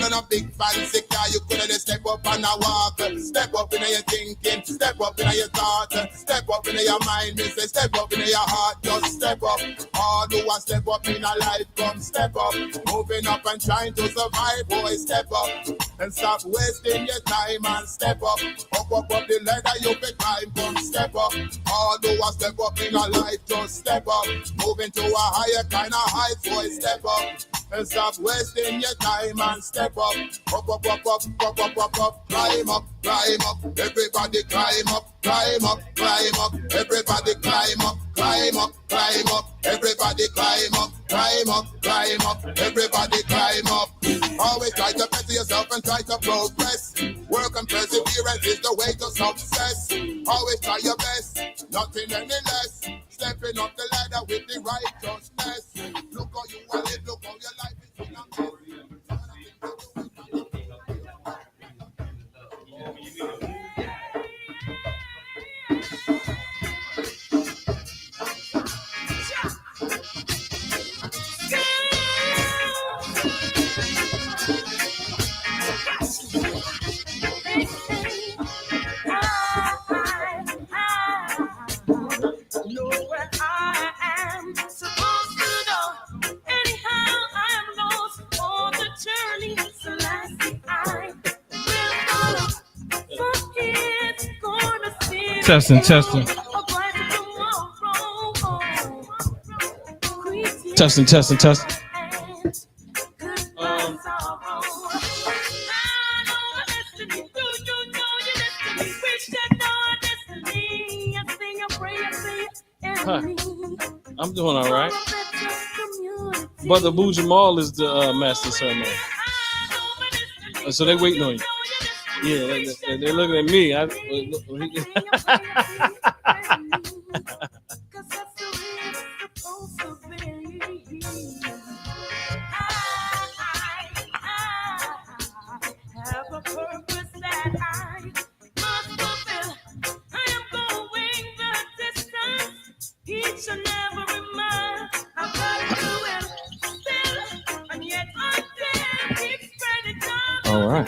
on a big fancy car, you could have step up and a walk. Step up in your thinking, step up in your thought, step up in your mind, me say step up in your heart, just step up. All who want step up in a life, come step up. Moving up and trying to survive, boy, step up. And stop wasting your time and step up. Up the ladder you can climb, come step up. All who want step up in a life, just step up. Moving to a higher kind of height, boy, step up. And stop wasting your time and step up. Up, climb up, climb up. Everybody climb up, climb up, climb up. Everybody climb up, climb up, climb up. Everybody climb up, climb up, climb up. Everybody climb up. Always try to better yourself and try to progress. Work and perseverance is the way to success. Always try your best, nothing any less. Stepping up the ladder with the righteousness. Look how you are live, look how your life is full of mess. Testing. Hi. I'm doing all right. Brother Boo Jamal is the master ceremony. So they waiting on you. Yeah, they're looking at me. All right.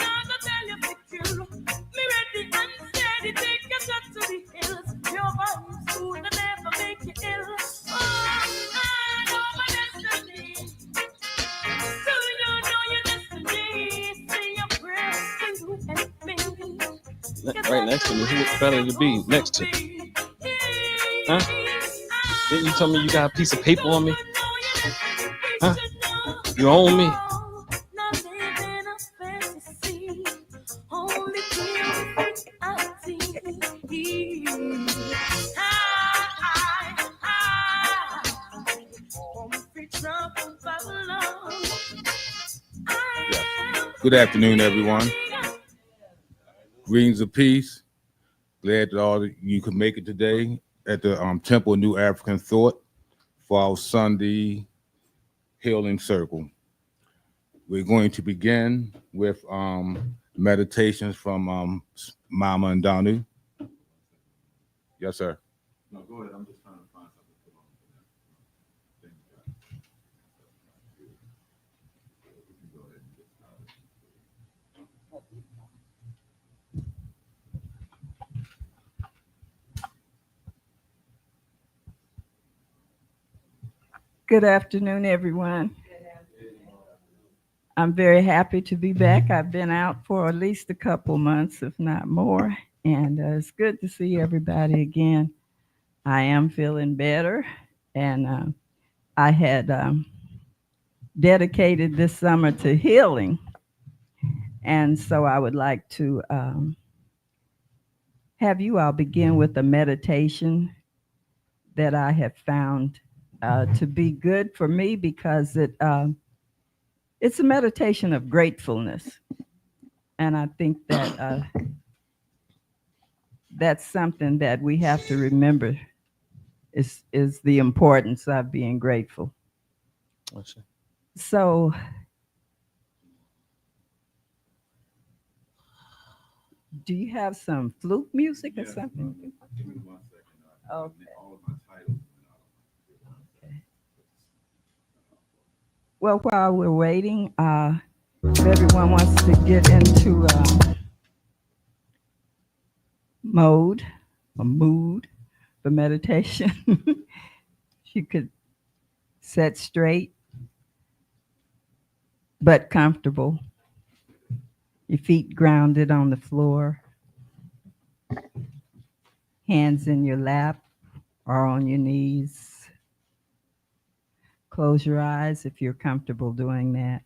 Right next to me. Who better to be next to? Huh? Didn't you tell me you got a piece of paper on me? Huh? You own me? Good afternoon, everyone. Greetings of peace. Glad that all of you could make it today at the Temple of New African Thought for our Sunday Healing Circle. We're going to begin with meditations from Mama and Danu. Yes, sir. No, go ahead. I'm just trying to find something to put on. Good afternoon, everyone. I'm very happy to be back. I've been out for at least a couple months, if not more, and it's good to see everybody again. I am feeling better, and I had dedicated this summer to healing, and so I would like to have you all begin with a meditation that I have found to be good for me because it's a meditation of gratefulness. And I think that that's something that we have to remember is the importance of being grateful. So do you have some flute music or something? Give me 1 second. Okay. All of my titles. Okay. Well, while we're waiting, If everyone wants to get into a mood for meditation, you could sit straight but comfortable. Your feet grounded on the floor, hands in your lap or on your knees. Close your eyes if you're comfortable doing that.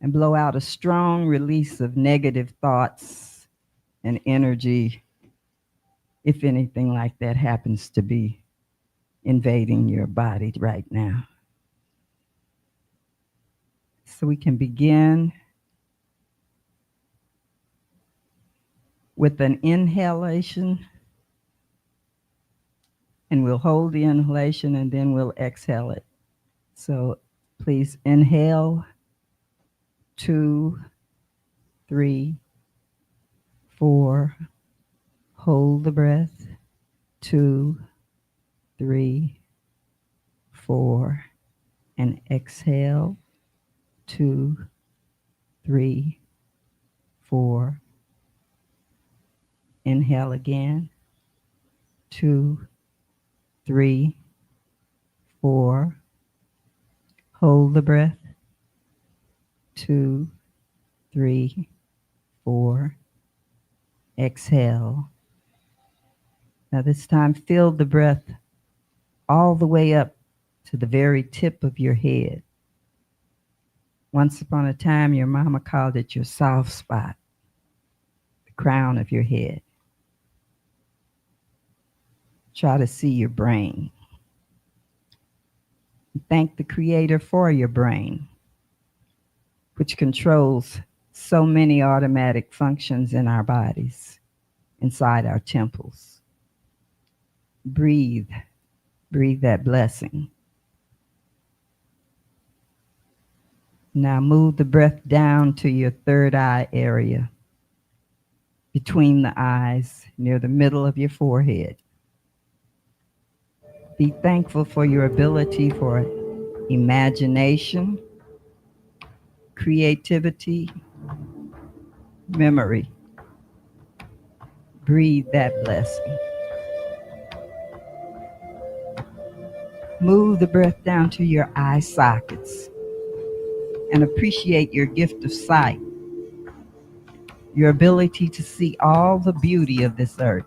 And blow out a strong release of negative thoughts and energy, if anything like that happens to be invading your body right now. So we can begin with an inhalation, and we'll hold the inhalation and then we'll exhale it. So please inhale, 2, 3, 4. Hold the breath, 2, 3, 4. And exhale, 2, 3, 4. Inhale again, 2, 3, 4. Hold the breath, 2, 3, 4. Exhale. Now this time, fill the breath all the way up to the very tip of your head. Once upon a time, your mama called it your soft spot, the crown of your head. Try to see your brain. Thank the Creator for your brain, which controls so many automatic functions in our bodies, inside our temples. Breathe that blessing. Now move the breath down to your third eye area, between the eyes, near the middle of your forehead. Be thankful for your ability for imagination, creativity, memory. Breathe that blessing. Move the breath down to your eye sockets and appreciate your gift of sight, your ability to see all the beauty of this earth,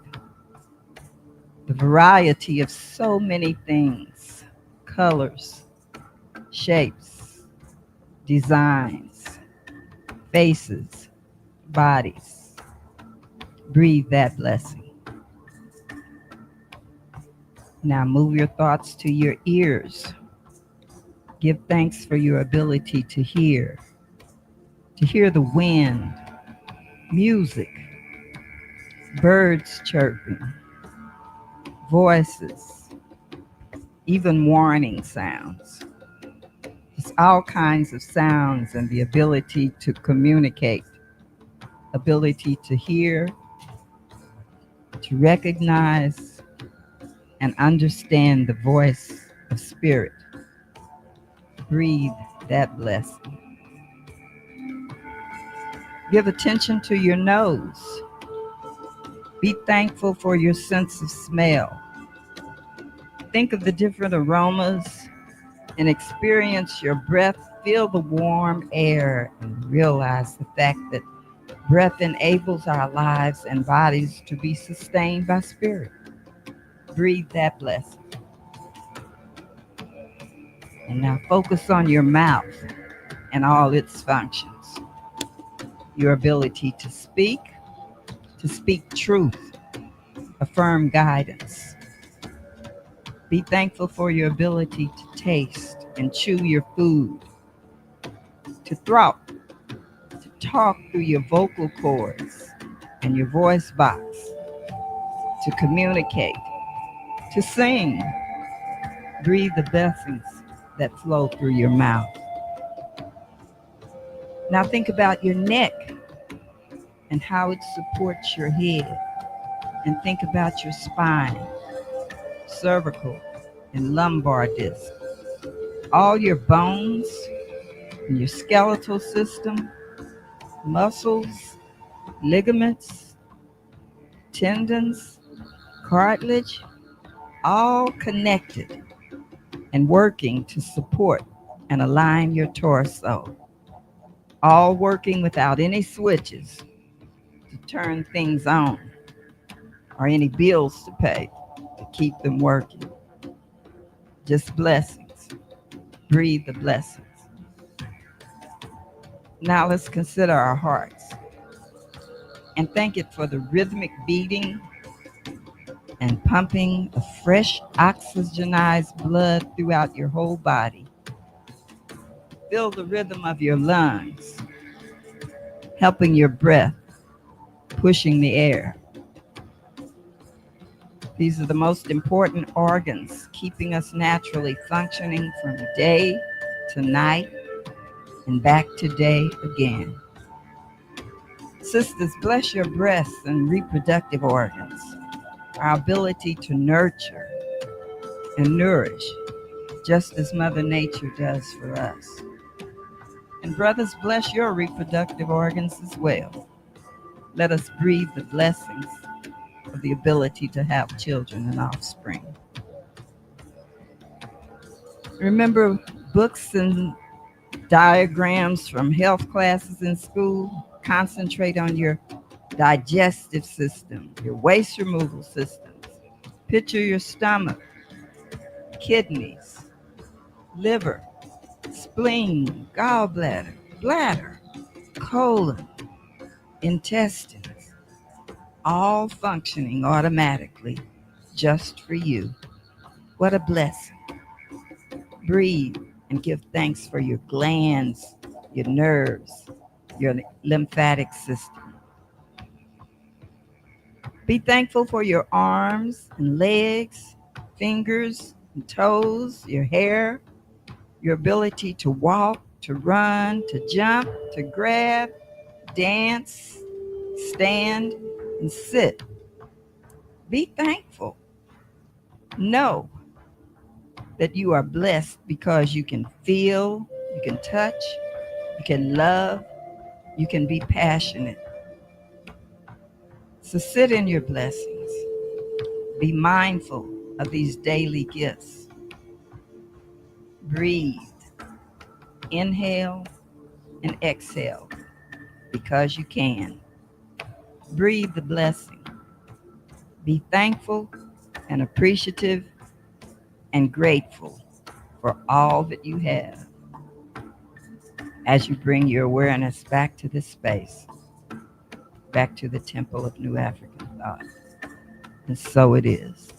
the variety of so many things, colors, shapes, designs, faces, bodies. Breathe that blessing. Now move your thoughts to your ears. Give thanks for your ability to hear the wind, music, birds chirping, voices, even warning sounds. It's all kinds of sounds and the ability to communicate, ability to hear, to recognize, and understand the voice of spirit. Breathe that blessing. Give attention to your nose. Be thankful for your sense of smell. Think of the different aromas and experience your breath. Feel the warm air and realize the fact that breath enables our lives and bodies to be sustained by spirit. Breathe that blessing. And now focus on your mouth and all its functions. Your ability to speak truth, affirm guidance. Be thankful for your ability to taste and chew your food, to throat, to talk through your vocal cords and your voice box, to communicate, to sing. Breathe the blessings that flow through your mouth. Now think about your neck and how it supports your head. And think about your spine, cervical and lumbar disc. All your bones, in your skeletal system, muscles, ligaments, tendons, cartilage, all connected and working to support and align your torso, all working without any switches to turn things on or any bills to pay to keep them working. Just blessings. Breathe the blessings. Now let's consider our hearts and thank it for the rhythmic beating and pumping of fresh oxygenized blood throughout your whole body. Feel the rhythm of your lungs, helping your breath, pushing the air. These are the most important organs, keeping us naturally functioning from day to night and back to day again. Sisters, bless your breasts and reproductive organs, our ability to nurture and nourish, just as Mother Nature does for us. And brothers, bless your reproductive organs as well. Let us breathe the blessings of the ability to have children and offspring. Remember books and diagrams from health classes in school? Concentrate on your digestive system, your waste removal systems. Picture your stomach, kidneys, liver, spleen, gallbladder, bladder, colon, intestines, all functioning automatically just for you. What a blessing. Breathe and give thanks for your glands, your nerves, your lymphatic system. Be thankful for your arms and legs, fingers and toes, your hair, your ability to walk, to run, to jump, to grab, dance, stand, and sit. Be thankful. Know that you are blessed because you can feel, you can touch, you can love, you can be passionate. So sit in your blessings. Be mindful of these daily gifts. Breathe. Inhale and exhale because you can. Breathe the blessing. Be thankful and appreciative and grateful for all that you have as you bring your awareness back to this space, back to the temple of New African Thought. And so it is.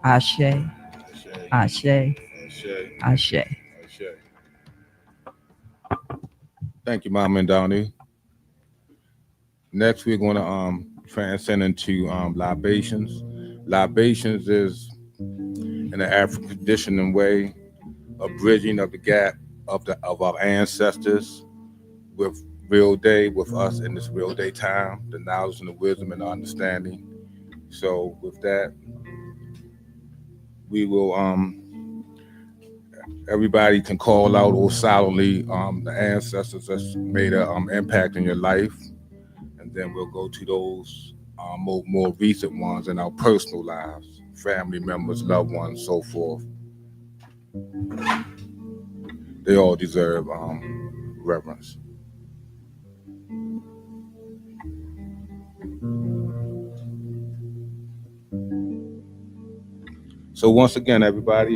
Ashe, Ashe, Ashe. Thank you, Mama and Donnie. Next, we're going to transcend into libations. Libations is, in an African conditioning way, a bridging of the gap of our ancestors with real day, with us in this real day time, the knowledge and the wisdom and the understanding. So with that, we will everybody can call out or silently the ancestors that's made an impact in your life, and then we'll go to those more recent ones in our personal lives, family members, loved ones, so forth. They all deserve reverence. So once again, everybody,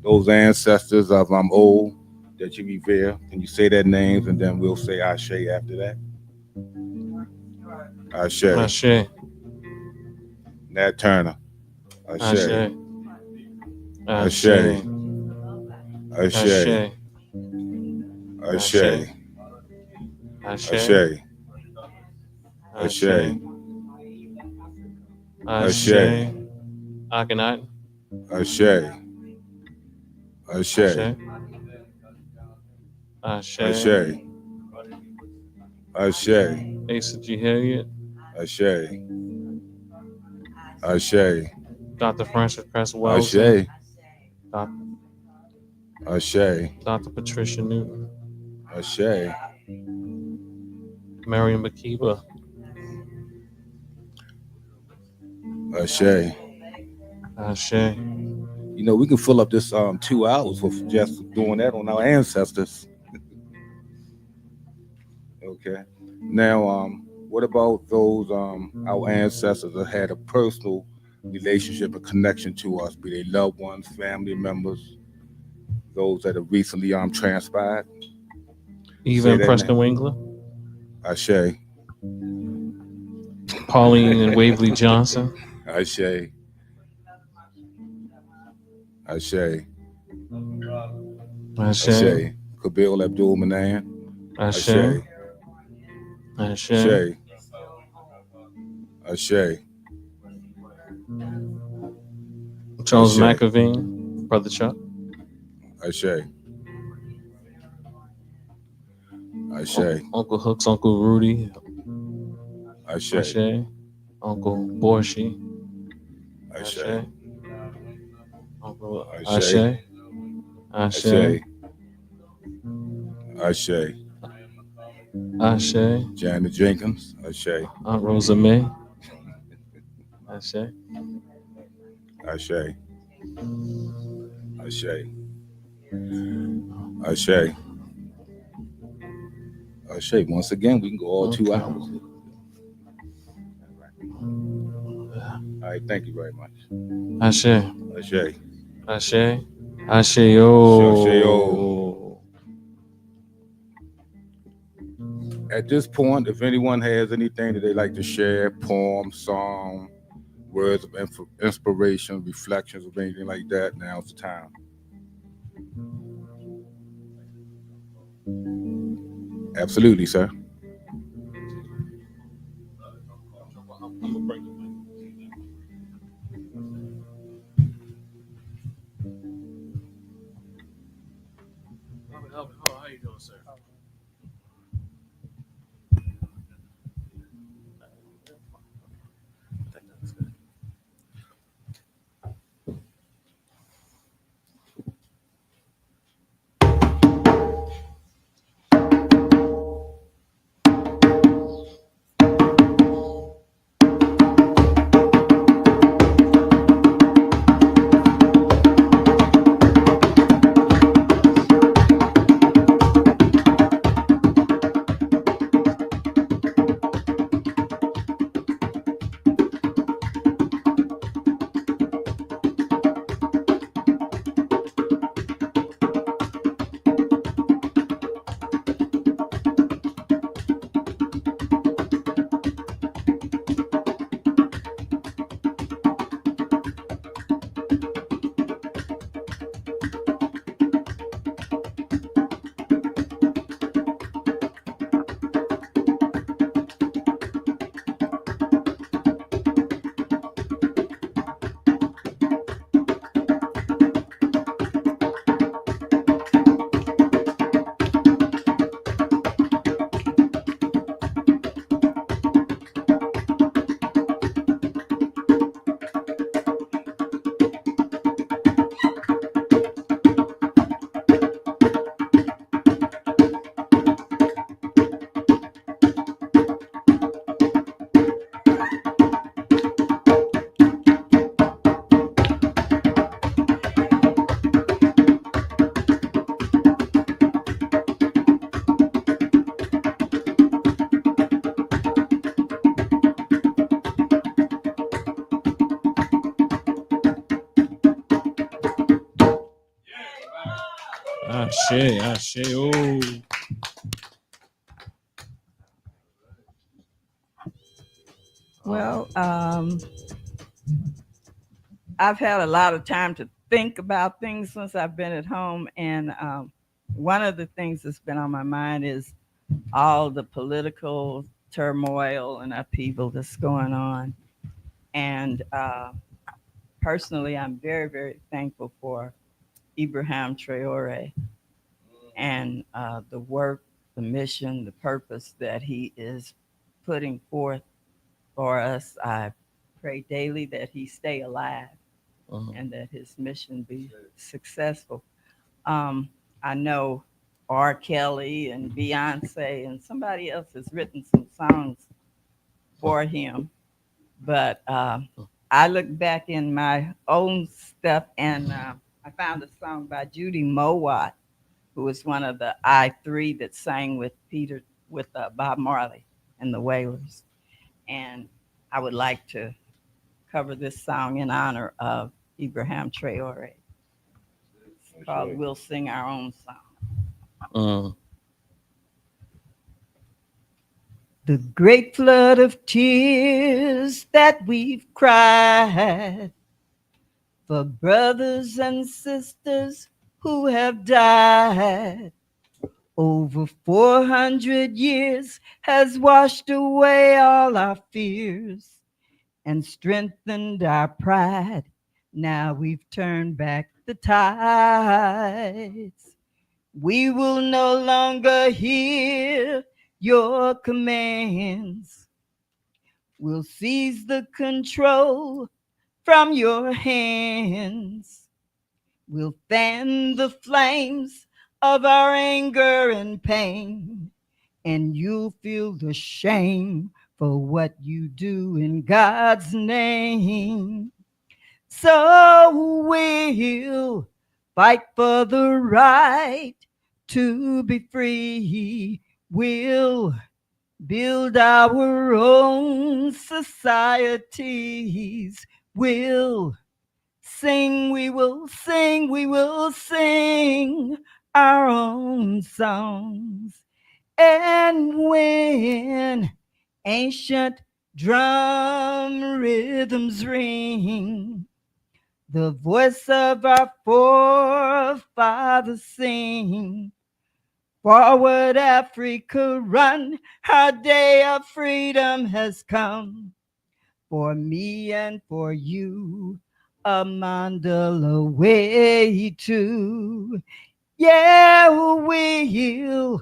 those ancestors of old that you revere, can you say their names, and then we'll say Ashe after that? Ashe. Ashe. Nat Turner. Ashe. Ashe. Ashe. Ashe. Ashe. Ashe. Ashe. Ashe. Ashe. Ashe. Akhenaten. Ashe. Ashe. Ashe. Ashe. Ashe. Asa G. Hilliard. Ashe. Ashe. Dr. Francis Cress Wells. Ashe. Ashe. Dr. Patricia Newton, Ashe. Miriam Makeba, Ashe. Ashe. You know, we can fill up this 2 hours for just doing that on our ancestors. Okay. Now, what about those our ancestors that had a personal relationship and connection to us, be they loved ones, family members, those that have recently transpired? Even Preston Winkler, Ashe. Pauline and Waverly Johnson, Ashe. Ashe. Ashe, Ashe. Kabil Abdul Manan. Ashe, Ashe. Ashe, Ashe. Charles Ashe. McAveen, Brother Chuck, Ashe. Ashe. Uncle Hooks, Uncle Rudy, Ashe. Ashe, Uncle Borshi, Ashe. Ashe, Uncle Ashe. Ashe, Ashe. Ashe, Ashe. Ashe, Janet Jenkins. Ashe. Aunt Rosa May, Ashe, Ashe. Ashe. Ashe. Ashe. Once again, we can go all 2 hours. All right, thank you very much. Ashe, Ashe. Ashe, Ashe-o. Ashe-o. At this point, if anyone has anything that they like to share, poem, song, words of inspiration, reflections, or anything like that, now's the time. Absolutely, sir. How you doing, sir? Ashe, Ashe-o. Well, I've had a lot of time to think about things since I've been at home. And one of the things that's been on my mind is all the political turmoil and upheaval that's going on. And personally, I'm very, very thankful for Ibrahim Traore and the work, the mission, the purpose that he is putting forth for us. I pray daily that he stay alive and that his mission be successful. I know R. Kelly and Beyonce and somebody else has written some songs for him. But I look back in my own stuff and I found a song by Judy Mowat, who was one of the I3 that sang with Bob Marley and the Wailers. And I would like to cover this song in honor of Ibrahim Traore. It's called We'll Sing Our Own Song. The great flood of tears that we've cried for brothers and sisters who have died over 400 years has washed away all our fears and strengthened our pride. Now we've turned back the tides. We will no longer hear your commands. We'll seize the control from your hands. We'll fan the flames of our anger and pain, and you'll feel the shame for what you do in God's name. So we'll fight for the right to be free. We'll build our own societies. We'll sing, we will sing, we will sing our own songs. And when ancient drum rhythms ring, the voice of our forefathers sing, forward Africa run, our day of freedom has come. For me and for you, a mandala way too. Yeah, we'll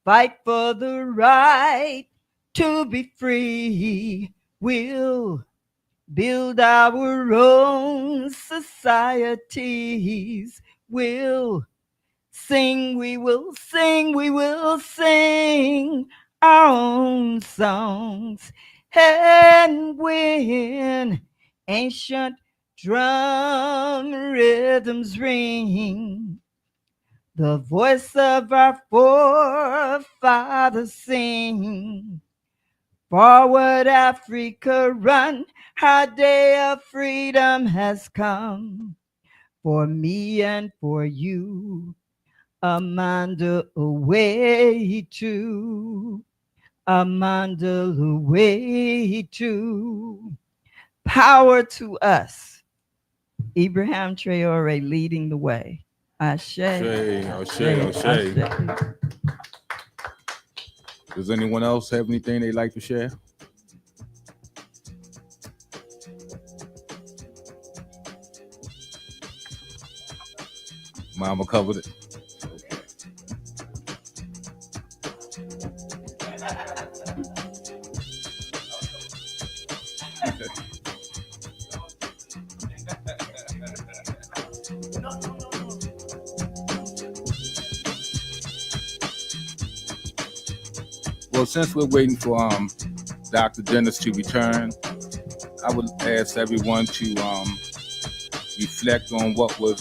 fight for the right to be free. We'll build our own societies. We'll sing, we will sing, we will sing our own songs. And when ancient drum rhythms ring, the voice of our forefathers sing, forward Africa run, our day of freedom has come. For me and for you, Amanda away to, Amanda away to. Power to us. Ibrahim Traore leading the way. Ashe. Ashe. Does anyone else have anything they'd like to share? Mama covered it. Well, since we're waiting for Dr. Dennis to return, I would ask everyone to reflect on what was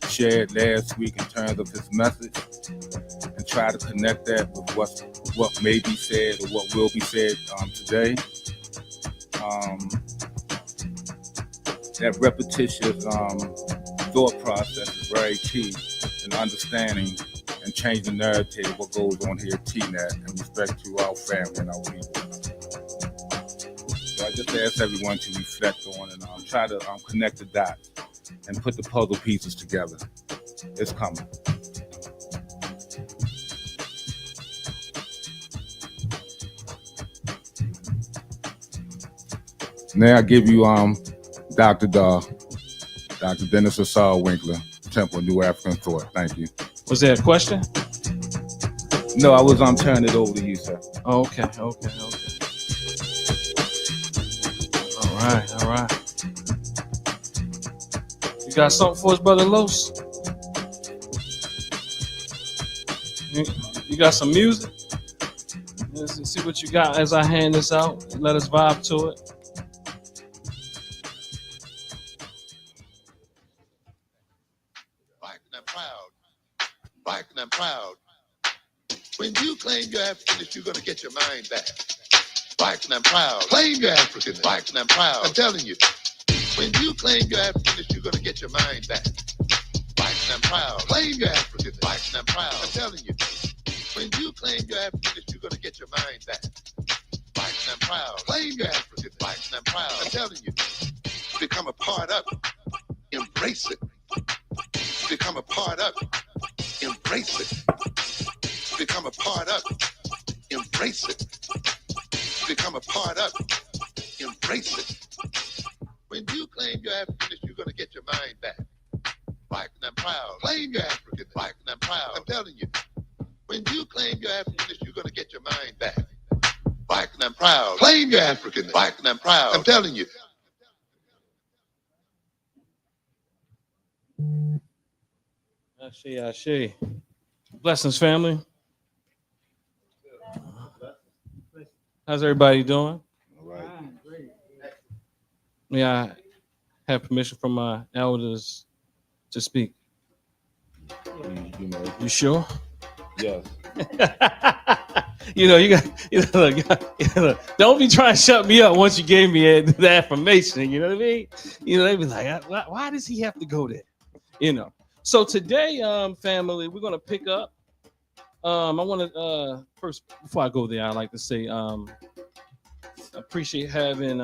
shared last week in terms of his message and try to connect that with what may be said or what will be said today. That repetitious thought process is very key in understanding and changing the narrative of what goes on here at TNAT in respect to our family and our people. So I just ask everyone to reflect on and try to connect the dots and put the puzzle pieces together. It's coming. Now I give you Dr. Dennis Ausar Winkler, Temple New African Thought. Thank you. Was there a question? No, I was turning it over to you, sir. Oh, okay. All right. You got something for us, Brother Los? You got some music? Let's see what you got as I hand this out. Let us vibe to it. Black and proud. Black and proud. When you claim you're African, you're going to get your mind back. Black and proud. Claim you're African. Black and proud. I'm telling you. When you claim you're African, you're going to get your mind back. Black and proud. Claim you're African. Black and proud. I'm telling you. When you claim you're African, you're going to get your mind back. Black and proud. Claim you're African. Black and proud. I'm telling you. Become a part of it. Embrace it. Become a part of it. Embrace it. Become a part of it. Embrace it. Become a part of it. Embrace it. When you claim you're African, you're going to get your mind back. Black and proud. Claim you're African. Black and proud. I'm telling you. When you claim you're African, you're going to get your mind back. Black and proud. Claim you're African. Black and proud. I'm telling you. Ashe. Blessings, family. How's everybody doing? All right. May I have permission from my elders to speak? You know. You sure? Yes. You got, don't be trying to shut me up once you gave me the affirmation. You know what I mean? They be like, why does he have to go there? So today, family, we're gonna pick up. I want to first, before I go there, I like to say, appreciate having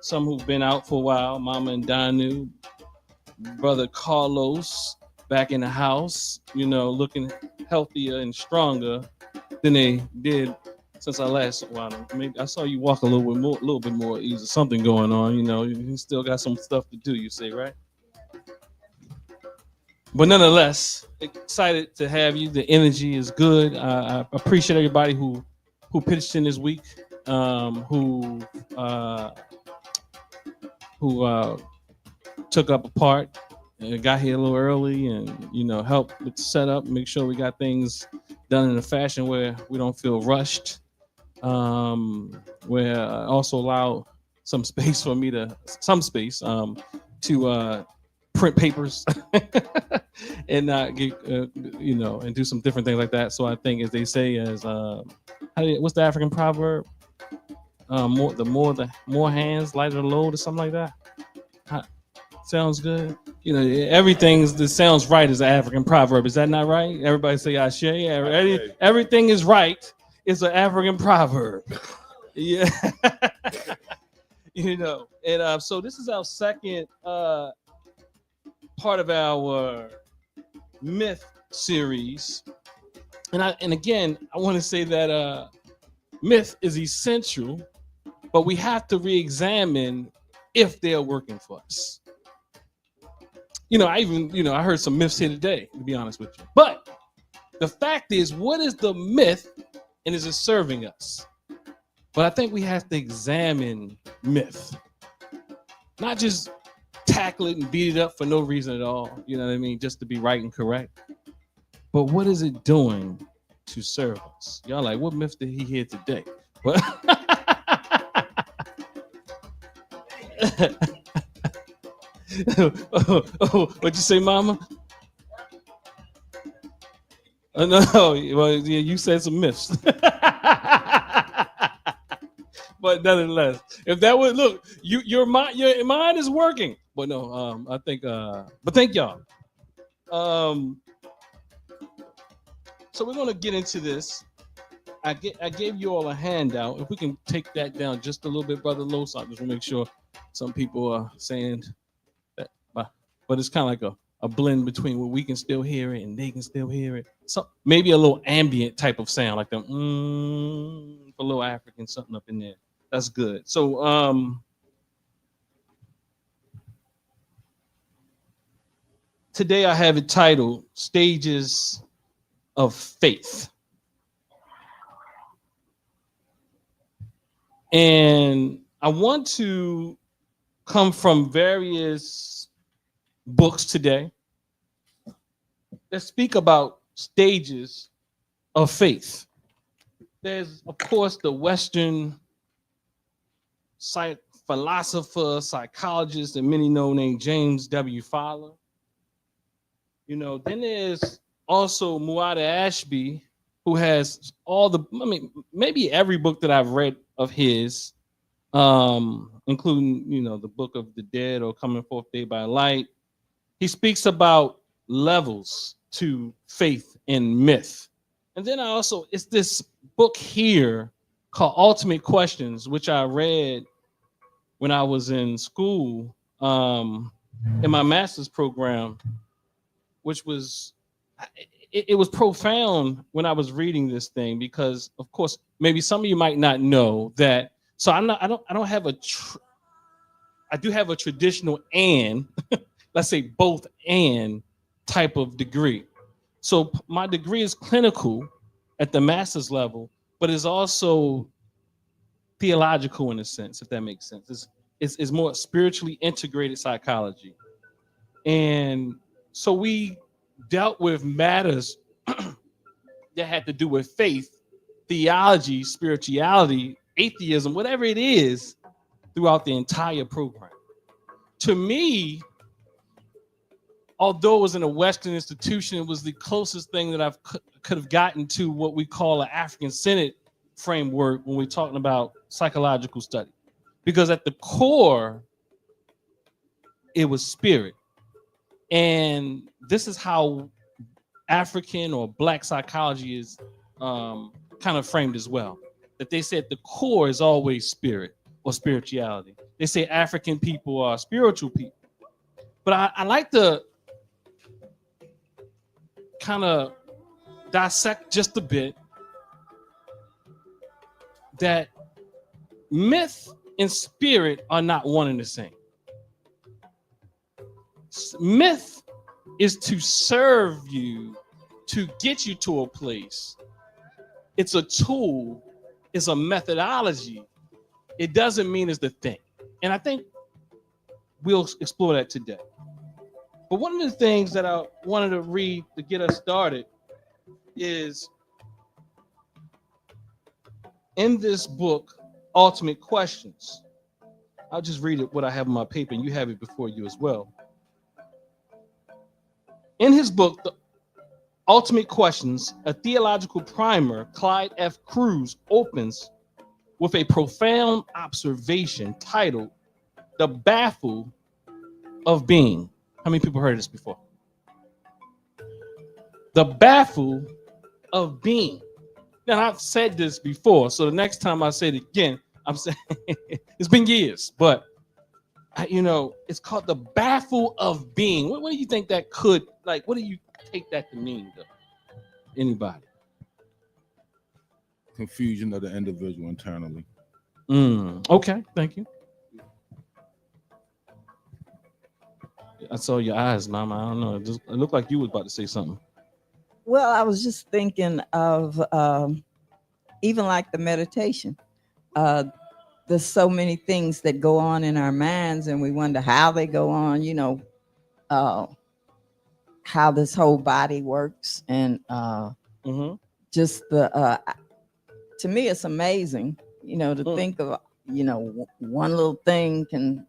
some who've been out for a while. Mama and Danu, brother Carlos, back in the house. Looking healthier and stronger than they did since I last. Well, maybe I saw you walk a little bit more easy. Something going on. You still got some stuff to do. You say, right? But nonetheless, excited to have you. The energy is good. I appreciate everybody who pitched in this week, who took up a part and got here a little early and helped with the setup, make sure we got things done in a fashion where we don't feel rushed. Where I also allow some space for me to print papers and not get and do some different things like that. So I think, as they say, what's the African proverb? More hands, lighter the load, or something like that. Sounds good. Everything that sounds right is an African proverb. Is that not right? Everybody say Ashe. Everything is right. It's an African proverb. Yeah. And so this is our second part of our myth series, and again, I want to say that myth is essential, but we have to re-examine if they are working for us. I heard some myths here today, to be honest with you. But the fact is, what is the myth, and is it serving us? But I think we have to examine myth, not just tackle it and beat it up for no reason at all. You know what I mean? Just to be right and correct. But what is it doing to serve us? Y'all like, what myth did he hear today? What? What'd you say, Mama? No. Well, yeah, you said some myths. But nonetheless, if that would look, your mind is working. But no, I think. But thank y'all. So we're gonna get into this. I gave you all a handout. If we can take that down just a little bit, Brother Los, I just want to make sure some people are saying that. But it's kind of like a blend between where we can still hear it and they can still hear it. So maybe a little ambient type of sound, like the a little African something up in there. That's good. So today I have it titled Stages of Faith. And I want to come from various books today that speak about stages of faith. There's, of course, the Western philosopher, psychologist, and many know named James W. Fowler. You know, then there's also Muada Ashby, who has maybe every book that I've read of his, including, the Book of the Dead or Coming Forth Day by Light. He speaks about levels to faith and myth. And then it's this book here called Ultimate Questions, which I read when I was in school, in my master's program, which was, it was profound when I was reading this thing, because of course, maybe some of you might not know that. So I don't have I do have a traditional and, let's say both and type of degree. So my degree is clinical at the master's level, but it's also theological in a sense, if that makes sense. It's more spiritually integrated psychology. And so we dealt with matters that had to do with faith, theology, spirituality, atheism, whatever it is, throughout the entire program. To me, although it was in a Western institution, it was the closest thing that I could have gotten to what we call an African-centered framework when we're talking about psychological study. Because at the core, it was spirit. And this is how African or Black psychology is kind of framed as well. That they said the core is always spirit or spirituality. They say African people are spiritual people. But I like to kind of dissect just a bit that myth and spirit are not one and the same. Myth is to serve you, to get you to a place. It's a tool, it's a methodology. It doesn't mean it's the thing. And I think we'll explore that today. But one of the things that I wanted to read to get us started is in this book, Ultimate Questions. I'll just read it, what I have on my paper, and you have it before you as well. In his book, The Ultimate Questions, a theological primer, Clyde F. Cruz opens with a profound observation titled The Baffle of Being. How many people heard this before? The baffle of being. Now, I've said this before, so the next time I say it again, I'm saying it's been years, but it's called the baffle of being. What do you think that could, what do you take that to mean to anybody? Confusion of the individual internally. Okay, thank you. I saw your eyes, Mama. I don't know. It looked like you was about to say something. Well, I was just thinking of even like the meditation. There's so many things that go on in our minds, and we wonder how they go on, how this whole body works. And just to me, it's amazing, to think of, one little thing can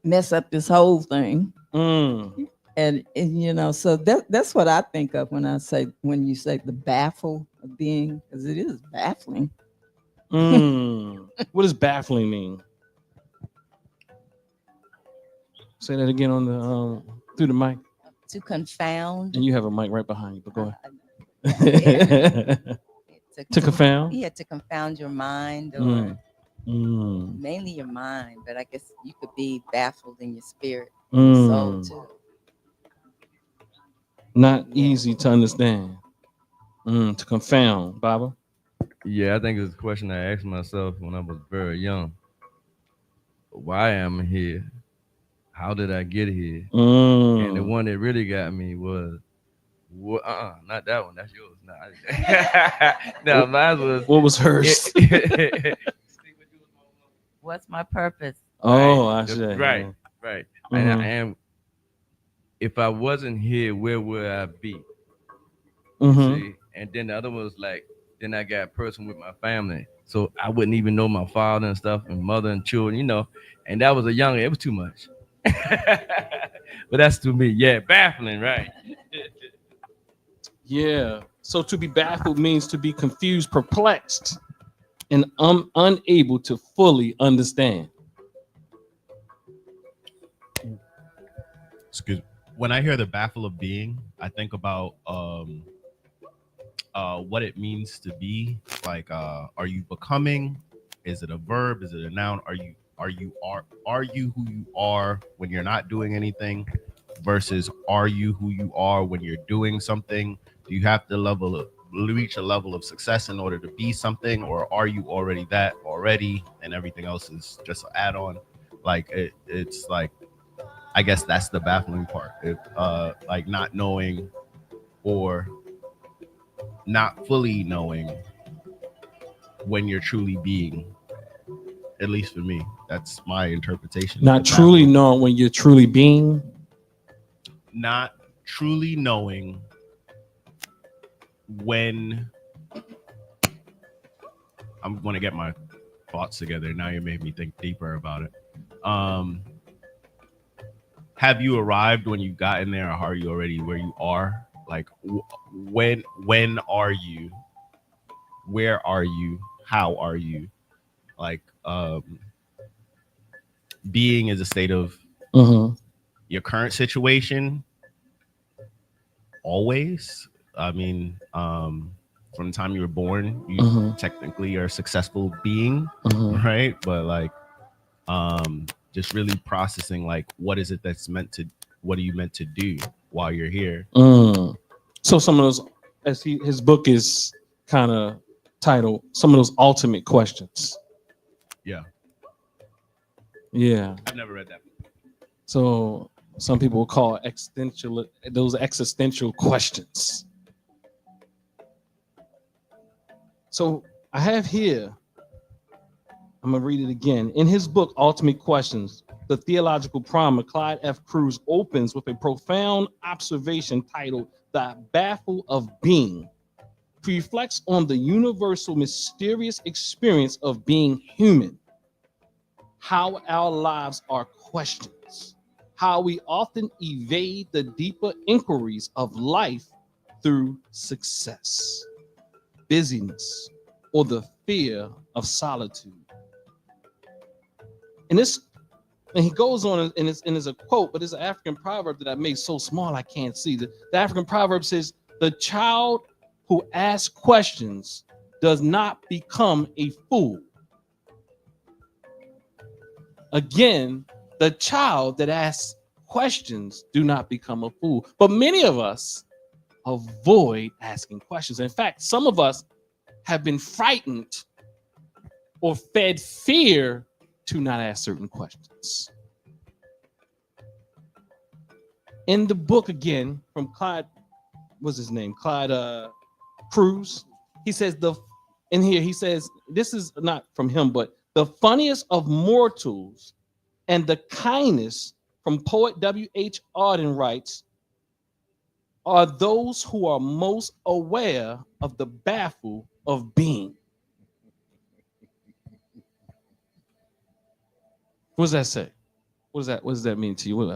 mess up this whole thing. And so that's what I think of when you say the baffle of being, because it is baffling. What does baffling mean? Say that again on the through the mic. To confound. And you have a mic right behind you, but go ahead. To confound? Yeah, to confound your mind, or mainly your mind, but I guess you could be baffled in your spirit, your soul too. Not easy to understand. To confound, Baba. Yeah, I think it's a question I asked myself when I was very young. Why am I here? How did I get here? And the one that really got me was, not that one. That's yours. No, mine was. What was hers? What's my purpose? Oh, I see. Right. And if I wasn't here, where would I be? See? And then the other one was like, then I got personal with my family. So I wouldn't even know my father and stuff and mother and children, And that was it was too much. But that's to me. Yeah, baffling, right? Yeah. So to be baffled means to be confused, perplexed, and unable to fully understand. Excuse me. When I hear the baffle of being, I think about what it means to be. Like, are you becoming? Is it a verb? Is it a noun? Are you who you are when you're not doing anything versus are you who you are when you're doing something? Do you have to reach a level of success in order to be something, or are you already that already and everything else is just an add-on? Like it's like, I guess that's the baffling part. Like not knowing or not fully knowing when you're truly being. At least for me, that's my interpretation. Not truly knowing when you're truly being. Not truly knowing when. I'm going to get my thoughts together. Now you made me think deeper about it. Have you arrived when you got in there, or are you already where you are? Like, when are you? Where are you? How are you? Like, being is a state of your current situation. Always. I mean, from the time you were born, you technically are a successful being, right? But like, just really processing, like, what is it that's what are you meant to do while you're here? So some of those, as his book is kind of titled, some of those ultimate questions. Yeah. I've never read that. So some people will call those existential questions. So I have here, I'm going to read it again. In his book, Ultimate Questions, the theological primer, Clyde F. Cruz opens with a profound observation titled The Baffle of Being. He reflects on the universal, mysterious experience of being human, how our lives are questions, how we often evade the deeper inquiries of life through success, busyness, or the fear of solitude. And he goes on, and it's a quote, but it's an African proverb that I made so small I can't see. The African proverb says, "The child who asks questions does not become a fool." Again, the child that asks questions do not become a fool. But many of us avoid asking questions. In fact, some of us have been frightened or fed fear to not ask certain questions. In the book, again, from Clyde, what's his name? Clyde Cruz. He says he says, this is not from him, but the funniest of mortals and the kindest, from poet W.H. Auden writes, are those who are most aware of the baffle of being. What does that say? What does that mean to you?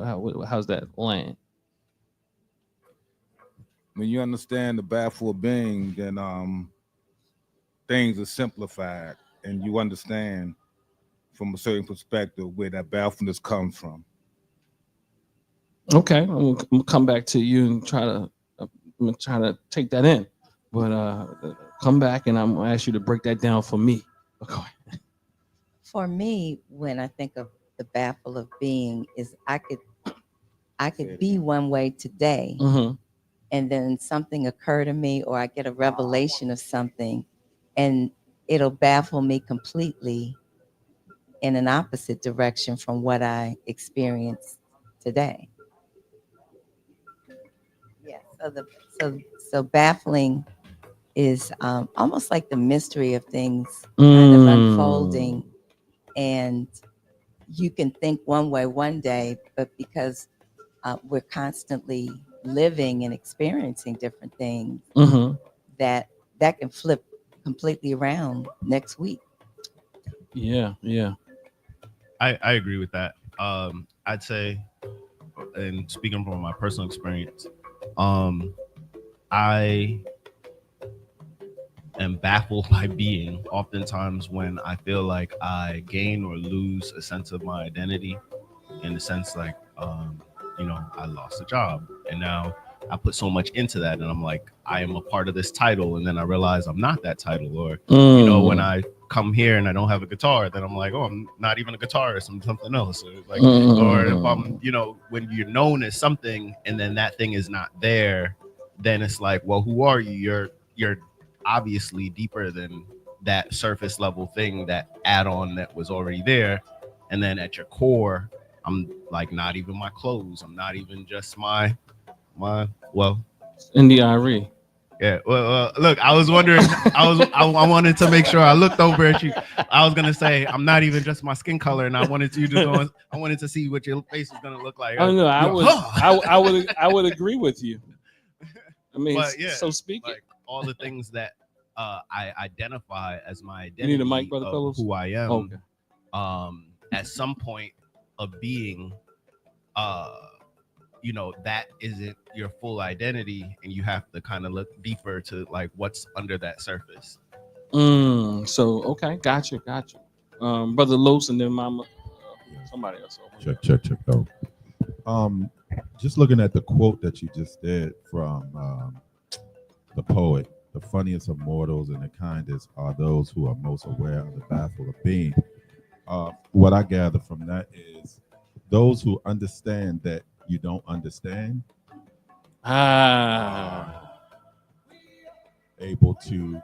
How's that land? When you understand the baffle of being, then things are simplified, and you understand from a certain perspective where that baffleness comes from. Okay, I'm gonna come back to you and try to take that in, but come back and I'm gonna ask you to break that down for me. Okay. For me, when I think of the baffle of being, is I could be one way today, and then something occur to me, or I get a revelation of something, and it'll baffle me completely in an opposite direction from what I experienced today. Yeah. So baffling is almost like the mystery of things kind of unfolding, and you can think one way one day, but because we're constantly living and experiencing different things, that can flip completely around next week. Yeah. I agree with that. I'd say, and speaking from my personal experience, I am baffled by being oftentimes when I feel like I gain or lose a sense of my identity, in the sense like, I lost a job and now I put so much into that, and I'm like, I am a part of this title, and then I realize I'm not that title. Or when I come here and I don't have a guitar, then I'm like, oh, I'm not even a guitarist, I'm something else. Or like, or if I'm, when you're known as something and then that thing is not there, then it's like, well, who are you? You're obviously deeper than that surface level thing, that add-on that was already there. And then at your core, I'm like, not even my clothes, I'm not even just my NDIRE. Yeah. Well, look, I was wondering. I wanted to make sure I looked over at you. I was gonna say I'm not even just my skin color, and I wanted you to go. I wanted to see what your face was gonna look like. Oh no, I would agree with you. I mean, but yeah, so speaking, like all the things that I identify as my identity, you need a mic, brother, of who I am. Okay. At some point of being, that isn't your full identity, and you have to kind of look deeper to like what's under that surface. So okay, gotcha. Brother Los, and then Mama, somebody else. Check. Oh, just looking at the quote that you just did from the poet: "The funniest of mortals and the kindest are those who are most aware of the baffle of being." What I gather from that is those who understand that you don't understand able to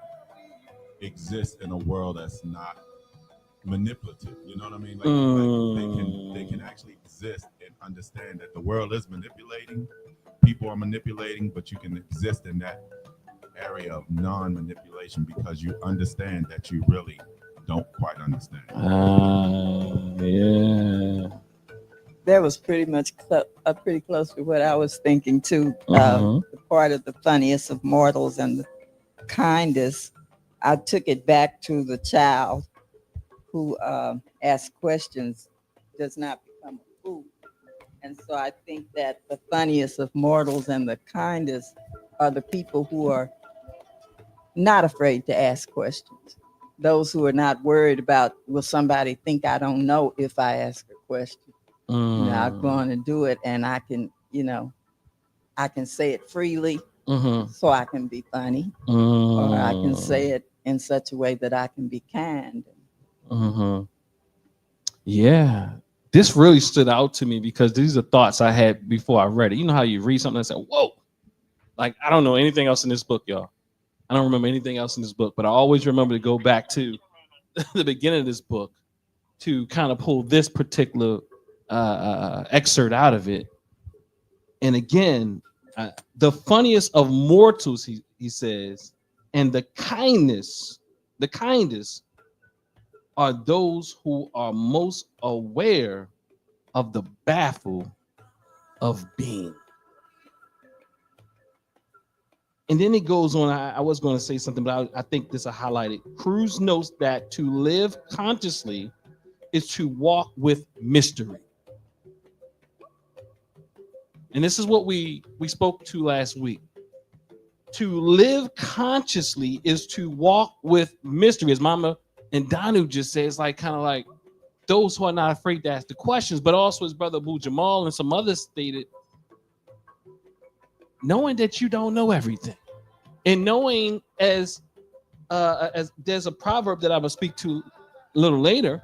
exist in a world that's not manipulative. You know what I mean? Like they can actually exist and understand that the world is manipulating, people are manipulating, but you can exist in that area of non-manipulation because you understand that you really don't quite understand. Yeah. That was pretty much pretty close to what I was thinking too. The part of the funniest of mortals and the kindest, I took it back to the child who asks questions does not become a fool. And so I think that the funniest of mortals and the kindest are the people who are not afraid to ask questions. Those who are not worried about, will somebody think I don't know if I ask a question? I'm going to do it, and I can, I can say it freely, so I can be funny, or I can say it in such a way that I can be kind. Yeah, this really stood out to me because these are thoughts I had before I read it. You know how you read something and say, "Whoa!" Like I don't know anything else in this book, y'all. I don't remember anything else in this book, but I always remember to go back to the beginning of this book to kind of pull this particular excerpt out of it. And again, the funniest of mortals, he says, and the kindest are those who are most aware of the baffle of being. And then it goes on. I was going to say something, but I think this will highlight it. Cruz notes that to live consciously is to walk with mystery. And this is what we spoke to last week. To live consciously is to walk with mystery. As Mama and Danu just said, it's like kind of like those who are not afraid to ask the questions, but also his brother Abu Jamal and some others stated, knowing that you don't know everything, and knowing as there's a proverb that I will speak to a little later,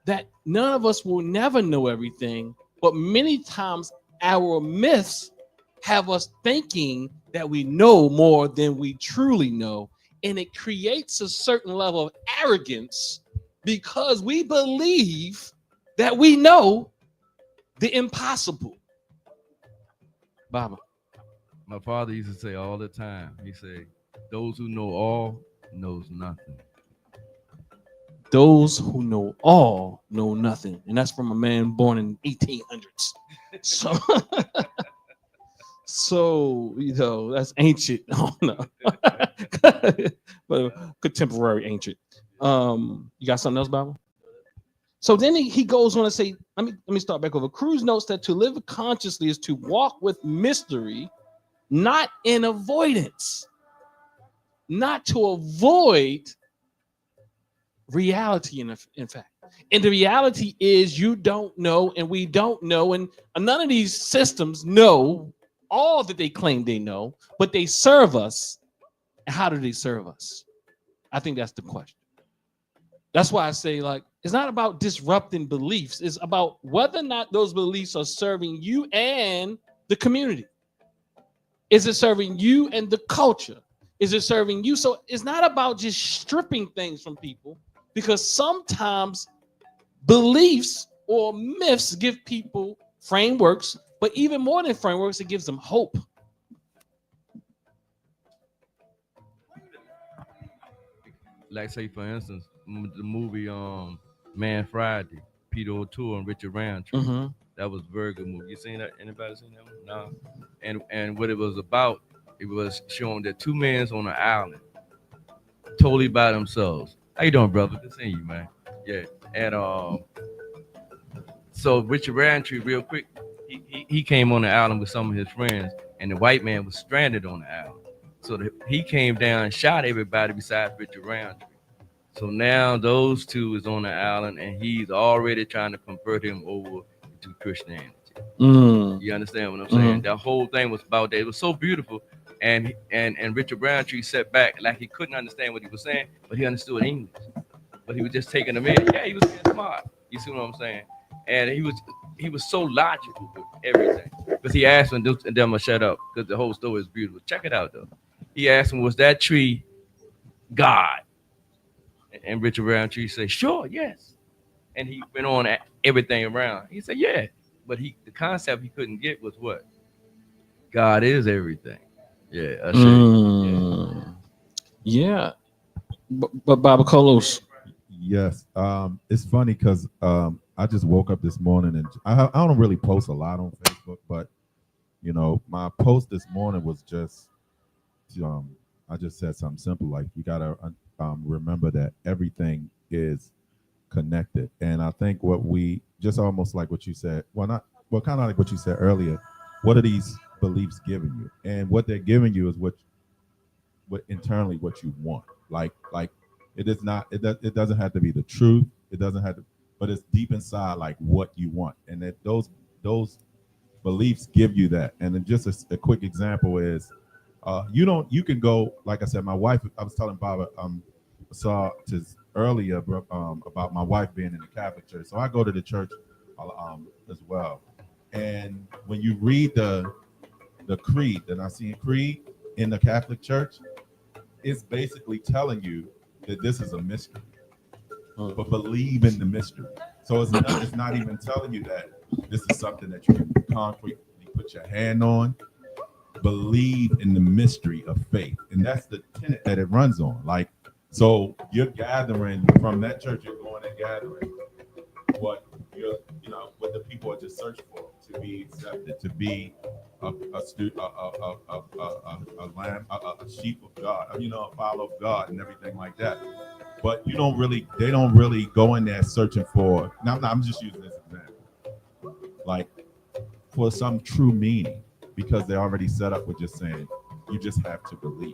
that none of us will never know everything, but many times our myths have us thinking that we know more than we truly know, and it creates a certain level of arrogance because we believe that we know the impossible. Baba. My father used to say all the time, he said, those who know all knows nothing. Those who know all know nothing. And that's from a man born in 1800s. So, that's ancient. Oh, no. But contemporary ancient. You got something else, Bible? So then he goes on to say, let me start back over. Cruz notes that to live consciously is to walk with mystery, not in avoidance, not to avoid reality, in fact. And the reality is you don't know, and we don't know, and none of these systems know all that they claim they know, but they serve us. And how do they serve us? I think that's the question. That's why I say, it's not about disrupting beliefs. It's about whether or not those beliefs are serving you and the community. Is it serving you and the culture? Is it serving you? So it's not about just stripping things from people, because sometimes beliefs or myths give people frameworks, but even more than frameworks, it gives them hope. Like, say, for instance, the movie Man Friday, Peter O'Toole and Richard Roundtree. Mm-hmm. That was a very good movie. You seen that? Anybody seen that one? No. And what it was about, it was showing that two men on an island, totally by themselves. How you doing, brother? Good seeing you, man. Yeah. And so Richard Roundtree, real quick, he came on the island with some of his friends, and the white man was stranded on the island. So he came down and shot everybody besides Richard Roundtree. So now those two is on the island, and he's already trying to convert him over to Christianity. Mm. You understand what I'm saying? Mm-hmm. That whole thing was about that. It was so beautiful, and Richard Roundtree sat back like he couldn't understand what he was saying, but he understood English. But he was just taking them in. Yeah, he was smart. You see what I'm saying? And he was so logical with everything. Because he asked them to shut up, because the whole story is beautiful. Check it out, though. He asked him, was that tree God? And Richard Roundtree said, sure, yes. And he went on at everything around. He said, yeah. But the concept he couldn't get was what? God is everything. Yeah, I see. Yeah. But Baba Kolos. Yes. It's funny because I just woke up this morning, and I don't really post a lot on Facebook, but my post this morning was just I just said something simple like you gotta remember that everything is connected. And I think what we just almost like what you said, kind of like what you said earlier, what are these beliefs giving you? And what they're giving you is what internally what you want. Like it is not, it doesn't have to be the truth. It doesn't have to, but it's deep inside like what you want. And that those beliefs give you that. And then just a quick example is you can go, like I said, my wife, I was telling Baba, saw this earlier about my wife being in the Catholic Church. So I go to the church as well. And when you read the creed, the Nicene Creed in the Catholic Church, it's basically telling you that this is a mystery, but believe in the mystery. So it's not even telling you that this is something that you can concretely put your hand on. Believe in the mystery of faith, and that's the tenet that it runs on. Like, so you're gathering from that church, you're going and gathering what what the people are just searching for, to be accepted, to be a lamb, a sheep of God, a follower of God, and everything like that. But they don't really go in there searching for. Now, I'm just using this example, like for some true meaning, because they're already set up with just saying you just have to believe.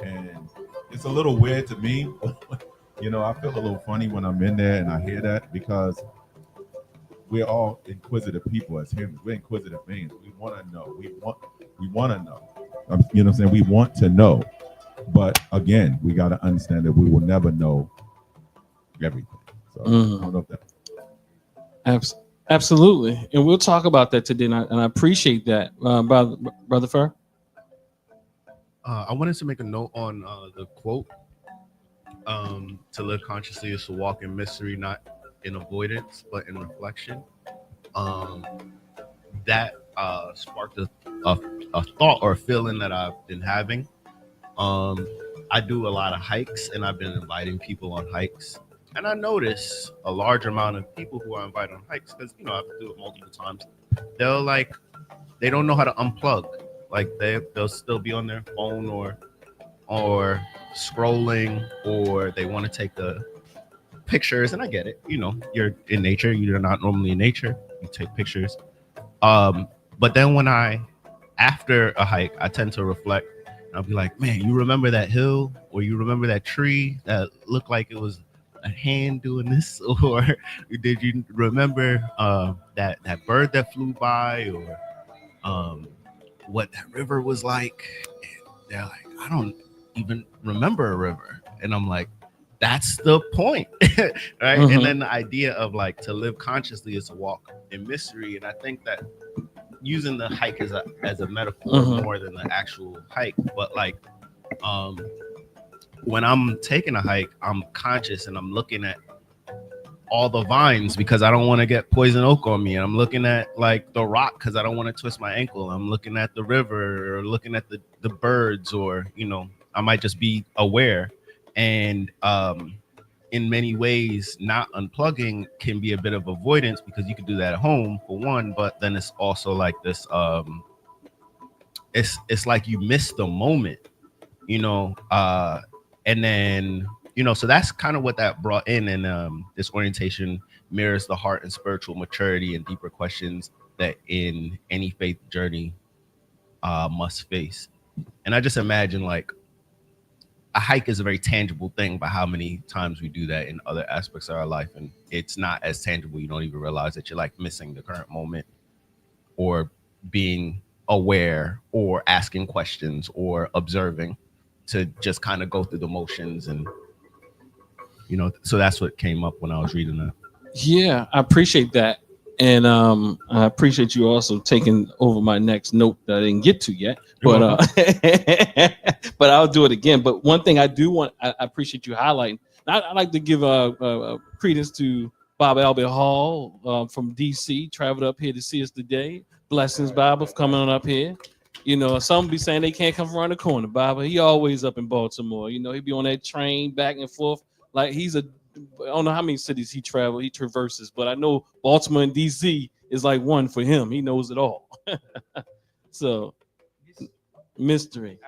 And it's a little weird to me. I feel a little funny when I'm in there and I hear that, because we're all inquisitive people as humans. We're inquisitive beings. We want to know. We want to know. You know what I'm saying? We want to know. But again, we got to understand that we will never know everything. So I don't know if that. Absolutely. And we'll talk about that today. And I appreciate that, Brother Fur. I wanted to make a note on the quote. To live consciously is to walk in mystery, not in avoidance, but in reflection. That sparked a thought or a feeling that I've been having. I do a lot of hikes, and I've been inviting people on hikes. And I notice a large amount of people who are invited on hikes, because I have to do it multiple times. They don't know how to unplug. Like they'll still be on their phone or scrolling, or they want to take the pictures. And I get it. You know, you're in nature. You're not normally in nature. You take pictures. But then after a hike, I tend to reflect. I'll be like, man, you remember that hill, or you remember that tree that looked like it was a hand doing this, or did you remember that bird that flew by, or what that river was like? And they're like, I don't even remember a river, and I'm like, that's the point, right? Mhm. And then the idea of like to live consciously is to walk in mystery, and I think that using the hike as a metaphor more than the actual hike, but like when I'm taking a hike, I'm conscious and I'm looking at all the vines because I don't want to get poison oak on me. I'm looking at like the rock because I don't want to twist my ankle. I'm looking at the river, or looking at the birds, or you know, I might just be aware. And in many ways, not unplugging can be a bit of avoidance, because you can do that at home for one, but then it's also like this it's like you miss the moment, you know, and then, you know, so that's kind of what that brought in. And this orientation mirrors the heart and spiritual maturity and deeper questions that in any faith journey must face. And I just imagine like a hike is a very tangible thing, but how many times we do that in other aspects of our life, and it's not as tangible. You don't even realize that you're like missing the current moment, or being aware, or asking questions, or observing, to just kind of go through the motions. And you know, so that's what came up when I was reading that. Yeah, I appreciate that. And I appreciate you also taking over my next note that I didn't get to yet, but but I'll do it again. But one thing I do want, I appreciate you highlighting. I like to give credence to Bob Albert Hall from DC, traveled up here to see us today. Blessings, Bob, for coming on up here. You know, some be saying they can't come from around the corner, Bob, but he always up in Baltimore. You know, he be on that train back and forth. Like I don't know how many cities he traverses, but I know Baltimore and DC is like one for him. He knows it all. So, mystery.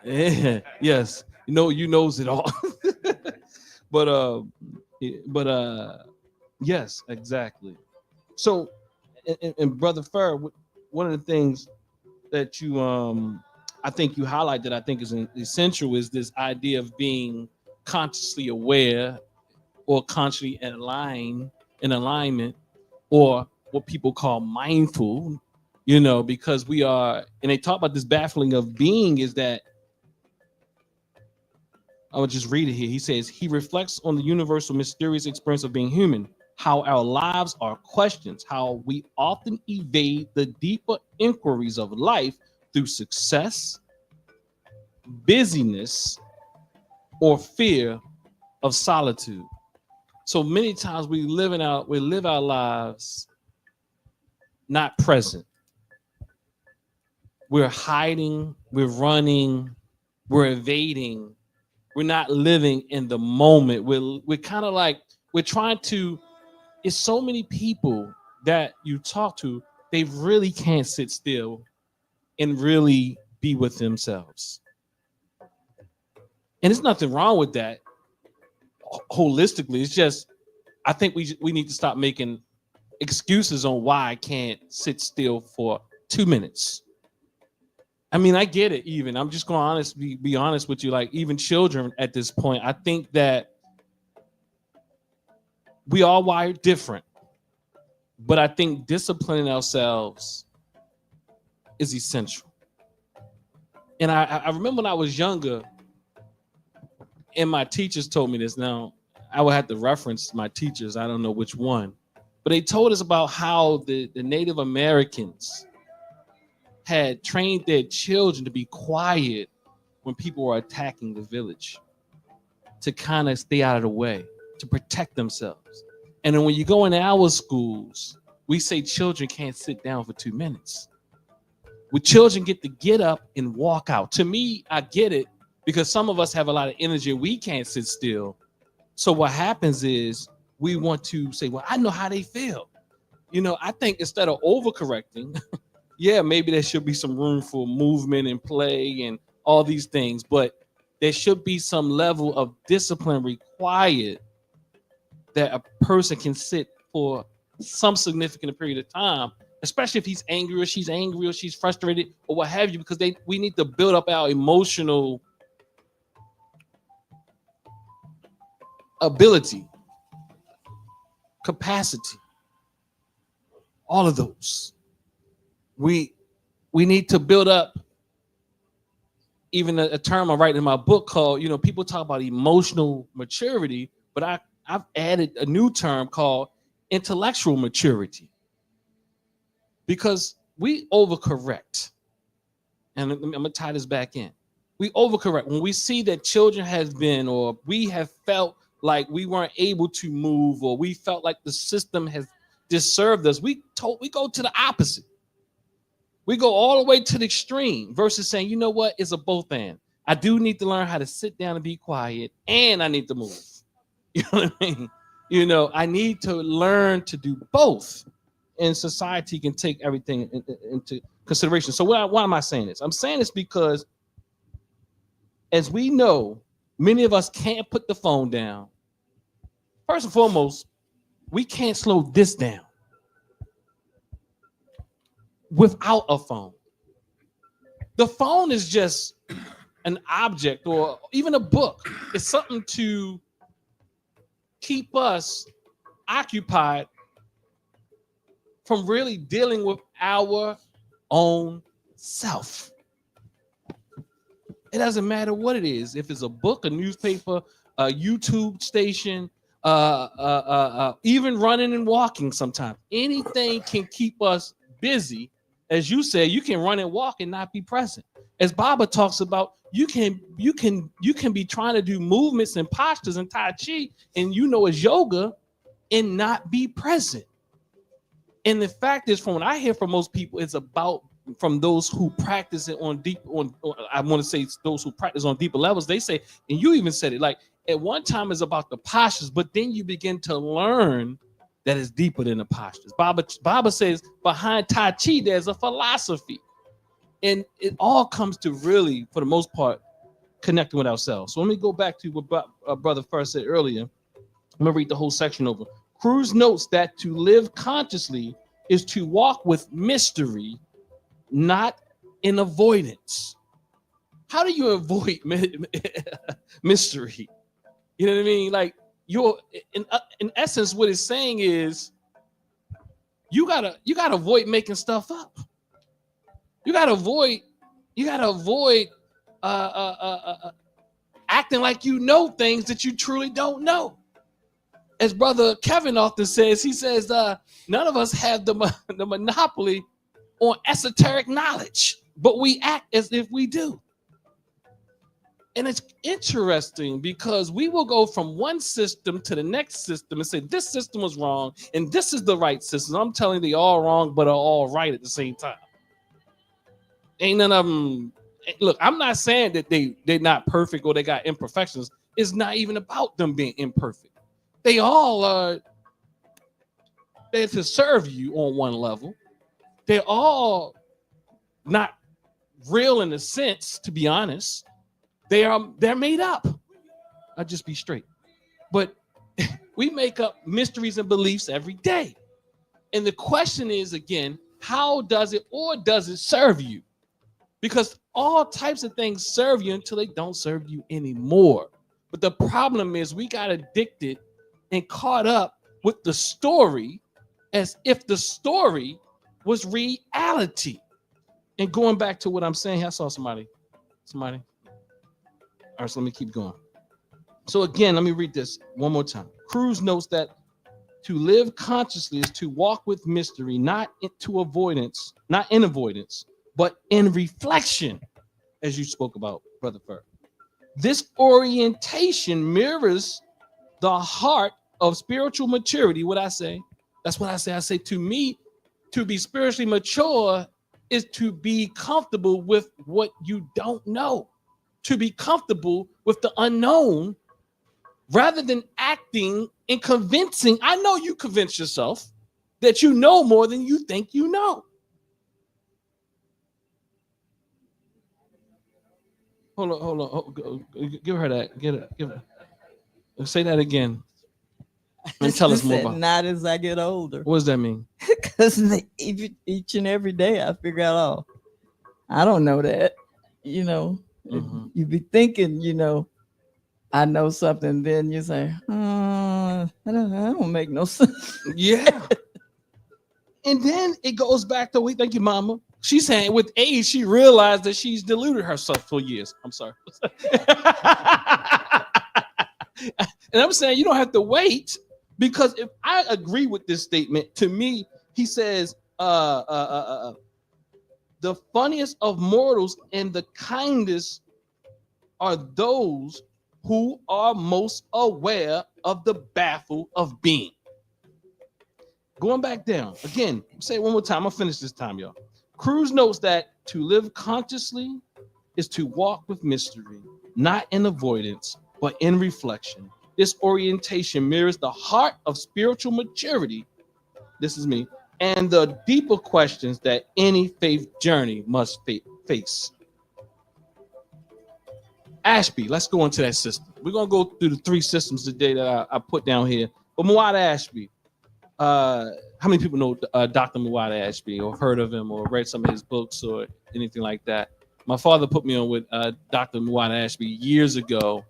Yeah, yes, you knows it all. but yes, exactly. So, and Brother Fur, one of the things that you I think you highlight that I think is essential is this idea of being consciously aware, or consciously in alignment, or what people call mindful, you know, because we are, and they talk about this baffling of being, is that, I will just read it here. He says, he reflects on the universal mysterious experience of being human, how our lives are questions, how we often evade the deeper inquiries of life through success, busyness, or fear of solitude. So many times we live our lives not present. We're hiding, we're running, we're evading. We're not living in the moment. We're kind of like, we're trying to, it's so many people that you talk to, they really can't sit still and really be with themselves. And there's nothing wrong with that holistically. It's just, I think we need to stop making excuses on why I can't sit still for 2 minutes. I mean, I get it. Even I'm just going to be honest with you. Like even children at this point, I think that we all wired different, but I think disciplining ourselves is essential. And I remember when I was younger, and my teachers told me this. Now I would have to reference my teachers. I don't know which one, but they told us about how the Native Americans had trained their children to be quiet when people were attacking the village, to kind of stay out of the way, to protect themselves. And then when you go in our schools, we say children can't sit down for 2 minutes. Well, children get to get up and walk out. To me, I get it, because some of us have a lot of energy. We can't sit still. So what happens is we want to say, well, I know how they feel. You know, I think instead of overcorrecting, yeah, maybe there should be some room for movement and play and all these things, but there should be some level of discipline required that a person can sit for some significant period of time, especially if he's angry or she's angry or she's frustrated or what have you, because we need to build up our emotional ability, capacity, all of those. We need to build up even a term I write in my book called, people talk about emotional maturity, but I've added a new term called intellectual maturity, because we overcorrect. And I'm gonna tie this back in. We overcorrect when we see that children has been, or we have felt like we weren't able to move, or we felt like the system has disserved us. We go to the opposite. We go all the way to the extreme versus saying, you know what, it's a both and. I do need to learn how to sit down and be quiet, and I need to move. You know what I mean? I need to learn to do both, and society can take everything into consideration. So why am I saying this? I'm saying this because, as we know, many of us can't put the phone down. First and foremost, we can't slow this down without a phone. The phone is just an object, or even a book. It's something to keep us occupied from really dealing with our own self. It doesn't matter what it is. If it's a book, a newspaper, a YouTube station, even running and walking sometimes. Anything can keep us busy. As you said, you can run and walk and not be present. As Baba talks about, you can be trying to do movements and postures and Tai Chi, and as yoga, and not be present. And the fact is, from what I hear from most people, it's about, from those who practice it I want to say those who practice on deeper levels, they say, and you even said it, like at one time it's about the postures, but then you begin to learn that it's deeper than the postures. Baba says behind Tai Chi, there's a philosophy. And it all comes to really, for the most part, connecting with ourselves. So let me go back to what Brother first said earlier. I'm going to read the whole section over. Cruz notes that to live consciously is to walk with mystery, not in avoidance. How do you avoid mystery? You know what I mean? Like, you're in essence, what it's saying is you gotta avoid making stuff up. You gotta avoid acting like you know things that you truly don't know. As Brother Kevin often says, he says, none of us have the monopoly on esoteric knowledge, but we act as if we do. And it's interesting because we will go from one system to the next system and say, this system was wrong, and this is the right system. I'm telling you, they're all wrong, but are all right at the same time. Ain't none of them. Look, I'm not saying that they're not perfect or they got imperfections. It's not even about them being imperfect. They all are there to serve you on one level. They're all not real in a sense, to be honest. They're made up. I'll just be straight. But we make up mysteries and beliefs every day. And the question is, again, how does it serve you? Because all types of things serve you until they don't serve you anymore. But the problem is we got addicted and caught up with the story as if the story was reality. And going back to what I'm saying, I saw somebody. All right, so let me keep going. So again, let me read this one more time. Cruz notes that to live consciously is to walk with mystery, not in avoidance, but in reflection, as you spoke about, Brother Fur. This orientation mirrors the heart of spiritual maturity. What I say, that's what I say. I say, to me, to be spiritually mature is to be comfortable with what you don't know, to be comfortable with the unknown, rather than acting and convincing. I know you convince yourself that you know more than you think you know. Hold on. Give her that. Give her. Say that again. And tell us more about. Not as I get older. What does that mean? Because each and every day I figure out, oh, I don't know that. You know, you be thinking, you know, I know something. Then you say, that don't make no sense. Yeah. And then it goes back to, thank you, Mama. She's saying with age, she realized that she's deluded herself for years. I'm sorry. And I'm saying you don't have to wait, because if I agree with this statement, to me, he says, the funniest of mortals and the kindest are those who are most aware of the baffle of being. Going back down again, say it one more time. I'll finish this time, y'all. Cruz notes that to live consciously is to walk with mystery, not in avoidance, but in reflection. This orientation mirrors the heart of spiritual maturity. This is me. And the deeper questions that any faith journey must face. Ashby, let's go into that system. We're going to go through the 3 systems today that I put down here. But Muhammad Ashby, how many people know Dr. Muhammad Ashby, or heard of him, or read some of his books or anything like that? My father put me on with Dr. Muhammad Ashby years ago.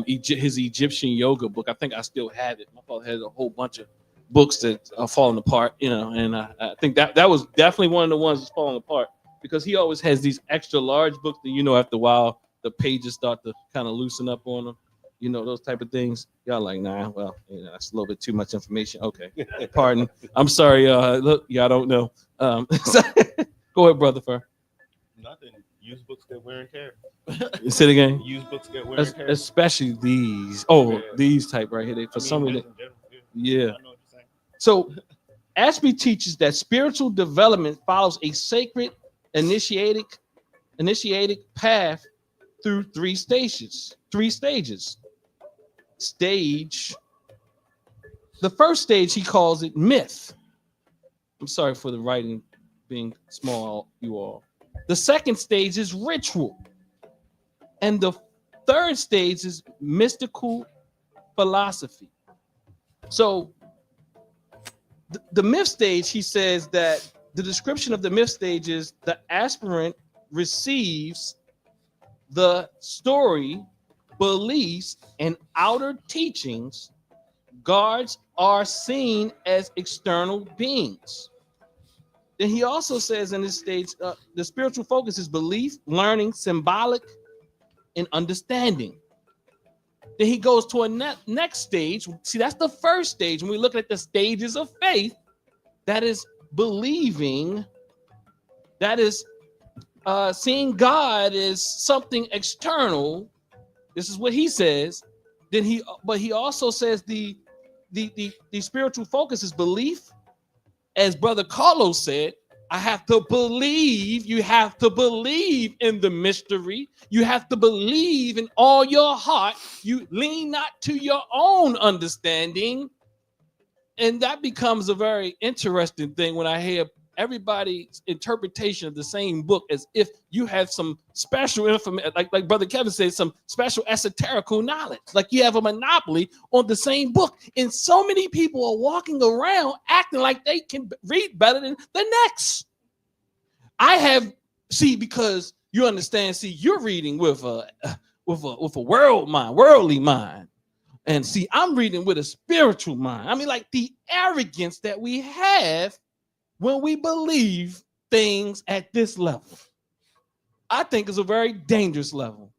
His Egyptian yoga book. I think I still have it. My father had a whole bunch of books that are falling apart, you know, and I think that was definitely one of the ones that's falling apart, because he always has these extra large books that, you know, after a while the pages start to kind of loosen up on them, you know, those type of things. Y'all like, nah, well, you know, that's a little bit too much information. Okay, pardon. I'm sorry. Look, y'all don't know. Go ahead, brother. For nothing. Used books get wear and tear. Say it again. Used books get wear and tear. Especially these. Oh, these type right here. Some reason. Yeah. So Ashby teaches that spiritual development follows a sacred initiatic path through 3 stages. The first stage, he calls it myth. I'm sorry for the writing being small, you all. The second stage is ritual. And the third stage is mystical philosophy. So the myth stage, he says that the description of the myth stage is the aspirant receives the story, beliefs, and outer teachings. Gods are seen as external beings. Then he also says in this stage, the spiritual focus is belief, learning, symbolic, and understanding. Then he goes to a next stage. See, that's the first stage. When we look at the stages of faith, that is believing, that is seeing God as something external. This is what he says. But he also says the spiritual focus is belief. As Brother Carlos said, I have to believe. You have to believe in the mystery. You have to believe in all your heart. You lean not to your own understanding. And that becomes a very interesting thing when I hear everybody's interpretation of the same book as if you have some special information, like Brother Kevin said, some special esoterical knowledge, like you have a monopoly on the same book. And so many people are walking around acting like they can read better than the next. Because you understand, you're reading with a worldly mind. And I'm reading with a spiritual mind. I mean, like the arrogance that we have when we believe things at this level, I think is a very dangerous level,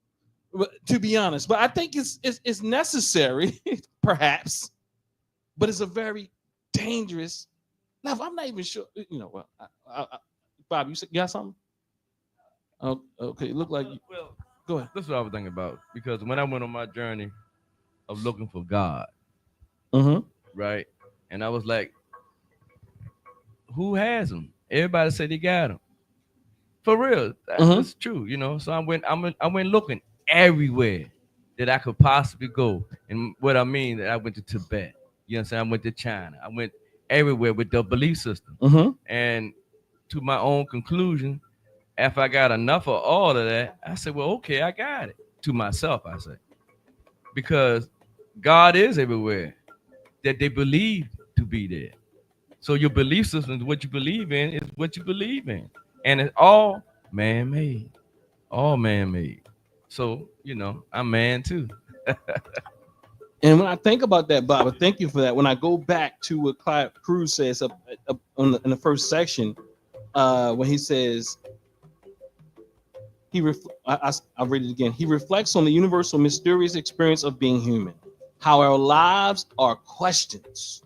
to be honest. But I think it's necessary, perhaps, but it's a very dangerous level. I'm not even sure. You know, Bob, you got something? Oh, okay, look like you. Well, go ahead. That's what I was thinking about, because when I went on my journey of looking for God, right, and I was like, who has him? Everybody said he got him. For real, that's true, you know. So I went looking everywhere that I could possibly go. And what I mean, that I went to Tibet. You understand? I went to China. I went everywhere with the belief system. And to my own conclusion, If I got enough of all of that, I said, well, okay, I got it. To myself, I say, because God is everywhere that they believe to be there. So your belief system is what you believe in, is what you believe in. And it's all man-made. All man-made. So, I'm man too. And when I think about that, Bob, thank you for that. When I go back to what Clive Cruz says up in the first section, when he says, I'll read it again. He reflects on the universal, mysterious experience of being human, how our lives are questions,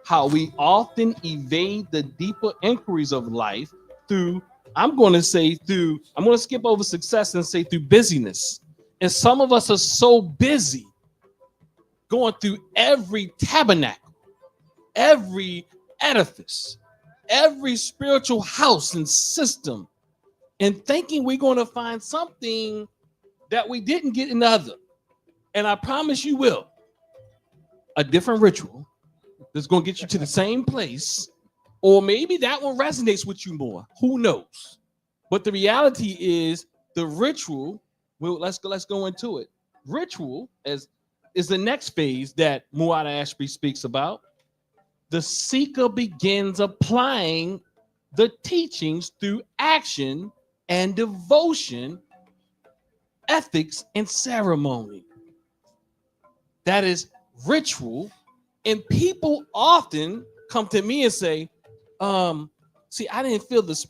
how we often evade the deeper inquiries of life through, I'm going to skip over success and say through busyness. And some of us are so busy going through every tabernacle, every edifice, every spiritual house and system, and thinking we're going to find something that we didn't get in the other. And I promise you will. A different ritual that's going to get you to the same place, or maybe that one resonates with you more. Who knows? But the reality is the ritual, well, let's go into it. Ritual is the next phase that Muada Ashby speaks about. The seeker begins applying the teachings through action and devotion, ethics, and ceremony. That is ritual. And people often come to me and say, see, I didn't feel this.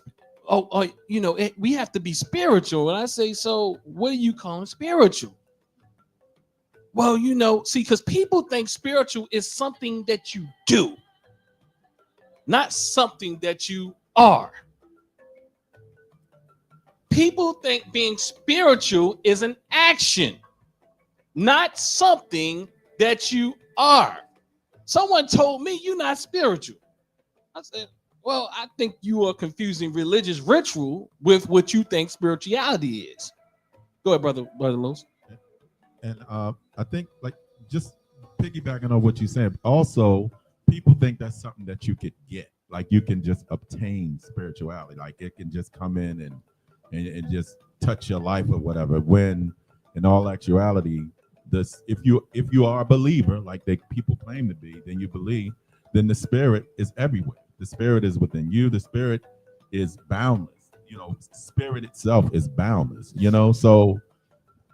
We have to be spiritual. And I say, so what are you calling spiritual? Well, see, because people think spiritual is something that you do, not something that you are. People think being spiritual is an action, not something that you are. Someone told me you're not spiritual. I said, well, I think you are confusing religious ritual with what you think spirituality is. Go ahead, brother Lewis. And I think, like, just piggybacking on what you said, also people think that's something that you could get, like you can just obtain spirituality, like it can just come in and just touch your life or whatever. When in all actuality, if you are a believer, like people claim to be, then you believe, then the spirit is everywhere. The spirit is within you. The spirit is boundless. Spirit itself is boundless. So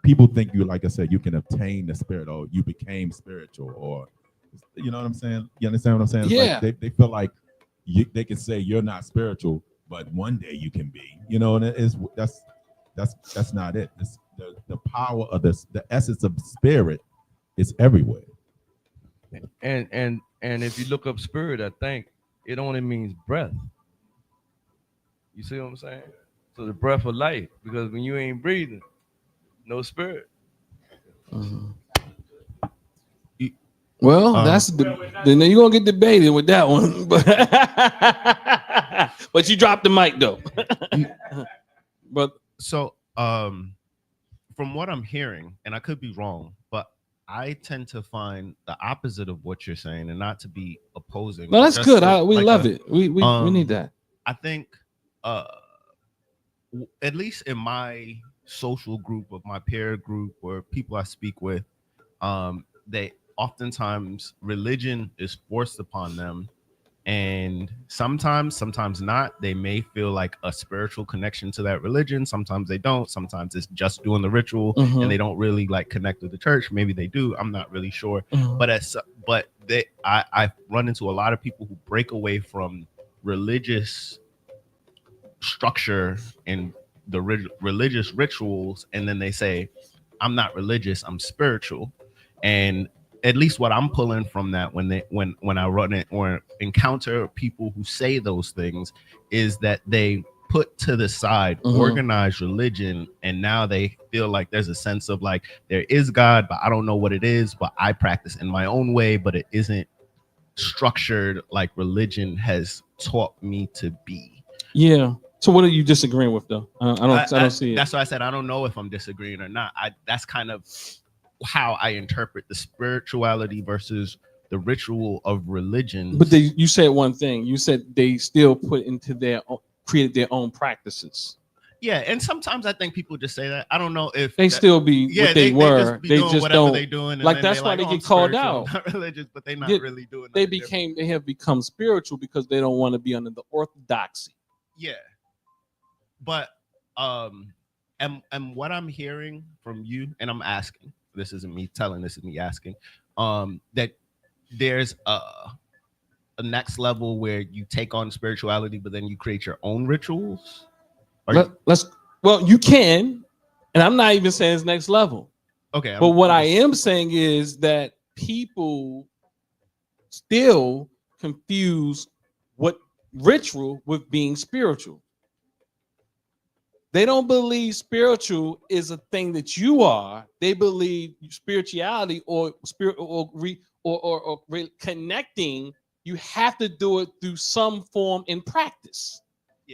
people think like I said, you can obtain the spirit, or you became spiritual, or you know what I'm saying? You understand what I'm saying? Yeah. Like they feel like they can say you're not spiritual, but one day you can be. And that's not it. The power of the essence of spirit is everywhere. And if you look up spirit, I think it only means breath. You see what I'm saying? So the breath of life, because when you ain't breathing, no spirit. Mm-hmm. Well, then you're gonna get debated with that one, but you dropped the mic though. But so from what I'm hearing, and I could be wrong, but I tend to find the opposite of what you're saying, and not to be opposing. No, that's good. We love it. We need that. I think, at least in my social group, of my peer group, or people I speak with, they oftentimes religion is forced upon them, and sometimes not. They may feel like a spiritual connection to that religion. Sometimes they don't. Sometimes it's just doing the ritual, mm-hmm. and they don't really like connect with the church. Maybe they do. I'm not really sure. Mm-hmm. I've run into a lot of people who break away from religious structure and the religious rituals, and then they say, I'm not religious, I'm spiritual. And at least what I'm pulling from that when I run it or encounter people who say those things is that they put to the side mm-hmm. organized religion, and now they feel like there's a sense of like there is God, but I don't know what it is, but I practice in my own way, but it isn't structured like religion has taught me to be. Yeah. So what are you disagreeing with though? I don't see it. That's why I said I don't know if I'm disagreeing or not. That's kind of how I interpret the spirituality versus the ritual of religion. But you said one thing. You said they still created their own practices. Yeah, and sometimes I think people just say that. I don't know if they still be what they were. They They just, just whatever don't. they doing. And Like then that's they why like, they oh, get I'm called spiritual, out. I'm not religious, but they're not They- really doing. They have become spiritual because they don't want to be under the orthodoxy. Yeah, but and what I'm hearing from you, and I'm asking. This isn't me telling. This is me asking. That there's a next level where you take on spirituality, but then you create your own rituals. Well, you can, and I'm not even saying it's next level. Okay. But what I am saying is that people still confuse what ritual with being spiritual. They don't believe spiritual is a thing that you are. They believe spirituality or spirit or connecting. You have to do it through some form in practice,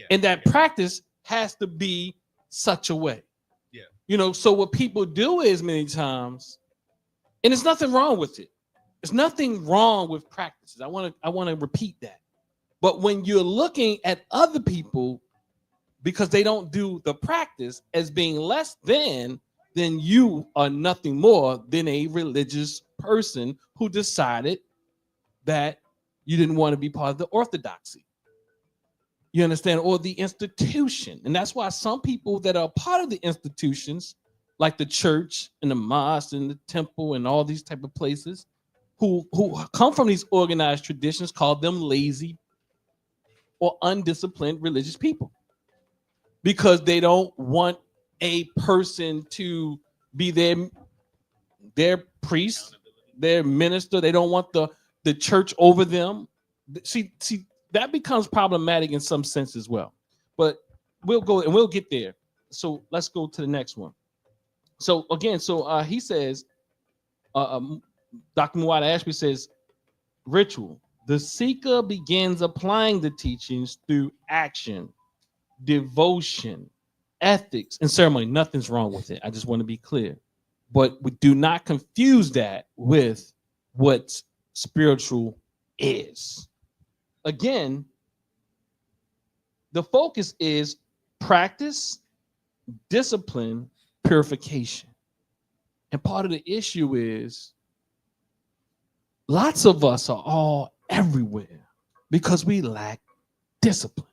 and that practice has to be such a way. Yeah. You know. So what people do is many times, and there's nothing wrong with it. There's nothing wrong with practices. I want to repeat that. But when you're looking at other people because they don't do the practice as being less than, then you are nothing more than a religious person who decided that you didn't want to be part of the orthodoxy. You understand? Or the institution. And that's why some people that are part of the institutions, like the church and the mosque and the temple and all these type of places, who come from these organized traditions, call them lazy or undisciplined religious people. Because they don't want a person to be their priest, their minister. They don't want the church over them. See, that becomes problematic in some sense as well. But we'll get there. So let's go to the next one. So again, he says, Dr. Muwada Ashby says, ritual. The seeker begins applying the teachings through action, devotion, ethics, and ceremony. Nothing's wrong with it. I just want to be clear. But we do not confuse that with what spiritual is. Again, the focus is practice, discipline, purification. And part of the issue is lots of us are all everywhere because we lack discipline.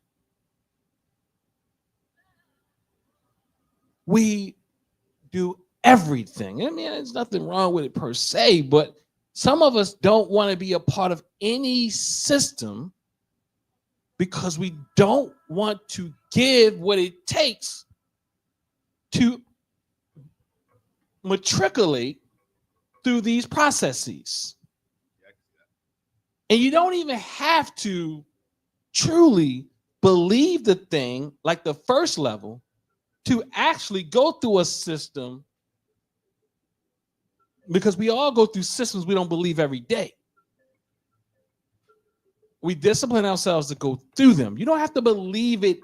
We do everything. I mean, there's nothing wrong with it per se, but some of us don't want to be a part of any system because we don't want to give what it takes to matriculate through these processes. And you don't even have to truly believe the thing like the first level to actually go through a system, because we all go through systems we don't believe every day. We discipline ourselves to go through them. You don't have to believe it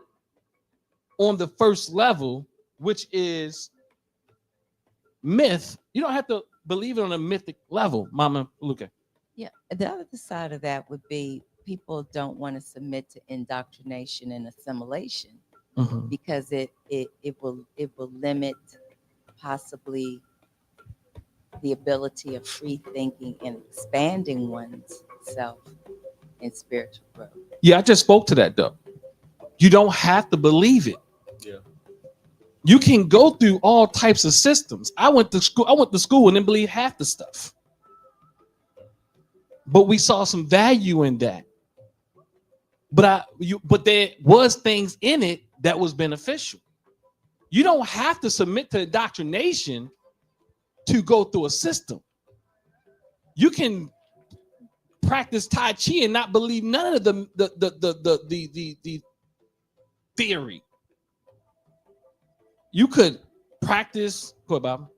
on the first level, which is myth. You don't have to believe it on a mythic level, Mama Luca. Yeah, the other side of that would be people don't want to submit to indoctrination and assimilation. Mm-hmm. Because it will limit possibly the ability of free thinking and expanding oneself in spiritual growth. Yeah, I just spoke to that though. You don't have to believe it. Yeah. You can go through all types of systems. I went to school and didn't believe half the stuff. But we saw some value in that. But there was things in it that was beneficial. You don't have to submit to indoctrination to go through a system. You can practice Tai Chi and not believe none of the theory. You could practice. Go ahead, Bob.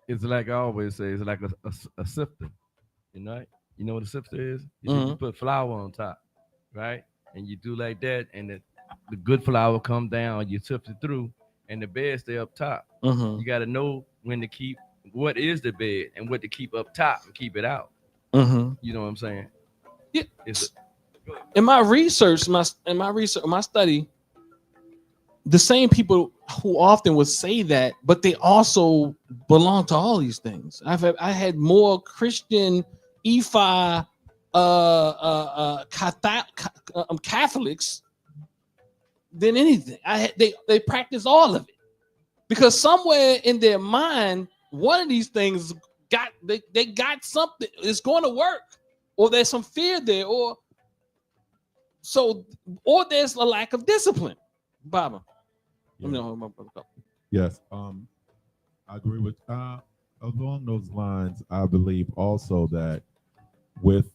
It's like I always say, it's like a sifter. You know what a sifter is? You put flour on top, right? And you do like that, and the good flour come down, you sift it through, and the bed stay up top. You got to know when to keep what is the bed and what to keep up top and keep it out. You know what I'm saying? Yeah. In my research, my study, the same people who often would say that, but they also belong to all these things. I had more Christian Ephi Catholics than anything. They practice all of it because somewhere in their mind, one of these things they got something. It's going to work, or there's some fear there, or there's a lack of discipline. Baba. Yes, I agree with along those lines. I believe also that with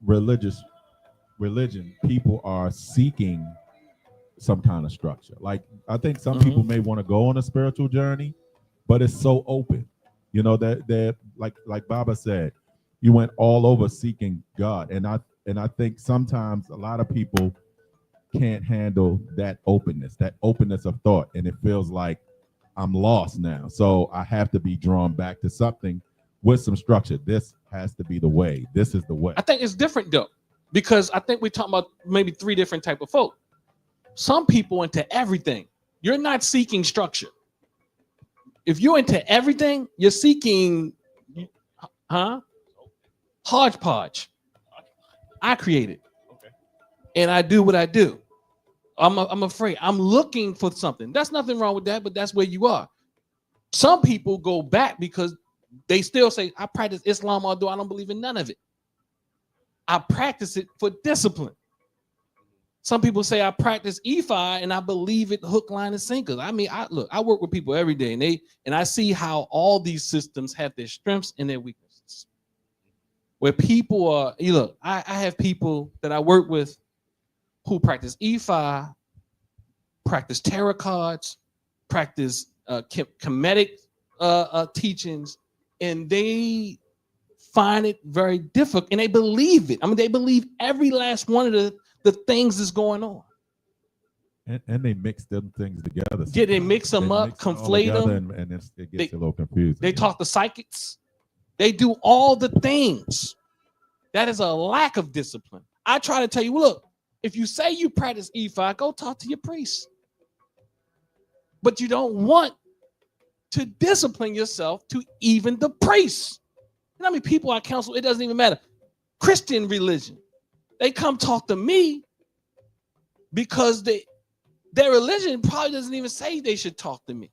religion, people are seeking some kind of structure. Like I think some people may want to go on a spiritual journey, but it's so open. You know that like Baba said, you went all over seeking God, and I think sometimes a lot of people can't handle that openness of thought, and it feels like I'm lost now, so I have to be drawn back to something with some structure. This has to be the way. This is the way. I think it's different though, because I think we're talking about maybe three different type of folk. Some people into everything. You're not seeking structure. If you're into everything, you're seeking hodgepodge. I created. And I do what I do. I'm afraid. I'm looking for something. That's nothing wrong with that, but that's where you are. Some people go back because they still say, I practice Islam, although I don't believe in none of it. I practice it for discipline. Some people say I practice Ephi and I believe it hook, line, and sinker. I mean, I work with people every day, and I see how all these systems have their strengths and their weaknesses. Where people are, I have people that I work with who practice Ephi, practice tarot cards, practice Kemetic teachings, and they find it very difficult, and they believe it. I mean, they believe every last one of the things that's going on. And they mix them things together. Yeah, they mix them up, conflate them, and it gets a little confusing. They talk to psychics. They do all the things. That is a lack of discipline. I try to tell you, look, if you say you practice Ephi, go talk to your priest. But you don't want to discipline yourself to even the priests. You know how many people I counsel? It doesn't even matter. Christian religion. They come talk to me because their religion probably doesn't even say they should talk to me.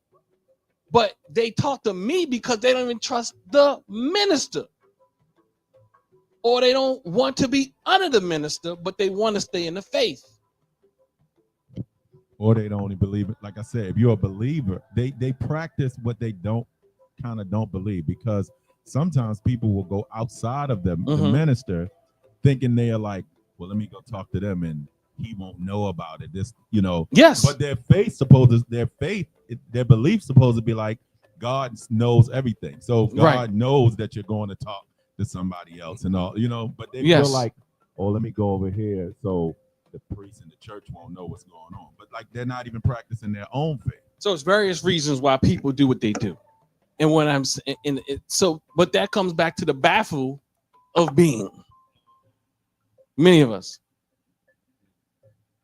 But they talk to me because they don't even trust the minister. Or they don't want to be under the minister, but they want to stay in the faith. Or they don't believe it. Like I said, if you're a believer, they practice what they don't believe, because sometimes people will go outside of them, the minister, thinking they are like, well, let me go talk to them and he won't know about it. This, Yes. But their belief supposed to be like, God knows everything. So God knows that you're going to talk to somebody else and all, but they feel like, oh, let me go over here so the priest and the church won't know what's going on. But like, they're not even practicing their own faith. So it's various reasons why people do what they do. And when I'm in it, but that comes back to the baffle of being. Many of us.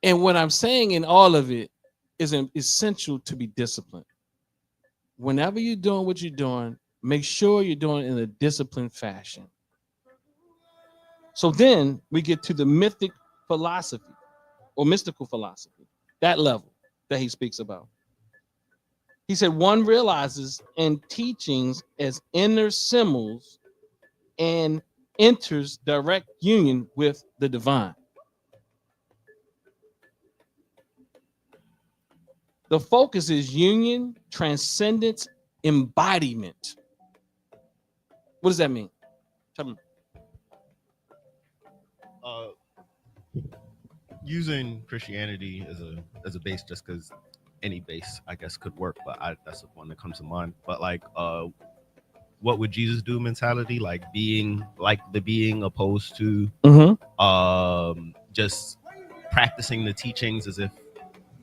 And what I'm saying in all of it is essential to be disciplined. Whenever you're doing what you're doing, make sure you're doing it in a disciplined fashion. So then we get to the mythic philosophy or mystical philosophy, that level that he speaks about. He said, one realizes in teachings as inner symbols and enters direct union with the divine. The focus is union, transcendence, embodiment. What does that mean? Tell me. Using Christianity as a base, just because any base, I guess, could work, but that's the one that comes to mind. But like, what would Jesus do mentality, like being opposed to just practicing the teachings as if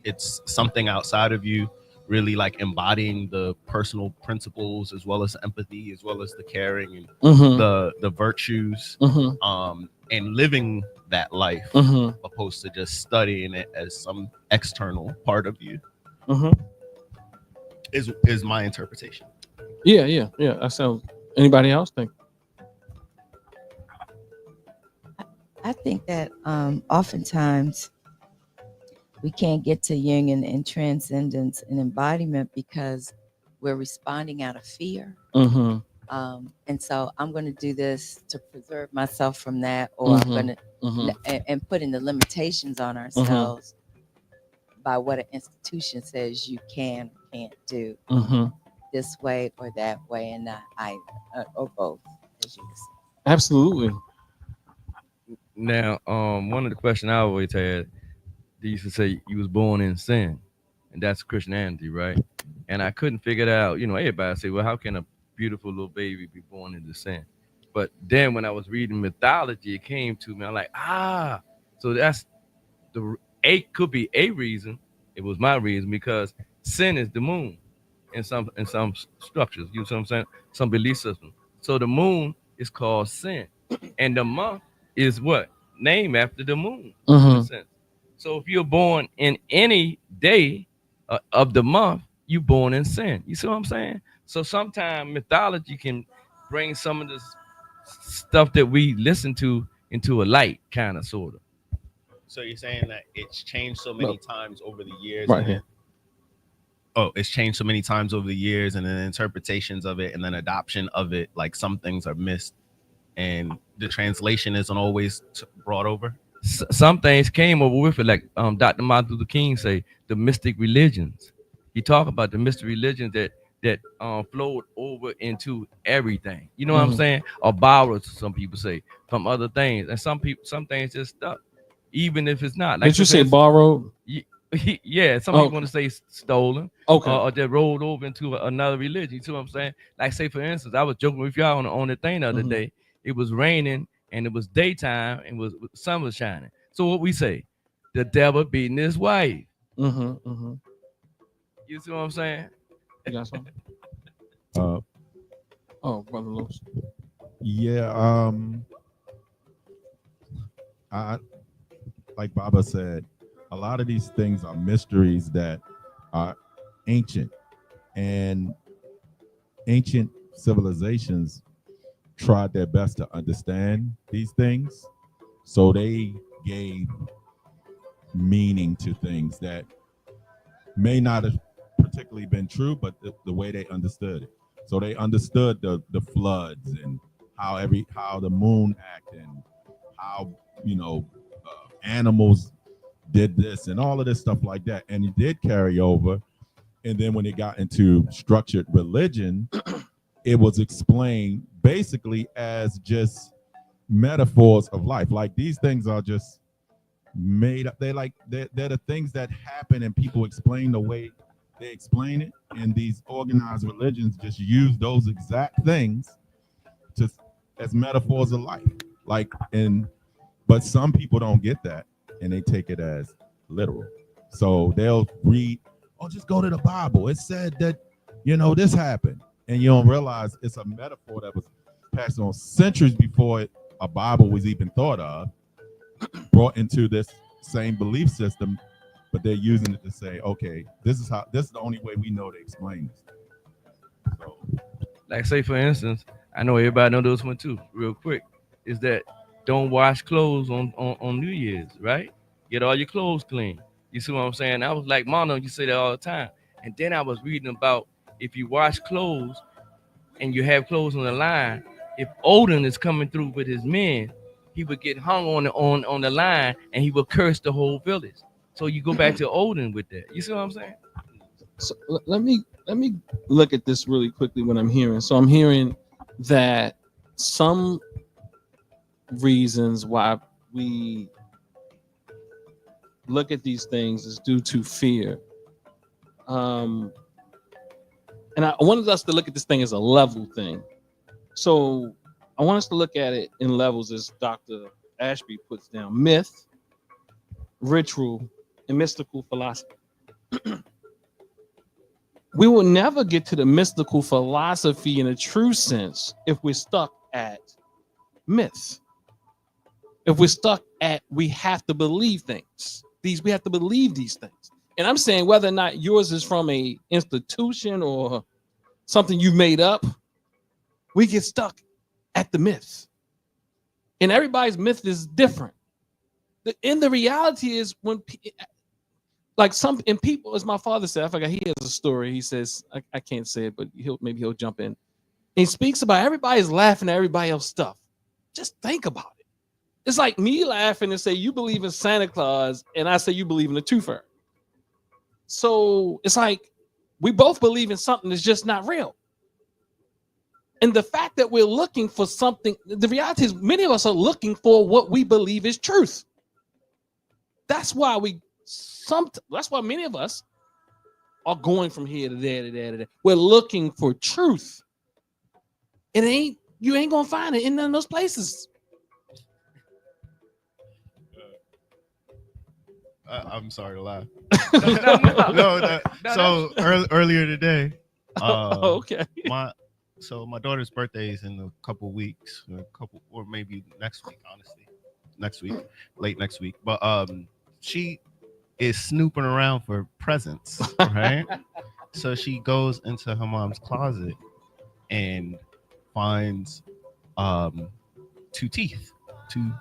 it's something outside of you, really like embodying the personal principles as well as empathy, as well as the caring and the virtues, and living that life, opposed to just studying it as some external part of you. Is my interpretation. Yeah. That sounds. Anybody else think? I think that oftentimes we can't get to union and transcendence and embodiment because we're responding out of fear. And so I'm going to do this to preserve myself from that, or I'm going to and putting the limitations on ourselves by what an institution says you can or can't do this way or that way, and not either or both, as you say. Absolutely. Now, one of the questions I always had, they used to say you was born in sin, and that's Christianity, right? And I couldn't figure it out. You know, everybody say, well, how can a beautiful little baby be born into sin? But then when I was reading mythology, it came to me. I'm like, so that's could be a reason. It was my reason because sin is the moon in some structures. You know what I'm saying? Some belief system. So the moon is called sin, and the month is what? Named after the moon, in a sense. So if you're born in any day of the month, you're born in sin. You see what I'm saying? So sometimes mythology can bring some of this stuff that we listen to into a light, kind of, sort of. So you're saying that it's changed so many times over the years, right here. It's changed so many times over the years, and then interpretations of it, and then adoption of it. Like some things are missed, and the translation isn't always brought over. Some things came over with it, like Dr. Martin Luther King say, the mystic religions. He talk about the mystic religions that flowed over into everything. You know what I'm saying? Or borrowed, some people say, from other things, and some things just stuck, even if it's not. Like, did you say borrowed? Yeah, some people want to say stolen, okay, or that rolled over into another religion. You see what I'm saying? Like, say for instance, I was joking with y'all on the thing the other day. It was raining and it was daytime and the sun was shining. So what we say, the devil beating his wife. You see what I'm saying? You got something? Brother Lewis. Yeah. I like Baba said, a lot of these things are mysteries that are ancient, and ancient civilizations tried their best to understand these things. So they gave meaning to things that may not have particularly been true, but the way they understood it. So they understood the floods and how the moon acted and how, animals did this and all of this stuff like that. And it did carry over. And then when it got into structured religion, it was explained basically as just metaphors of life. Like, these things are just made up. They're the things that happen and people explain the way they explain it. And these organized religions just use those exact things as metaphors of life. But some people don't get that, and they take it as literal. So they'll read, just go to the Bible. It said that, this happened. And you don't realize it's a metaphor that was passed on centuries before a Bible was even thought of, brought into this same belief system, but they're using it to say, okay, this is the only way we know to explain this. So, like, say for instance, I know everybody know this one too, real quick, is that don't wash clothes on New Year's, right? Get all your clothes clean. You see what I'm saying? I was like, Mono, you say that all the time. And then I was reading about if you wash clothes and you have clothes on the line, if Odin is coming through with his men, he would get hung on the line and he would curse the whole village. So you go back to Odin with that. You see what I'm saying? So let me look at this really quickly. What I'm hearing. So I'm hearing that some reasons why we look at these things is due to fear. And I wanted us to look at this thing as a level thing. So I want us to look at it in levels, as Dr. Ashby puts down: myth, ritual, and mystical philosophy. We will never get to the mystical philosophy in a true sense if we're stuck at myth. If we're stuck at we have to believe things. We have to believe these things. And I'm saying whether or not yours is from a institution or something you made up, we get stuck at the myth. And everybody's myth is different. The reality is when like some and people, as my father said, I forgot, he has a story. He says, I can't say it, but maybe he'll jump in. And he speaks about everybody's laughing at everybody else's stuff. Just think about it. It's like me laughing and say you believe in Santa Claus, and I say you believe in the Tooth Fairy. So it's like we both believe in something that's just not real. And the fact that we're looking for something, the reality is many of us are looking for what we believe is truth. That's why many of us are going from here to there to there to there. We're looking for truth. You ain't gonna find it in none of those places. I'm sorry to laugh. So earlier today, okay. My daughter's birthday is in a couple of weeks, or maybe next week. Honestly, late next week. But she is snooping around for presents, right? So she goes into her mom's closet and finds 2 teeth, 2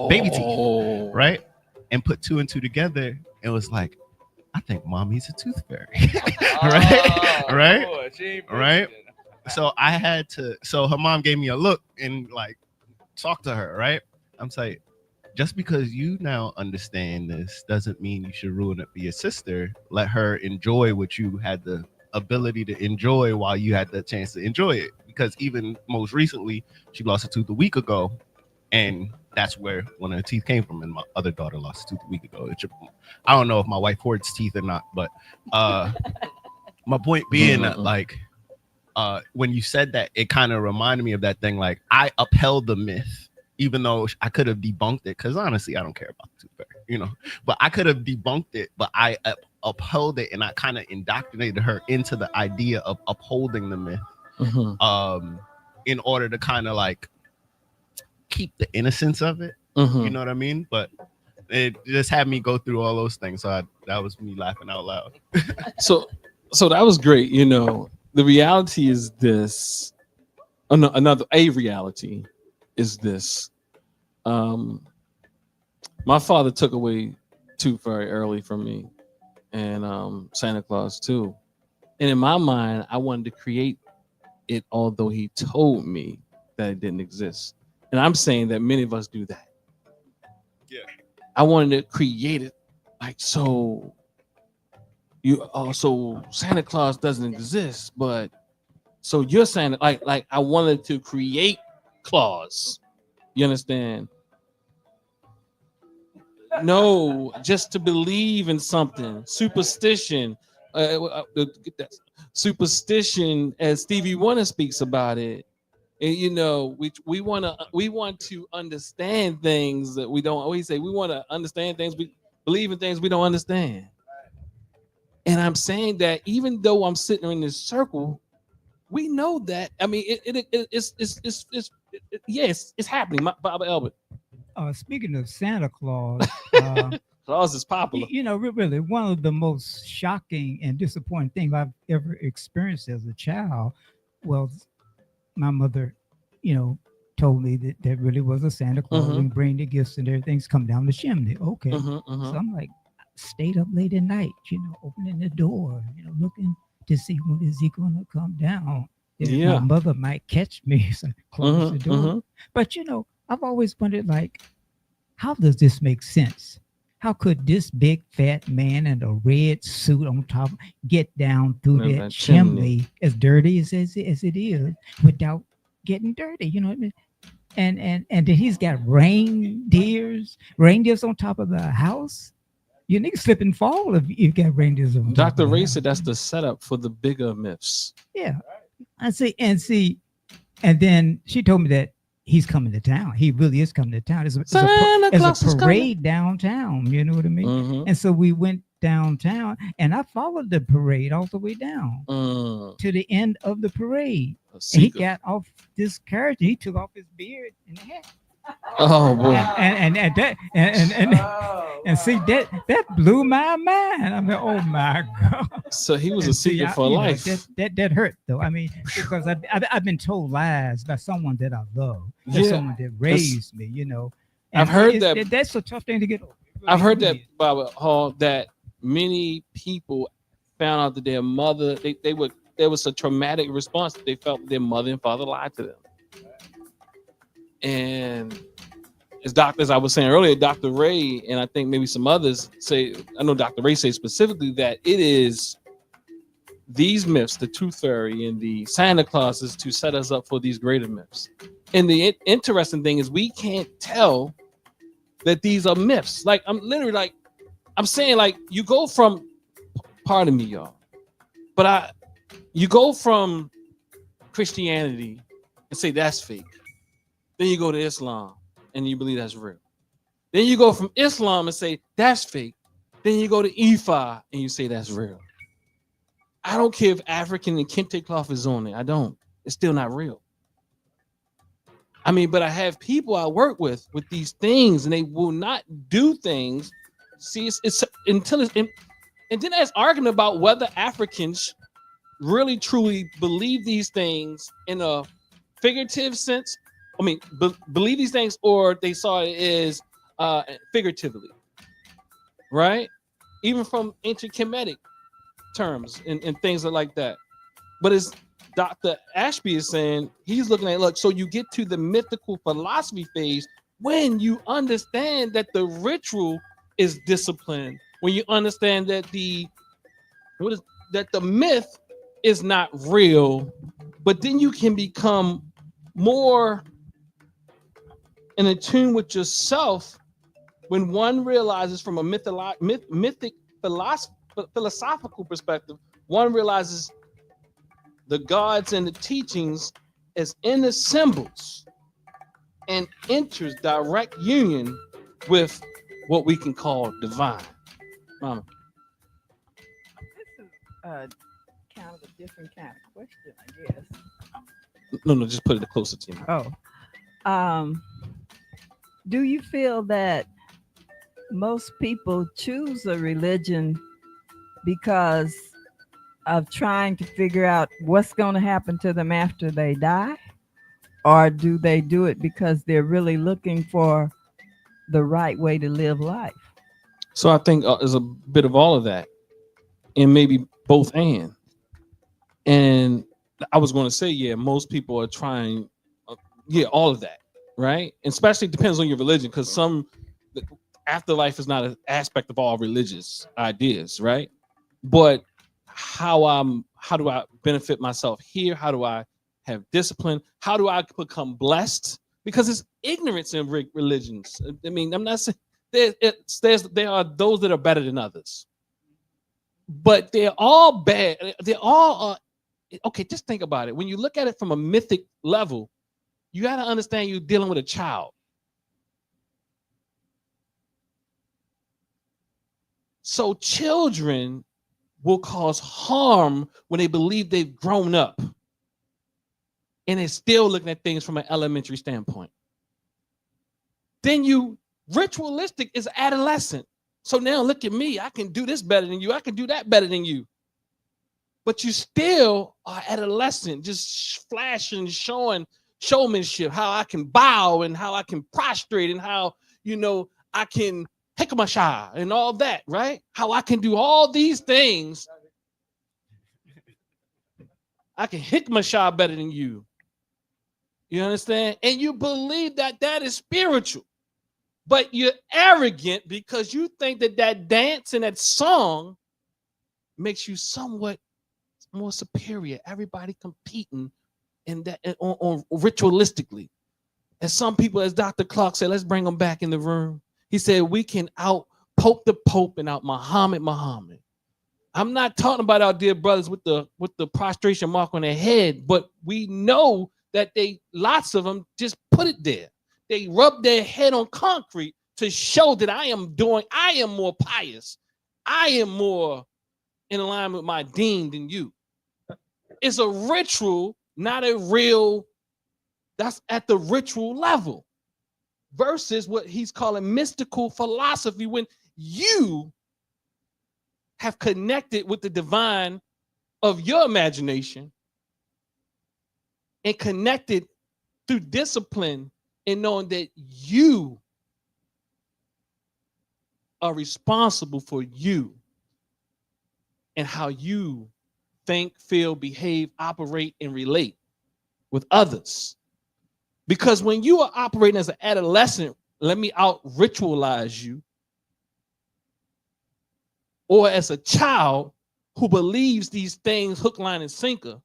baby teeth, right? And put 2 and 2 together and was like, I think mommy's a tooth fairy. Right? So I had to, so her mom gave me a look and like talk to her, right? I'm like, just because you now understand this doesn't mean you should ruin it for your sister. Let her enjoy what you had the ability to enjoy while you had the chance to enjoy it. Because even most recently, she lost a tooth a week ago, and that's where one of the teeth came from. And my other daughter lost a tooth a week ago. I don't know if my wife hoards teeth or not, but my point being that like when you said that, it kind of reminded me of that thing. Like I upheld the myth, even though I could have debunked it, because honestly, I don't care about the tooth fairy, but I could have debunked it, but I upheld it, and I kind of indoctrinated her into the idea of upholding the myth in order to kind of like keep the innocence of it. You know what I mean? But it just had me go through all those things. So that was me laughing out loud. So that was great. The reality is this. Another reality is this. My father took away Tooth Fairy early from me, and Santa Claus too. And in my mind, I wanted to create it, although he told me that it didn't exist. And I'm saying that many of us do that. Yeah. I wanted to create it like so. So Santa Claus doesn't exist, but so you're saying like I wanted to create Claus. You understand? No, just to believe in something. Superstition. Superstition, as Stevie Wonder speaks about it. And we want to understand things that we don't always say. We want to understand things. We believe in things we don't understand. And I'm saying that even though I'm sitting in this circle, we know that. I mean, it's happening. Bob Albert. Speaking of Santa Claus, Claus is popular. Really, one of the most shocking and disappointing things I've ever experienced as a child was my mother, told me that there really was a Santa Claus and bring the gifts and everything's come down the chimney. Okay. So I'm like, stayed up late at night, opening the door, looking to see when is he going to come down. My mother might catch me, so close the door. But, I've always wondered, like, how does this make sense? How could this big fat man in a red suit on top get down through that chimney as dirty as it is without getting dirty? You know what I mean? And then he's got reindeers on top of the house. You niggas slip and fall if you got reindeers on top. Dr. Ray said that's the setup for the bigger myths. Yeah. And then she told me that he's coming to town. He really is coming to town. It's a parade downtown. You know what I mean? And so we went downtown, and I followed the parade all the way down to the end of the parade. And he got off this carriage. He took off his beard and hat. Oh boy. And see that blew my mind. I mean, oh my God. So he was And a secret for you know, life. that hurt though. I mean, because I've been told lies by someone that I love, someone that raised me. You know, and I've heard that. That's a tough thing to get over. I've heard that, Bob Hall, that many people found out that their mother, there was a traumatic response. They felt their mother and father lied to them. And as I was saying earlier, Dr. Ray, and I think maybe some others say, I know Dr. Ray says specifically that it is these myths, the Tooth Fairy and the Santa Claus, is to set us up for these greater myths. And the interesting thing is we can't tell that these are myths. Like I'm saying, like, you go from, pardon me, y'all, but you go from Christianity and say that's fake. Then you go to Islam and you believe that's real. Then you go from Islam and say that's fake. Then you go to Ifa and you say that's real. I don't care if African and kente cloth is on it. I don't. It's still not real. I mean, but I have people I work with these things, and they will not do things. See, it's until it's and then there's argument about whether Africans really truly believe these things in a figurative sense. I mean, believe these things, or they saw it as figuratively, right? Even from ancient Kemetic terms and things like that. But as Dr. Ashby is saying, he's looking at, look, so you get to the mythical philosophy phase when you understand that the ritual is discipline, when you understand that the myth is not real, but then you can become more in tune with yourself when one realizes from a mythic philosophical perspective, one realizes the gods and the teachings as inner symbols and enters direct union with what we can call divine. This is kind of a different kind of question, I guess. No, just put it closer to me. Oh. Do you feel that most people choose a religion because of trying to figure out what's going to happen to them after they die? Or do they do it because they're really looking for the right way to live life? So I think there's a bit of all of that, and maybe both and. And I was going to say, yeah, most people are trying, all of that, right? And especially depends on your religion, because the afterlife is not an aspect of all religious ideas, right? But how do I benefit myself here? How do I have discipline? How do I become blessed? Because it's ignorance in religions. I mean, I'm not saying there are those that are better than others, but they're all bad. They're all okay. Just think about it. When you look at it from a mythic level, you got to understand you're dealing with a child. So children will cause harm when they believe they've grown up and they're still looking at things from an elementary standpoint. Then ritualistic is adolescent. So now look at me. I can do this better than you. I can do that better than you. But you still are adolescent, just flashing, showing showmanship, how I can bow and how I can prostrate and how, I can hikmasha and all that, right? How I can do all these things. I can hikmasha better than you. You understand? And you believe that is spiritual. But you're arrogant because you think that dance and that song makes you somewhat more superior. Everybody competing in that on ritualistically. And some people, as Dr. Clark said, let's bring them back in the room. He said, we can out-pope the Pope and out-Muhammad. I'm not talking about our dear brothers with the prostration mark on their head, but we know that lots of them just put it there. They rub their head on concrete to show that I am more pious. I am more in line with my deen than you. It's a ritual, not a real, that's at the ritual level. versus what he's calling mystical philosophy, when you have connected with the divine of your imagination and connected through discipline and knowing that you are responsible for you and how you think, feel, behave, operate, and relate with others. Because when you are operating as an adolescent, let me out ritualize you, or as a child who believes these things hook, line, and sinker,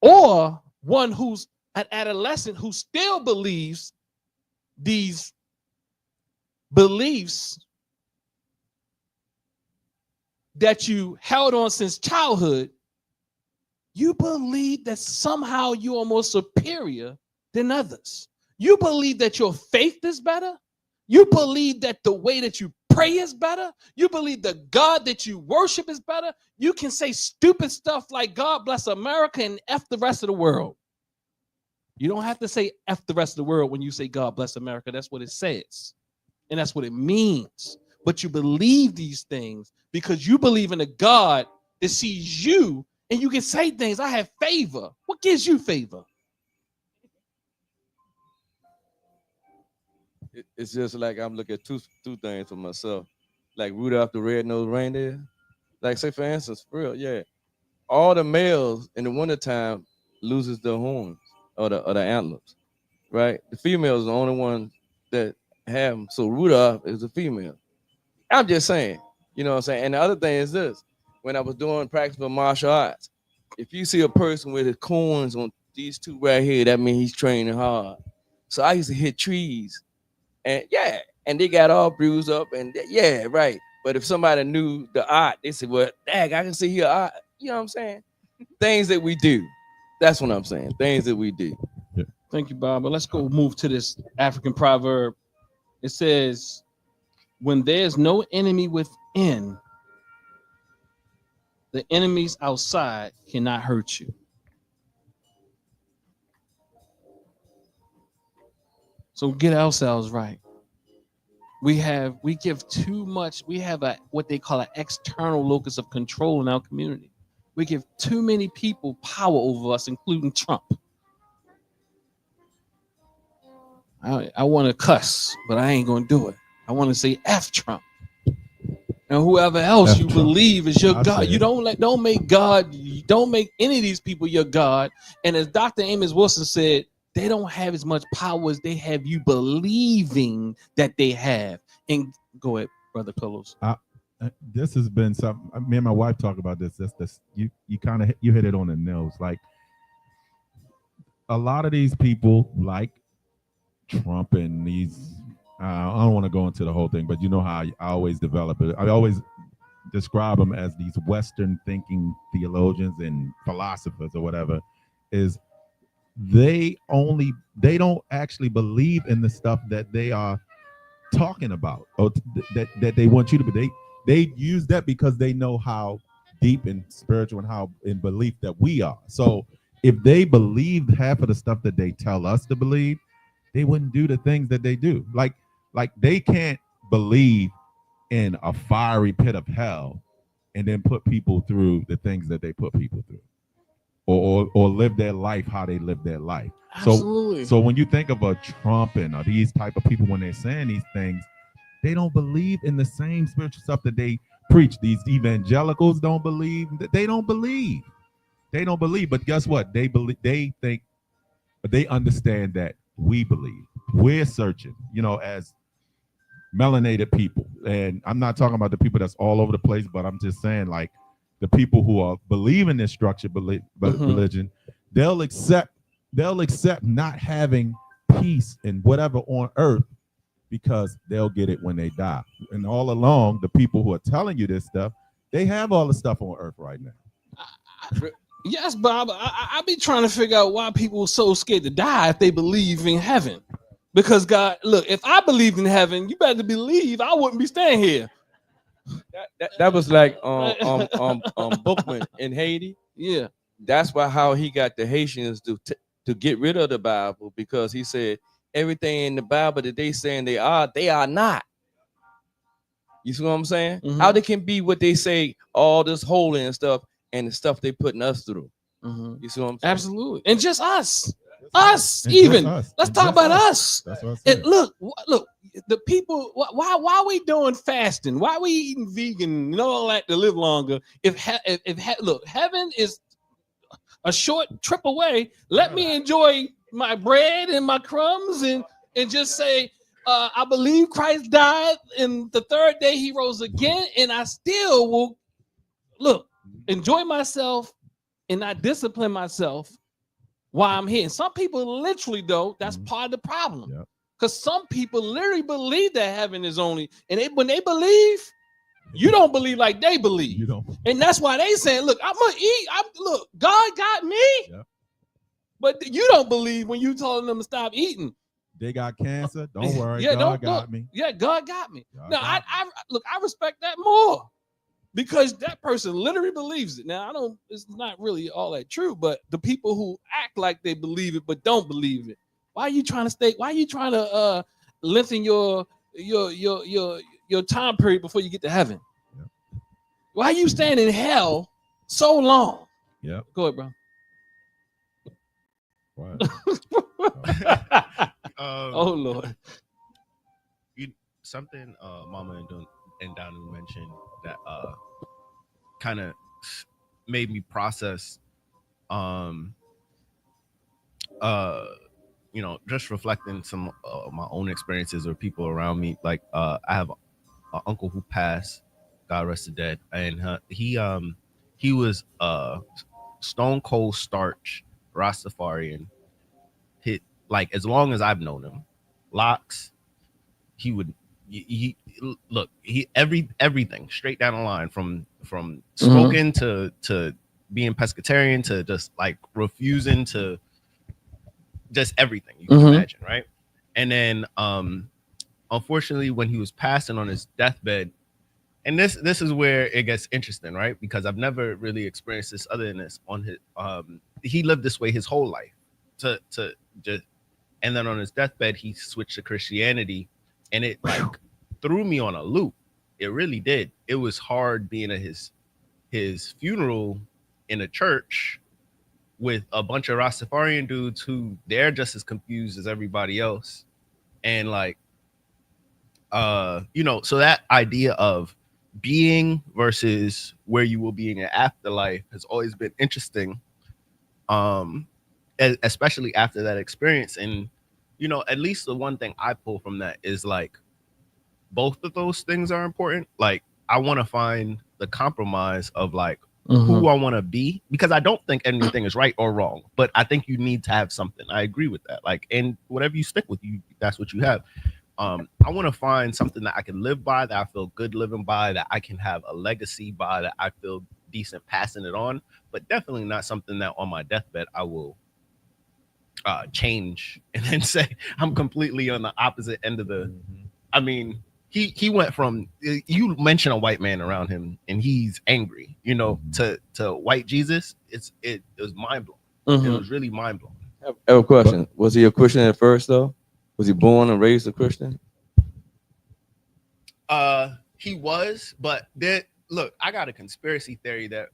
or one who's an adolescent who still believes these beliefs that you held on since childhood, you believe that somehow you are more superior than others. You believe that your faith is better. You believe that the way that you pray is better. You believe the God that you worship is better. You can say stupid stuff like God bless America and F the rest of the world. You don't have to say F the rest of the world when you say God bless America. That's what it says. And that's what it means. But you believe these things because you believe in a God that sees you, and you can say things. I have favor. What gives you favor? It's just like I'm looking at two things for myself. Like Rudolph the Red-Nosed Reindeer. Like, say, for instance, for real, yeah. All the males in the wintertime loses their horns or the antlers, right? The females are the only ones that have them. So Rudolph is a female. I'm just saying, you know what I'm saying? And the other thing is this. When I was doing practice for martial arts, if you see a person with his corns on these two right here, that means he's training hard. So I used to hit trees, and yeah, and they got all bruised up, and yeah, right. But if somebody knew the art, they said, well, dang, I can see here art. You know what I'm saying? Things that we do. That's what I'm saying. Things that we do. Yeah. Thank you, Bob. But let's go move to this African proverb. It says, when there's no enemy within, the enemies outside cannot hurt you. So get ourselves right. We give too much. We have what they call an external locus of control in our community. We give too many people power over us, including Trump. I want to cuss, but I ain't gonna do it. I want to say F Trump. And whoever else F you Trump. Believe is your God. You don't make God, don't make any of these people your God. And as Dr. Amos Wilson said, they don't have as much power as they have you believing that they have. And go ahead, Brother Pillows. This has been something. Me and my wife talk about this. You kind of hit it on the nose. Like a lot of these people, like Trump and these. I don't want to go into the whole thing, but you know how I always develop it. I always describe them as these Western thinking theologians and philosophers or whatever. Is they don't actually believe in the stuff that they are talking about or that they want you to be. They use that because they know how deep and spiritual and how in belief that we are. So if they believed half of the stuff that they tell us to believe, they wouldn't do the things that they do. Like they can't believe in a fiery pit of hell and then put people through the things that they put people through. Or live their life how they live their life. Absolutely. So when you think of a Trump and these type of people, when they're saying these things, they don't believe in the same spiritual stuff that they preach. These evangelicals don't believe. They don't believe. They don't believe. But guess what? They believe. They think. But they understand that we believe. We're searching. As melanated people, and I'm not talking about the people that's all over the place, but I'm just saying like. The people who are believing this structured religion, they'll accept not having peace and whatever on earth because they'll get it when they die. And all along, the people who are telling you this stuff, they have all the stuff on earth right now. Yes, Bob. I be trying to figure out why people are so scared to die if they believe in heaven. Because God, look, if I believed in heaven, you better believe I wouldn't be staying here. That was like Bookman in Haiti. Yeah, that's why how he got the Haitians to get rid of the Bible, because he said everything in the Bible that they saying they are not. You see what I'm saying? Mhm. How they can be what they say, all this holy and stuff, and the stuff they putting us through. Mhm. You see what I'm saying? Absolutely. And just us. And Even. just us. Let's And talk just about us. us. That's what I And said. look, the people. Why are we doing fasting? Why are we eating vegan? You know, all that to live longer. Look, heaven is a short trip away. Let me enjoy my bread and my crumbs and just say, I believe Christ died, and the third day he rose again, and I still will enjoy myself and not discipline myself while I'm here. And some people literally, though, that's part of the problem. Yep. Because some people literally believe that heaven is only, and when they believe, you don't believe like they believe. You don't. And that's why they saying, look, I'm gonna eat. Look, God got me. Yep. But you don't believe when you telling them to stop eating. They got cancer. Don't worry. Yeah, God got me. Yeah, God got me. God Now, got I respect that more because that person literally believes it. Now, it's not really all that true, but the people who act like they believe it but don't believe it, why are you trying to lengthen your time period before you get to heaven? Yep. Why are you staying in hell so long? Yep. Go ahead, bro. Oh Lord. Something Mama and Danu mentioned that kind of made me process just reflecting some my own experiences or people around me. Like I have an uncle who passed, God rest his dead, and he was stone cold starch Rastafarian. Hit like as long as I've known him, locks. He would everything straight down the line from smoking to being pescatarian to just like refusing to just everything you can imagine, right? And then unfortunately when he was passing on his deathbed, and this is where it gets interesting, right? Because I've never really experienced this other than this on his he lived this way his whole life to just, and then on his deathbed he switched to Christianity, and it like threw me on a loop. It really did. It was hard being at his funeral in a church with a bunch of Rastafarian dudes who they're just as confused as everybody else. And like, so that idea of being versus where you will be in your afterlife has always been interesting. Especially after that experience. And, at least the one thing I pull from that is like, both of those things are important. Like, I want to find the compromise of like who I want to be, because I don't think anything is right or wrong, but I think you need to have something. I agree with that. Like, and whatever you stick with, that's what you have. I want to find something that I can live by, that I feel good living by, that I can have a legacy by, that I feel decent passing it on, but definitely not something that on my deathbed I will change and then say I'm completely on the opposite end of the. I mean, he went from, you mention a white man around him and he's angry, to white Jesus. It was mind blowing. It was really mind blowing. I have a question. Was he a Christian at first though? Was he born and raised a Christian? He was, but look, I got a conspiracy theory that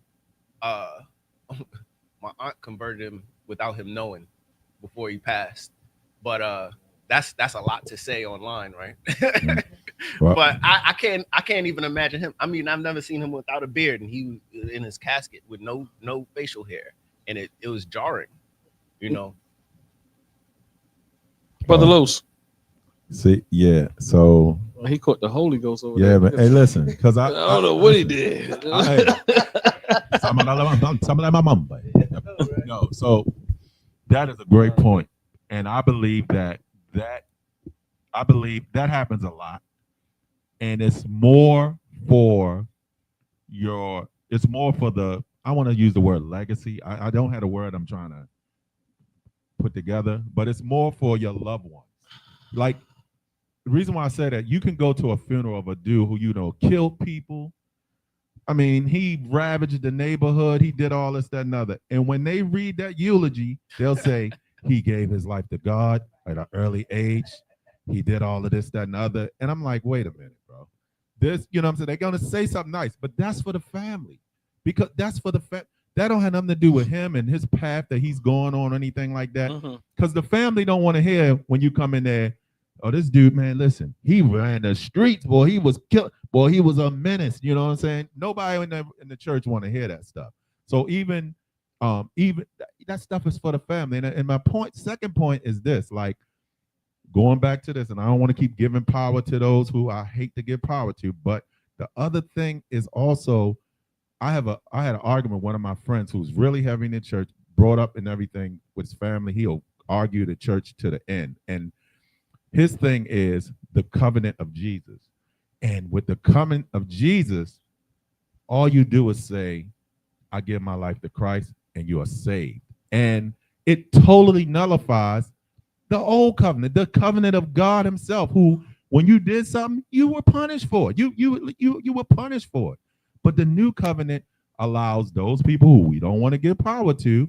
my aunt converted him without him knowing before he passed. But that's a lot to say online, right? Well, but I can't even imagine him. I mean, I've never seen him without a beard, and he was in his casket with no facial hair, and it was jarring, Brother Los. See, yeah. So he caught the Holy Ghost over there. Yeah, there. but hey, listen, because I don't know what he did. No, so that is a great point, and I believe that happens a lot, and it's more for the. I want to use the word legacy. I don't have the word I'm trying to put together, but it's more for your loved ones. Like, the reason why I say that, you can go to a funeral of a dude who killed people. I mean, he ravaged the neighborhood. He did all this, that, and other. And when they read that eulogy, they'll say he gave his life to God at an early age. He did all of this, that, and the other. And I'm like, wait a minute, bro. This, you know what I'm saying? They're going to say something nice, but that's for the family. Because that's for the that don't have nothing to do with him and his path that he's going on or anything like that. Because the family don't want to hear when you come in there, oh, this dude, man, listen, he ran the streets, boy. He was killed, boy. He was a menace. You know what I'm saying? Nobody in the church want to hear that stuff. So even that stuff is for the family. And my second point is this, like going back to this, and I don't want to keep giving power to those who I hate to give power to, but the other thing is also, I had an argument with one of my friends who's really heavy in the church, brought up and everything with his family. He'll argue the church to the end. And his thing is the covenant of Jesus. And with the covenant of Jesus, all you do is say, I give my life to Christ and you are saved. And it totally nullifies the old covenant, the covenant of God himself, who, when you did something, you were punished for it. You were punished for it. But the new covenant allows those people who we don't want to give power to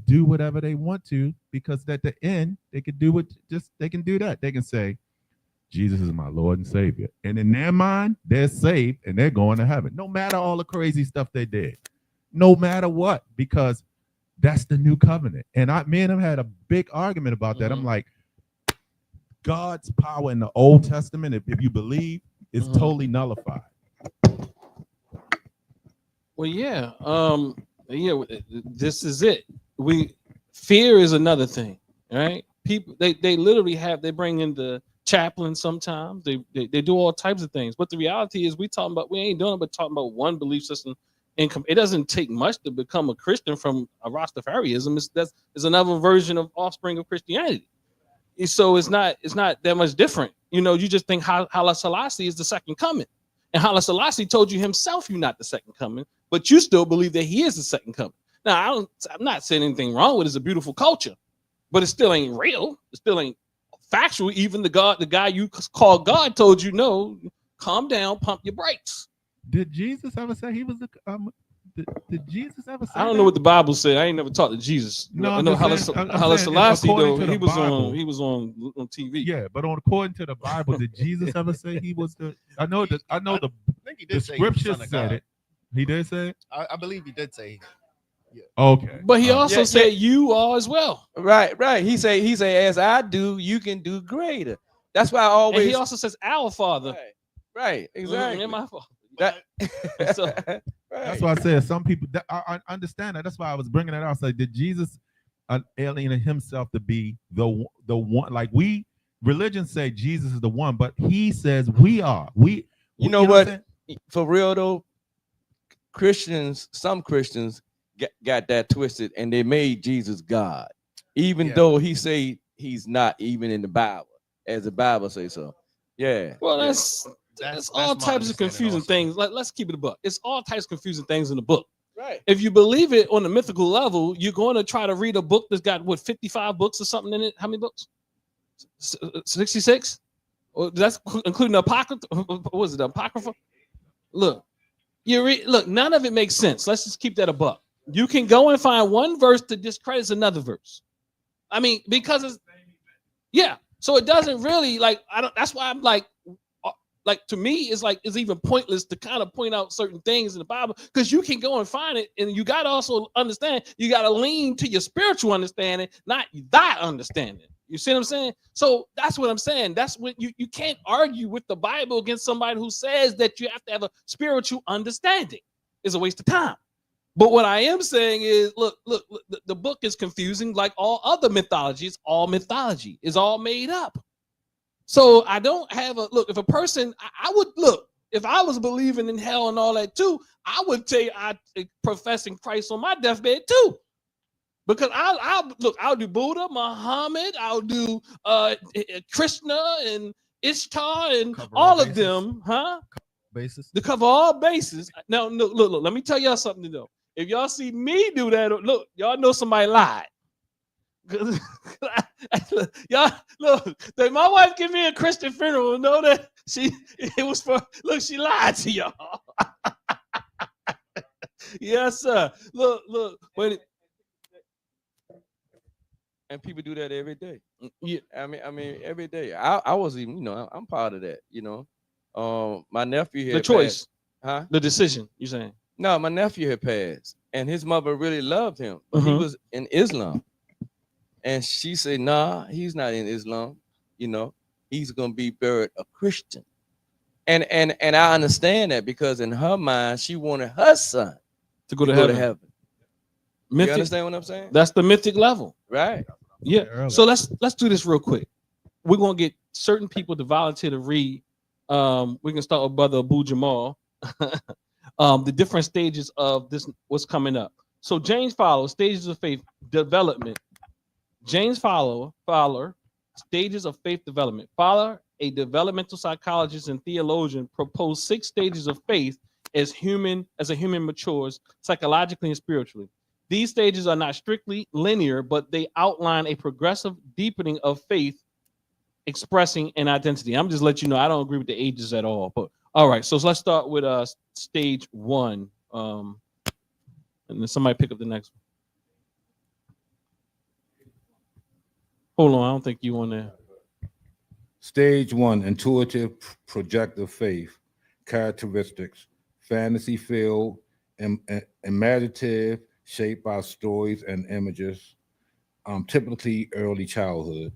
do whatever they want to, because at the end they can do they can do that. They can say, Jesus is my Lord and Savior. And in their mind, they're saved and they're going to heaven. No matter all the crazy stuff they did. No matter what, because that's the new covenant. And me and him had a big argument about that. I'm like, God's power in the Old Testament, if you believe, is totally nullified. Well, yeah. This is it. Fear is another thing, right? People, they literally they bring in the chaplain sometimes. They do all types of things. But the reality is we ain't doing it, but talking about one belief system. It doesn't take much to become a Christian from a Rastafarianism. It's another version of offspring of Christianity. So it's not that much different. You know, you just think Haile Selassie is the second coming. And Haile Selassie told you himself you're not the second coming, but you still believe that he is the second coming. Now, I'm not saying anything wrong with it. It's a beautiful culture, but it still ain't real. It still ain't factual. Even the guy you call God told you, no, calm down, pump your brakes. Did Jesus ever say he was the did Jesus ever say I don't know what the Bible said. I ain't never talked to Jesus. No, I know Haile Selassie though. He was on TV. Yeah, but according to the Bible, did Jesus ever say he was the? I know the think he did say scripture said it. He did say it. I believe he did say. Yeah. Okay. But he also said you are as well. Right. He say as I do, you can do greater. That's why I always. And he also says our Father. Right. Exactly. And my Father. That's why I said some people. I understand that. That's why I was bringing it out. So did Jesus alienate himself to be the one? Like religion say Jesus is the one, but he says we are. You know what? For real though, some Christians got that twisted, and they made Jesus God, even though he say he's not even in the Bible, as the Bible say so. Yeah. Well, that's all types of confusing things. Let's keep it a buck. It's all types of confusing things in the book. Right. If you believe it on a mythical level, you're going to try to read a book that's got 55 books or something in it. How many books? 66? Or that's including the Apocrypha. What was it? The Apocrypha? Look, none of it makes sense. Let's just keep that a buck. You can go and find one verse to discredit another verse. I mean, because it's so it doesn't really that's why I'm like to me, it's even pointless to kind of point out certain things in the Bible, because you can go and find it, and you got to also understand, you got to lean to your spiritual understanding, not that understanding. You see what I'm saying? So that's what I'm saying. That's what you can't argue with the Bible against somebody who says that you have to have a spiritual understanding. It's a waste of time. But what I am saying is, look, the book is confusing like all other mythologies. All mythology is all made up. So I don't have if a person, I would if I was believing in hell and all that too, I would say I professing Christ on my deathbed too. Because I'll do Buddha, Muhammad, I'll do Krishna and Ishtar and cover all of them, bases. To cover all bases. Now, look, let me tell y'all something though. If y'all see me do that, look, y'all know somebody lied. Y'all look, my wife give me a Christian funeral. Know that she lied to y'all. Yes, sir. Look, wait. And people do that every day. Yeah. I mean, every day. I was even, I'm part of that. My nephew had The choice, passed. the decision. You saying? No, my nephew had passed, and his mother really loved him, but he was in Islam, and she said, "Nah, he's not in Islam. He's gonna be buried a Christian." And I understand that because in her mind, she wanted her son to go to heaven. You understand what I'm saying? That's the mythic level, right? Yeah. So let's do this real quick. We're gonna get certain people to volunteer to read. We can start with Brother Abu Jamal. The different stages of this, what's coming up. So James Fowler, Stages of Faith Development. James Fowler, Stages of Faith Development. Fowler, a developmental psychologist and theologian, proposed 6 stages of faith as a human matures psychologically and spiritually. These stages are not strictly linear, but they outline a progressive deepening of faith, expressing an identity. I'm just let you know I don't agree with the ages at all. But all right, so let's start with stage 1. And then somebody pick up the next one. Hold on, I don't think you on there. Stage 1, intuitive projective faith, characteristics, fantasy filled, imaginative, shaped by stories and images, typically early childhood.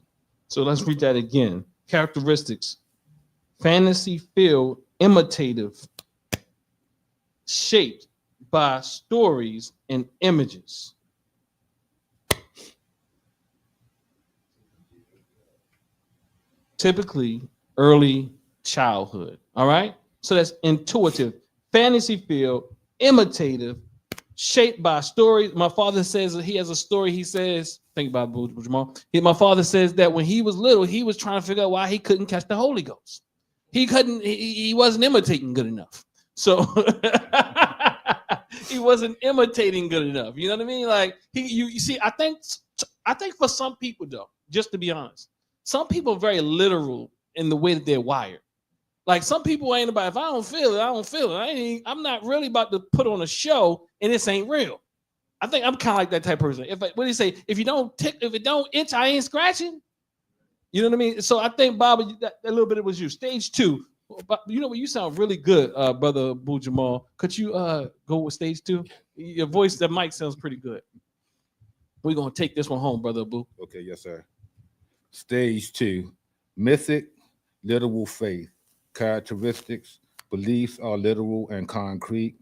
So let's read that again. Characteristics, fantasy filled, imitative, shaped by stories and images. Typically early childhood. All right. So that's intuitive, fantasy filled, imitative, shaped by stories. My father says that he has a story. He says, think about it, Jamal. My father says that when he was little, he was trying to figure out why he couldn't catch the Holy Ghost. He wasn't imitating good enough. So he wasn't imitating good enough. You know what I mean? Like you see, I think for some people though, just to be honest, some people are very literal in the way that they're wired. Like some people ain't about, if I don't feel it, I don't feel it. I'm not really about to put on a show and this ain't real. I think I'm kind of like that type of person. What do you say? If it don't itch, I ain't scratching. You know what I mean? So I think, Bob, that a little bit it was you. Stage 2. But you know what? You sound really good, Brother Abu Jamal. Could you go with stage 2? Your voice, that mic sounds pretty good. We're going to take this one home, Brother Abu. Okay, yes, sir. Stage 2, mythic, literal faith. Characteristics, beliefs are literal and concrete.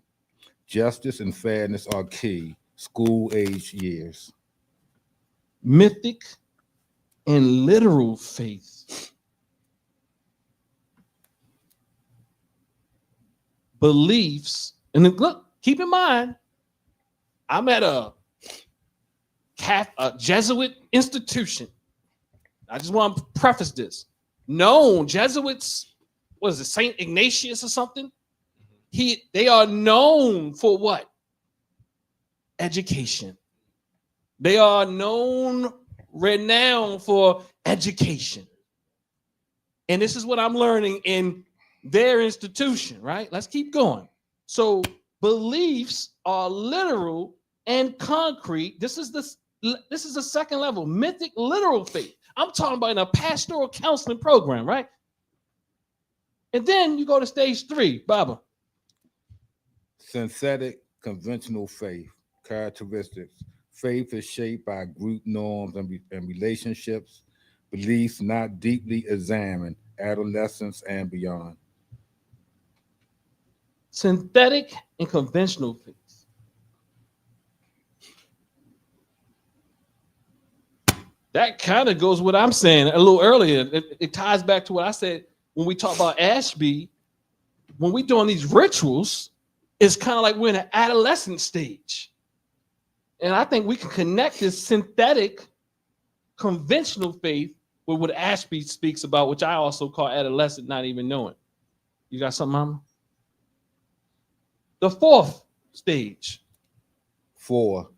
Justice and fairness are key. School age years. Mythic and literal faith. Beliefs, and look, keep in mind, I'm at a Jesuit institution. I just want to preface this. Known Jesuits, what is it, St. Ignatius or something? They are known for what? Education. They are renowned for education. And this is what I'm learning in their institution, right? Let's keep going. So beliefs are literal and concrete. This is the second level, mythic, literal faith. I'm talking about in a pastoral counseling program, right? And then you go to stage 3, Baba. Synthetic, conventional faith. Characteristics. Faith is shaped by group norms and relationships. Beliefs not deeply examined. Adolescence and beyond. Synthetic and conventional faith. That kind of goes with what I'm saying a little earlier. It ties back to what I said when we talk about Ashby. When we're doing these rituals, it's kind of like we're in an adolescent stage. And I think we can connect this synthetic, conventional faith with what Ashby speaks about, which I also call adolescent, not even knowing. You got something, Mama? The 4th stage. 4.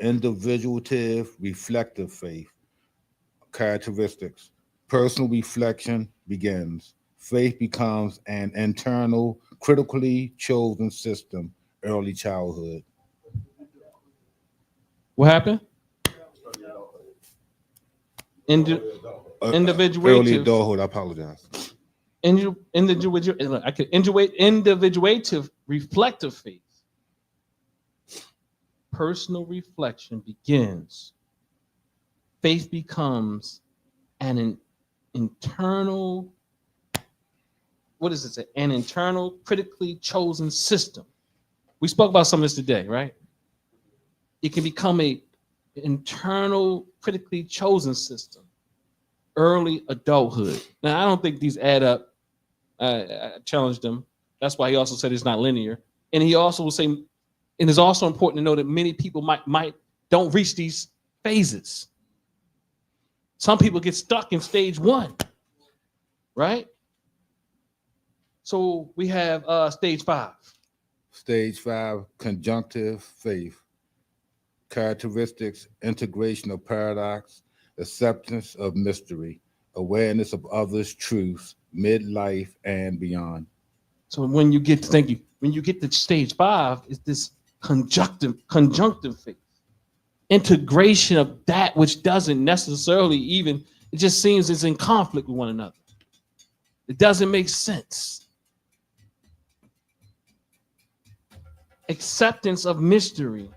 Individuative, reflective faith. Characteristics. Personal reflection begins. Faith becomes an internal, critically chosen system. Early childhood. What happened? Early adulthood. I apologize. Individuative reflective faith. Personal reflection begins. Faith becomes an internal, what does it say? An internal, critically chosen system. We spoke about some of this today, right? It can become an internal, critically chosen system. Early adulthood. Now, I don't think these add up. I challenged him. That's why he also said it's not linear. And he also will say, and it's also important to know that many people might don't reach these phases. Some people get stuck in stage 1, right? So we have stage 5. Stage 5, conjunctive faith. Characteristics, integration of paradox, acceptance of mystery, awareness of others' truths, midlife and beyond. So when you get to stage 5, it's this conjunctive faith. Integration of that which doesn't necessarily even, it just seems it's in conflict with one another. It doesn't make sense. Acceptance of mystery.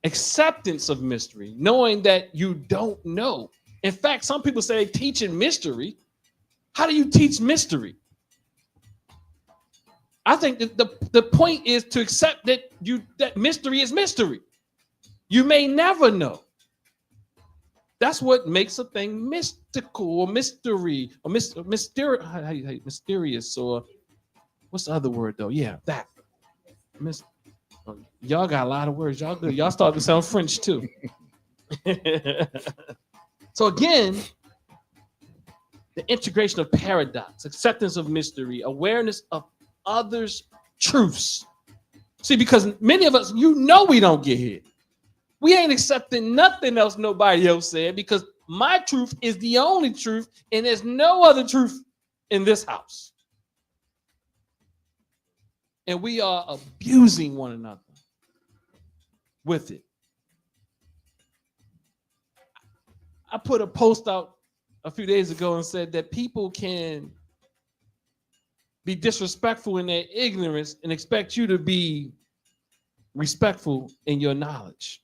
Acceptance of mystery, knowing that you don't know. In fact, some people say teaching mystery. How do you teach mystery? I think that the point is to accept that mystery is mystery. You may never know. That's what makes a thing mystical or mystery or mysterious, or what's the other word though? Yeah, that. Y'all got a lot of words. Y'all good. Y'all starting to sound French too. So again, the integration of paradox, acceptance of mystery, awareness of others' truths. See, because many of us, we don't get here. We ain't accepting nothing else nobody else said, because my truth is the only truth, and there's no other truth in this house. And we are abusing one another with it. I put a post out a few days ago and said that people can be disrespectful in their ignorance and expect you to be respectful in your knowledge.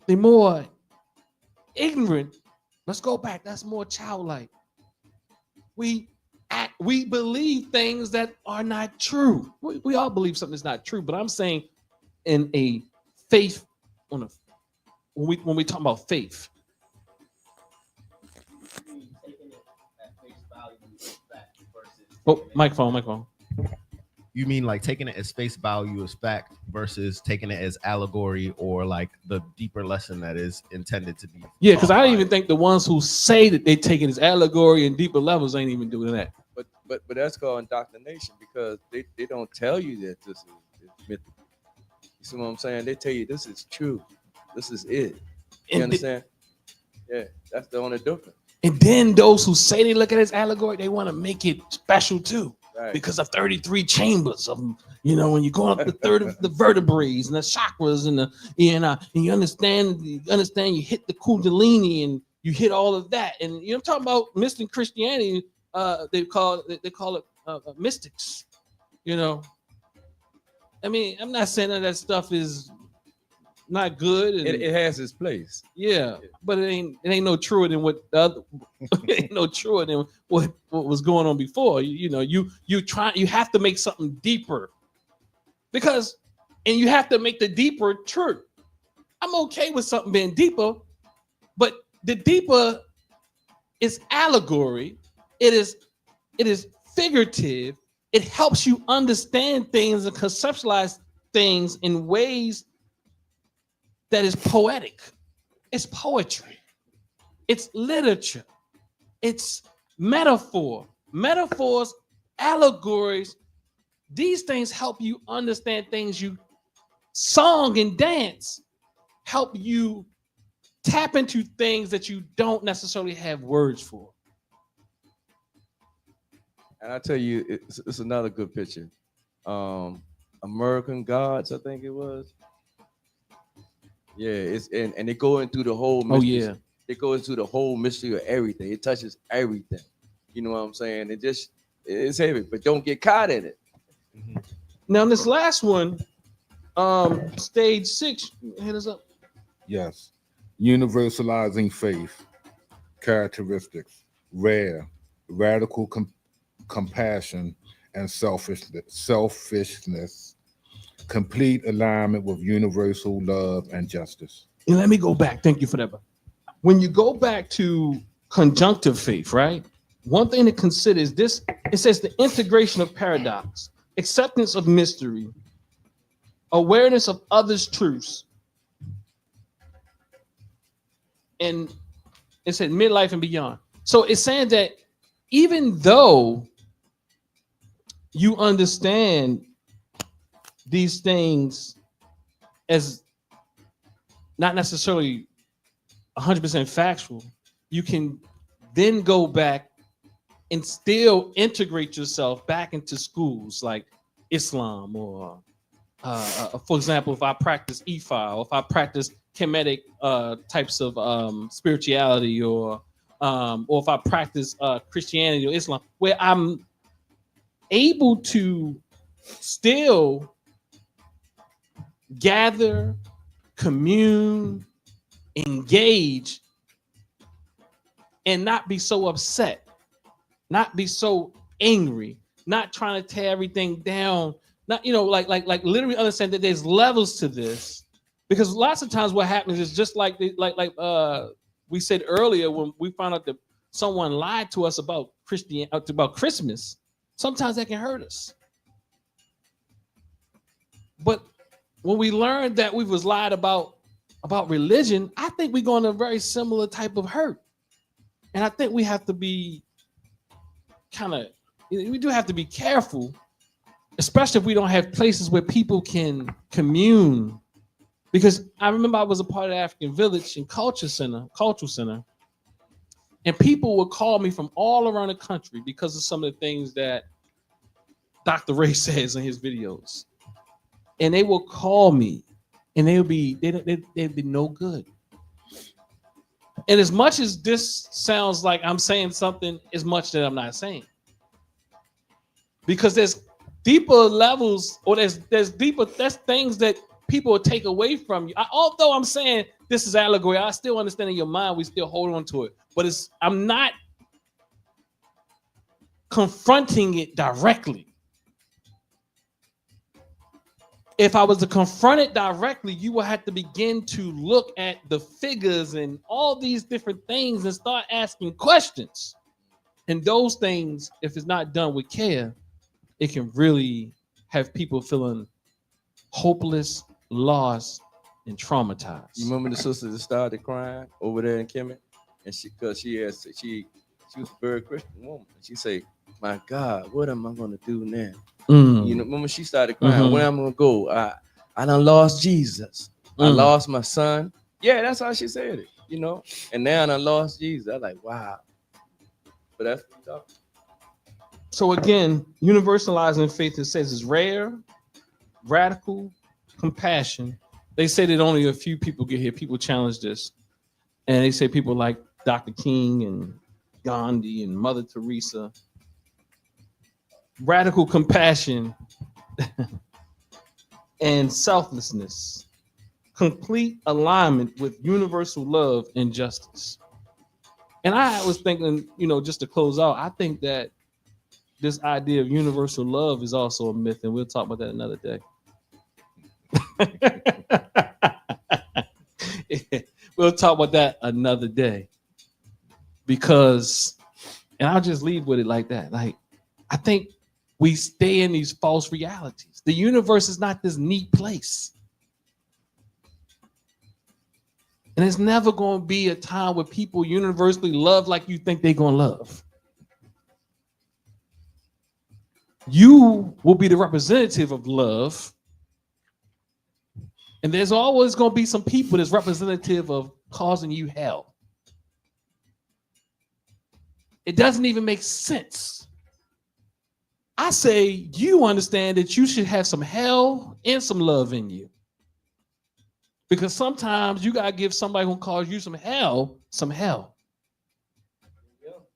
The more ignorant, let's go back, that's more childlike. We believe things that are not true. We all believe something that's not true, but I'm saying in a faith, when we talk about faith. Oh, microphone. You mean like taking it as face value as fact versus taking it as allegory or like the deeper lesson that is intended to be? Yeah, because I don't even think the ones who say that they take it as allegory and deeper levels ain't even doing that. But that's called indoctrination, because they don't tell you that this is mythical. You see what I'm saying? They tell you this is true. This is it. You understand? Yeah, that's the only difference. And then those who say they look at it as allegory, they want to make it special too. Right. Because of 33 chambers of them, when you go up the third of the vertebrae and the chakras and you understand, you hit the kundalini and you hit all of that. And I'm talking about mystic Christianity. They call it mystics. I mean, I'm not saying that stuff is not good. And it has its place. Yeah, but it ain't no truer than what the other. It ain't no truer than what was going on before. You have to make something deeper, and you have to make the deeper true. I'm okay with something being deeper, but the deeper is allegory. It is figurative. It helps you understand things and conceptualize things in ways that is poetic. It's poetry. It's literature. It's metaphor. Metaphors, allegories. These things help you understand things. Song and dance help you tap into things that you don't necessarily have words for. And I tell you, it's another good picture. American Gods, I think it was. Yeah, it's and they go into the whole mystery. Oh yeah. They go into the whole mystery of everything. It touches everything. You know what I'm saying? It's heavy, but don't get caught in it. Now this last one, stage 6, hit us up. Yes. Universalizing faith. Characteristics. Rare. Radical compassion and selfishness. Complete alignment with universal love and justice. And let me go back. Thank you for that. When you go back to conjunctive faith, right? One thing to consider is this. It says the integration of paradox, acceptance of mystery, awareness of others' truths. And it said midlife and beyond. So it's saying that even though you understand these things as not necessarily 100% factual, you can then go back and still integrate yourself back into schools like Islam or, for example, if I practice Ifa, or if I practice Kemetic types of spirituality, or if I practice Christianity or Islam, where I'm able to still gather, commune, engage, and not be so upset, not be so angry, not trying to tear everything down, not, like literally understand that there's levels to this. Because lots of times what happens is just like we said earlier, when we found out that someone lied to us about Christmas, sometimes that can hurt us. But when we learned that we was lied about religion, I think we're going to a very similar type of hurt. And I think we have to be we do have to be careful, especially if we don't have places where people can commune. Because I remember I was a part of the African Village and Cultural Center, and people would call me from all around the country because of some of the things that Dr. Ray says in his videos. And they will call me, and they'd be no good. And as much as this sounds like I'm saying something, as much that I'm not saying, because there's deeper levels, or there's things that people will take away from you. Although I'm saying this is allegory, I still understand in your mind we still hold on to it, but I'm not confronting it directly. If I was to confront it directly, you will have to begin to look at the figures and all these different things and start asking questions. And those things, if it's not done with care, it can really have people feeling hopeless, lost, and traumatized. You remember the sister that started crying over there in Kemet? And she was a very Christian woman. She said, "My God, what am I going to do now?" You know, remember she started crying. Where am I gonna go? I done lost Jesus. I lost my son. Yeah, that's how she said it. And now I done lost Jesus. I'm like, wow. But that's tough. So again, universalizing faith, it says, is rare, radical, compassion. They say that only a few people get here. People challenge this, and they say people like Dr. King and Gandhi and Mother Teresa. Radical compassion and selflessness, complete alignment with universal love and justice. And I was thinking, just to close out, I think that this idea of universal love is also a myth, and we'll talk about that another day. We'll talk about that another day, because, and I'll just leave with it like that. Like, I think we stay in these false realities. The universe is not this neat place. And it's never going to be a time where people universally love like you think they're going to love. You will be the representative of love. And there's always going to be some people that's representative of causing you hell. It doesn't even make sense. I say you understand that you should have some hell and some love in you. Because sometimes you gotta give somebody who calls you some hell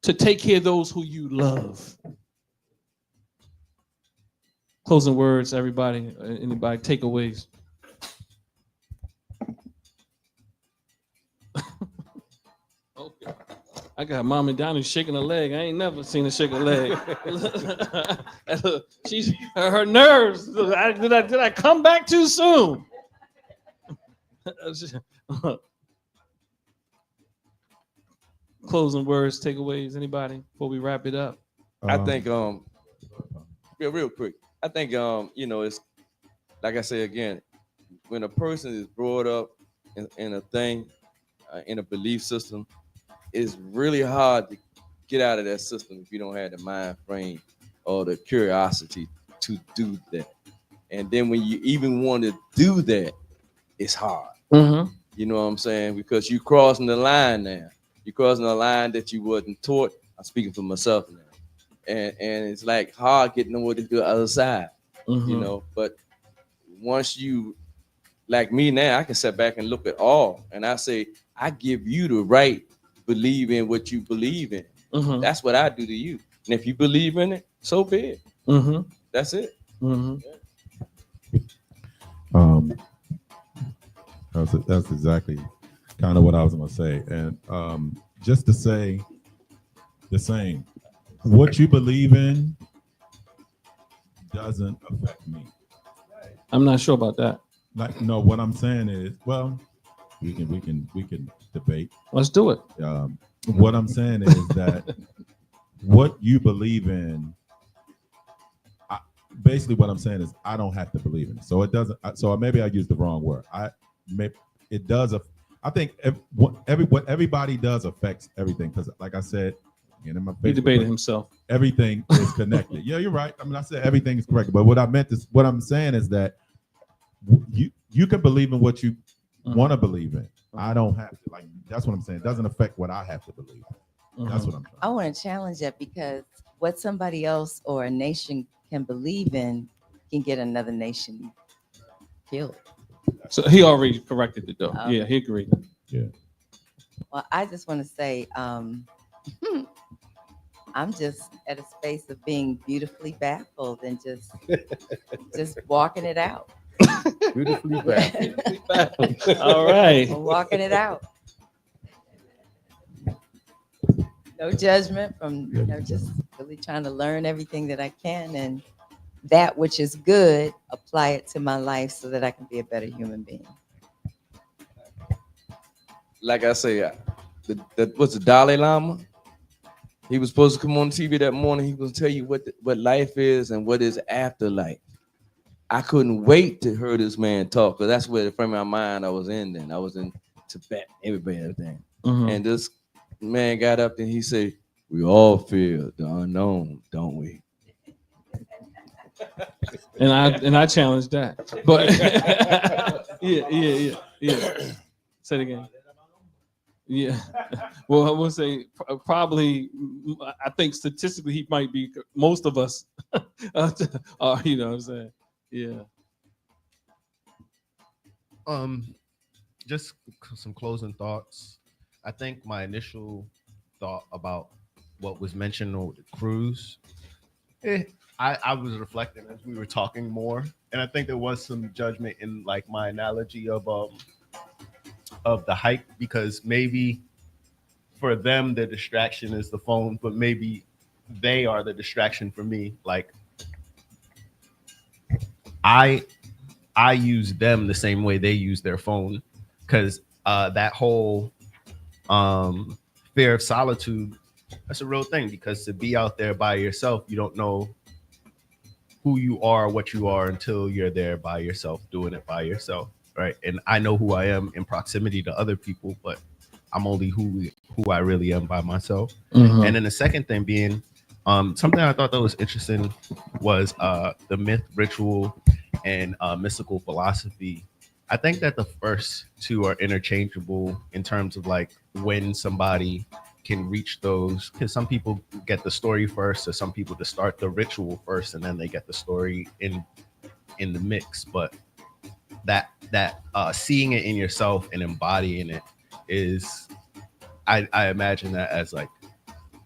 to take care of those who you love. Closing words, everybody. Anybody takeaways? Okay. I got Mama Donnie shaking her leg. I ain't never seen her shake a leg. She's her nerves. Did I come back too soon? Closing words, takeaways. Anybody before we wrap it up? I think real quick. I think it's like I say again, when a person is brought up in a thing, in a belief system, it's really hard to get out of that system if you don't have the mind frame or the curiosity to do that. And then when you even want to do that, it's hard. Mm-hmm. You know what I'm saying? Because you're crossing the line now. You're crossing a line that you wasn't taught. I'm speaking for myself now. And it's like hard getting over to the other side, Mm-hmm. But once you, like me now, I can sit back and look at all, and I say, I give you the right believe in what you believe in. Mm-hmm. That's what I do to you. And if you believe in it, so be it. Mm-hmm. That's it. Mm-hmm. That's exactly kind of what I was going to say. And just to say the same, what you believe in doesn't affect me. I'm not sure about that. Like, no, what I'm saying is, well, we can debate. Let's do it. What I'm saying is that what you believe in, basically what I'm saying is I don't have to believe in it. So it doesn't. So maybe I used the wrong word. It does. I think what everybody does affects everything, because, like I said, in my He debated himself. Everything is connected. Yeah, you're right. I mean, I said everything is correct, but what I'm saying is that you can believe in what you want to believe in. I don't have to. Like, that's what I'm saying. It doesn't affect what I have to believe in. That's what I'm trying. I want to challenge that, because what somebody else or a nation can believe in can get another nation killed. So he already corrected it, though. Okay. Yeah, he agreed. Yeah. Well, I just want to say, I'm just at a space of being beautifully baffled and just walking it out. Beautifully baffled. All right. I'm walking it out. No judgment from, just really trying to learn everything that I can, and that which is good, apply it to my life so that I can be a better human being. Like I say, what's the Dalai Lama? He was supposed to come on TV that morning. He was tell you what life is and what is afterlife. I couldn't wait to hear this man talk, because that's where the frame of my mind I was in then. I was in Tibet, everything. Mm-hmm. And this man got up and he said, we all fear the unknown, don't we? And I challenged that. But yeah. Say it again. Yeah. Well, I will say probably, I think statistically he might be most of us. You know what I'm saying? Yeah. Just some closing thoughts. I think my initial thought about what was mentioned on the cruise, I was reflecting as we were talking more, and I think there was some judgment in like my analogy of the hike, because maybe for them the distraction is the phone, but maybe they are the distraction for me. Like I use them the same way they use their phone, because that whole fear of solitude, that's a real thing, because to be out there by yourself, you don't know who you are, what you are, until you're there by yourself, doing it by yourself, right? And I know who I am in proximity to other people, but I'm only who I really am by myself. Mm-hmm. And then the second thing being, something I thought that was interesting was the myth, ritual, and mystical philosophy. I think that the first two are interchangeable in terms of like when somebody can reach those, because some people get the story first, or some people to start the ritual first, and then they get the story in the mix. But that that seeing it in yourself and embodying it is, I imagine that as like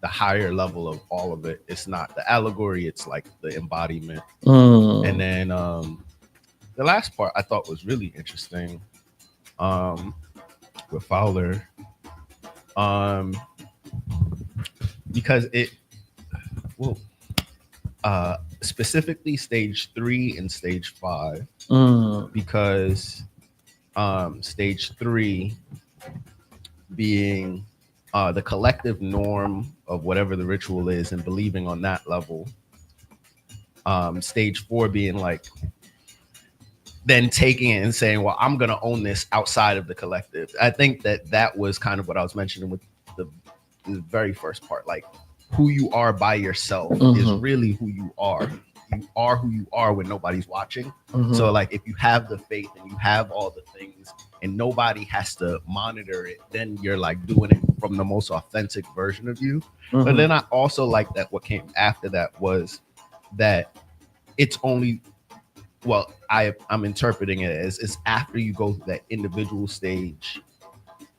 the higher level of all of it. It's not the allegory, it's like the embodiment. And then the last part I thought was really interesting with Fowler, because it, well, specifically stage 3 and stage 5, because stage 3 being the collective norm of whatever the ritual is and believing on that level. Stage 4 being like then taking it and saying, well, I'm going to own this outside of the collective. I think that was kind of what I was mentioning with the very first part. Like, who you are by yourself is really who you are. You are who you are when nobody's watching. So like, if you have the faith and you have all the things and nobody has to monitor it, then you're like doing it from the most authentic version of you. But then I also like that what came after that was that it's only, well, I'm interpreting it as it's after you go through that individual stage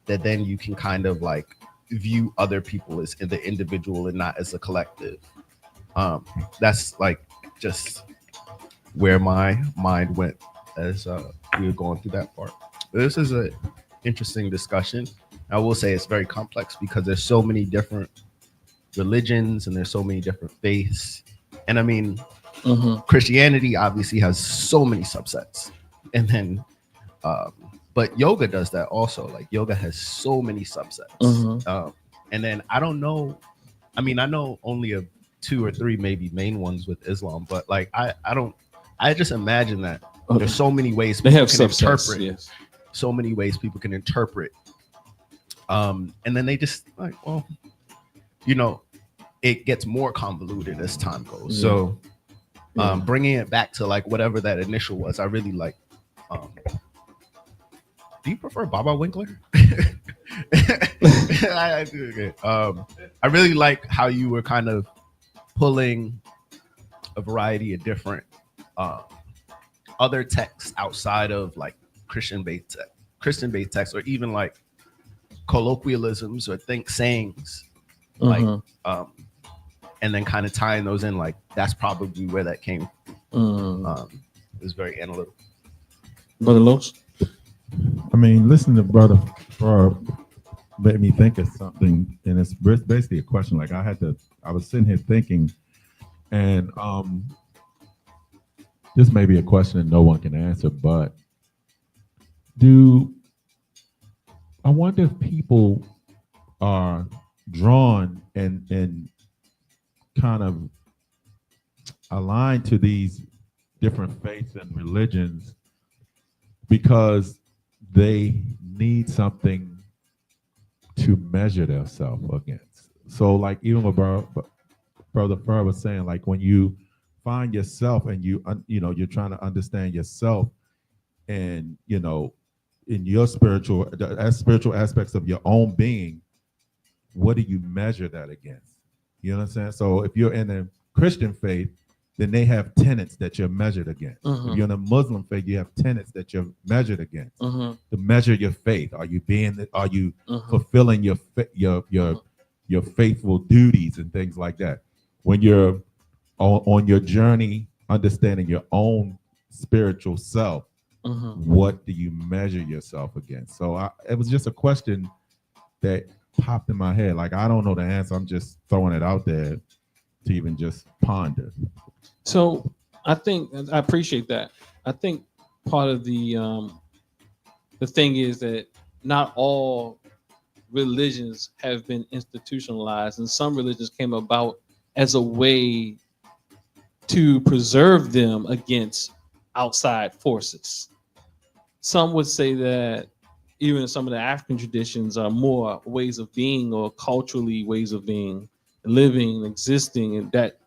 that then you can kind of like view other people as in the individual and not as a collective. That's like just where my mind went as we were going through that part. This is an interesting discussion. I will say it's very complex because there's so many different religions and there's so many different faiths. And I mean, Christianity obviously has so many subsets. And then, but yoga does that also. Like yoga has so many subsets. And then I don't know. I mean, I know only of 2 or 3 maybe main ones with Islam, but like I just imagine that there's so many ways they have can subsets, interpret. yes. So many ways people can interpret. And then they just like, well, you know, it gets more convoluted as time goes. So bringing it back to like whatever that initial was, I really like. Do you prefer Baba Winkler? I do. Okay. I really like how you were kind of pulling a variety of different other texts outside of like Christian-based texts, or even like colloquialisms or sayings, like and then kind of tying those in. Like that's probably where that came from. It was very analytical. Brother Los? I mean, listening to Brother made me think of something, and it's basically a question. Like I was sitting here thinking, and this may be a question that no one can answer, but I wonder if people are drawn and kind of aligned to these different faiths and religions because they need something to measure themselves against. So like even what Brother Fur was saying, like when you find yourself and you're trying to understand yourself and in your spiritual aspects of your own being, what do you measure that against? You know what I'm saying? So if you're in a Christian faith, then they have tenets that you're measured against. If you're in a Muslim faith, you have tenets that you're measured against. To measure your faith, are you fulfilling your faithful duties and things like that? When you're on your journey, understanding your own spiritual self, what do you measure yourself against? So it was just a question that popped in my head. Like I don't know the answer. I'm just throwing it out there to even just ponder. So I think I appreciate that. I think part of the thing is that not all religions have been institutionalized, and some religions came about as a way to preserve them against outside forces. Some would say that even some of the African traditions are more ways of being or culturally ways of being, living, existing, and that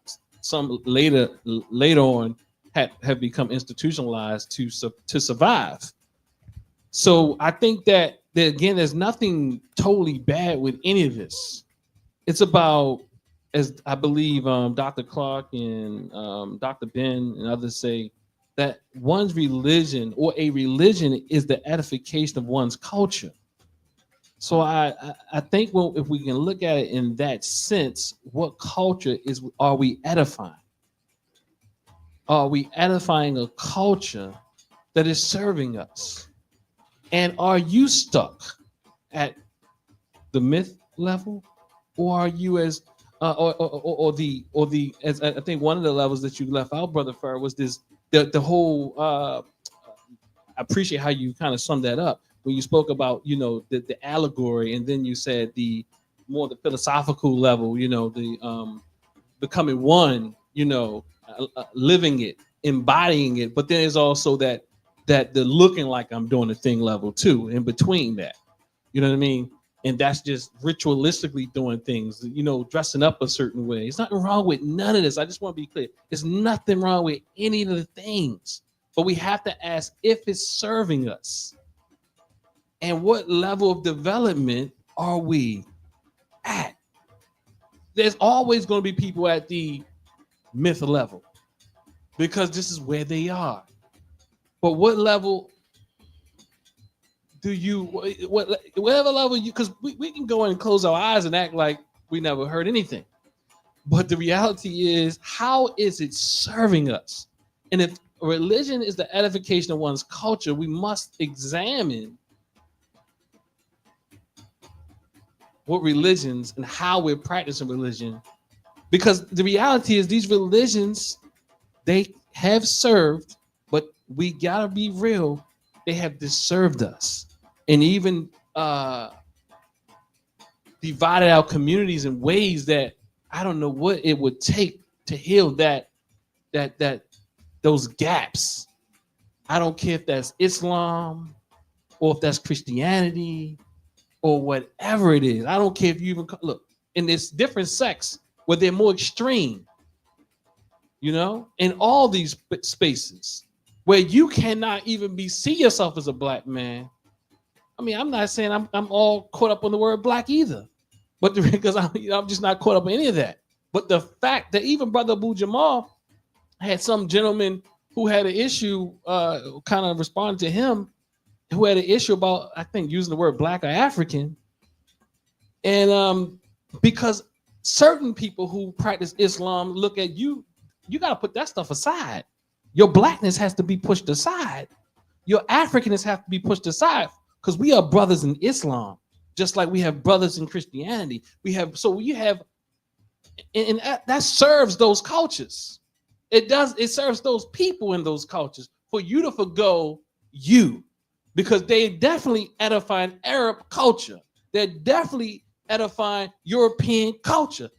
some later on have become institutionalized to survive. So I think that again, there's nothing totally bad with any of this. It's about, as I believe Dr. Clark and Dr. Ben and others say, that one's religion or a religion is the edification of one's culture. So I think if we can look at it in that sense, what culture are we edifying? Are we edifying a culture that is serving us? And are you stuck at the myth level, or are you as as I think one of the levels that you left out, Brother Fur, was the whole. I appreciate how you kind of summed that up when you spoke about the allegory, and then you said the philosophical level, the becoming one, living it, embodying it. But then there's also that the looking like I'm doing the thing level too, in between that. You know what I mean? And that's just ritualistically doing things, dressing up a certain way. There's nothing wrong with none of this. I just want to be clear. There's nothing wrong with any of the things. But we have to ask if it's serving us. And what level of development are we at? There's always going to be people at the myth level because this is where they are. But what level do you, whatever level you, because we can go and close our eyes and act like we never heard anything. But the reality is, how is it serving us? And if religion is the edification of one's culture, we must examine what religions and how we're practicing religion. Because the reality is these religions, they have served, but we gotta be real, they have disserved us. And even divided our communities in ways that I don't know what it would take to heal those gaps. I don't care if that's Islam or if that's Christianity or whatever it is. I don't care if you even look in this different sects where they're more extreme, in all these spaces where you cannot even see yourself as a black man. I mean, I'm not saying I'm all caught up on the word black either, but because I'm just not caught up in any of that. But the fact that even Brother Abu Jamal had some gentleman who had an issue, kind of responding to him, who had an issue about, I think, using the word black or African. And because certain people who practice Islam look at you got to put that stuff aside. Your blackness has to be pushed aside. Your Africanness has to be pushed aside because we are brothers in Islam, just like we have brothers in Christianity. And that serves those cultures. It serves those people in those cultures for you to forgo you, because they definitely edifying Arab culture. They're definitely edifying European culture.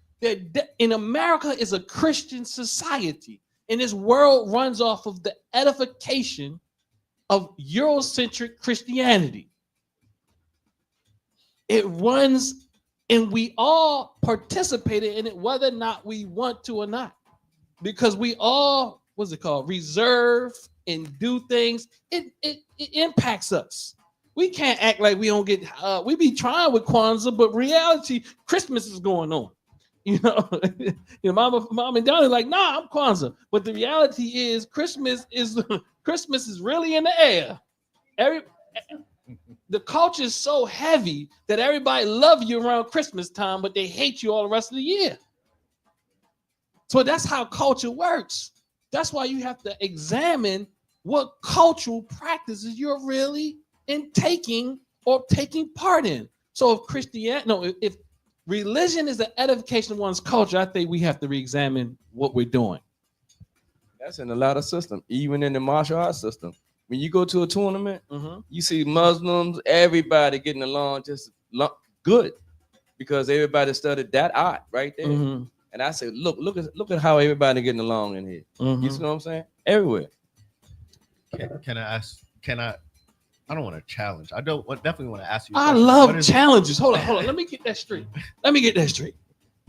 In America is a Christian society, and this world runs off of the edification of Eurocentric Christianity. It runs, and we all participated in it, whether or not we want to or not. Because we all, reserve and do things. It impacts us. We can't act like we don't get, we be trying with Kwanzaa, but reality, Christmas is going on. Mom and Daddy like, nah, I'm Kwanzaa. But the reality is Christmas is really in the air. The culture is so heavy that everybody love you around Christmas time, but they hate you all the rest of the year. So that's how culture works. That's why you have to examine what cultural practices you're really taking part in. So if religion is the edification of one's culture, I think we have to re-examine what we're doing. That's in a lot of systems, even in the martial arts system. When you go to a tournament, you see Muslims, everybody getting along just good because everybody studied that art right there. Mm-hmm. And I said, look at how everybody getting along in here. Mm-hmm. You see what I'm saying? Everywhere. Can I ask? I don't want to challenge. I definitely want to ask you. I love challenges. Hold on. Let me get that straight.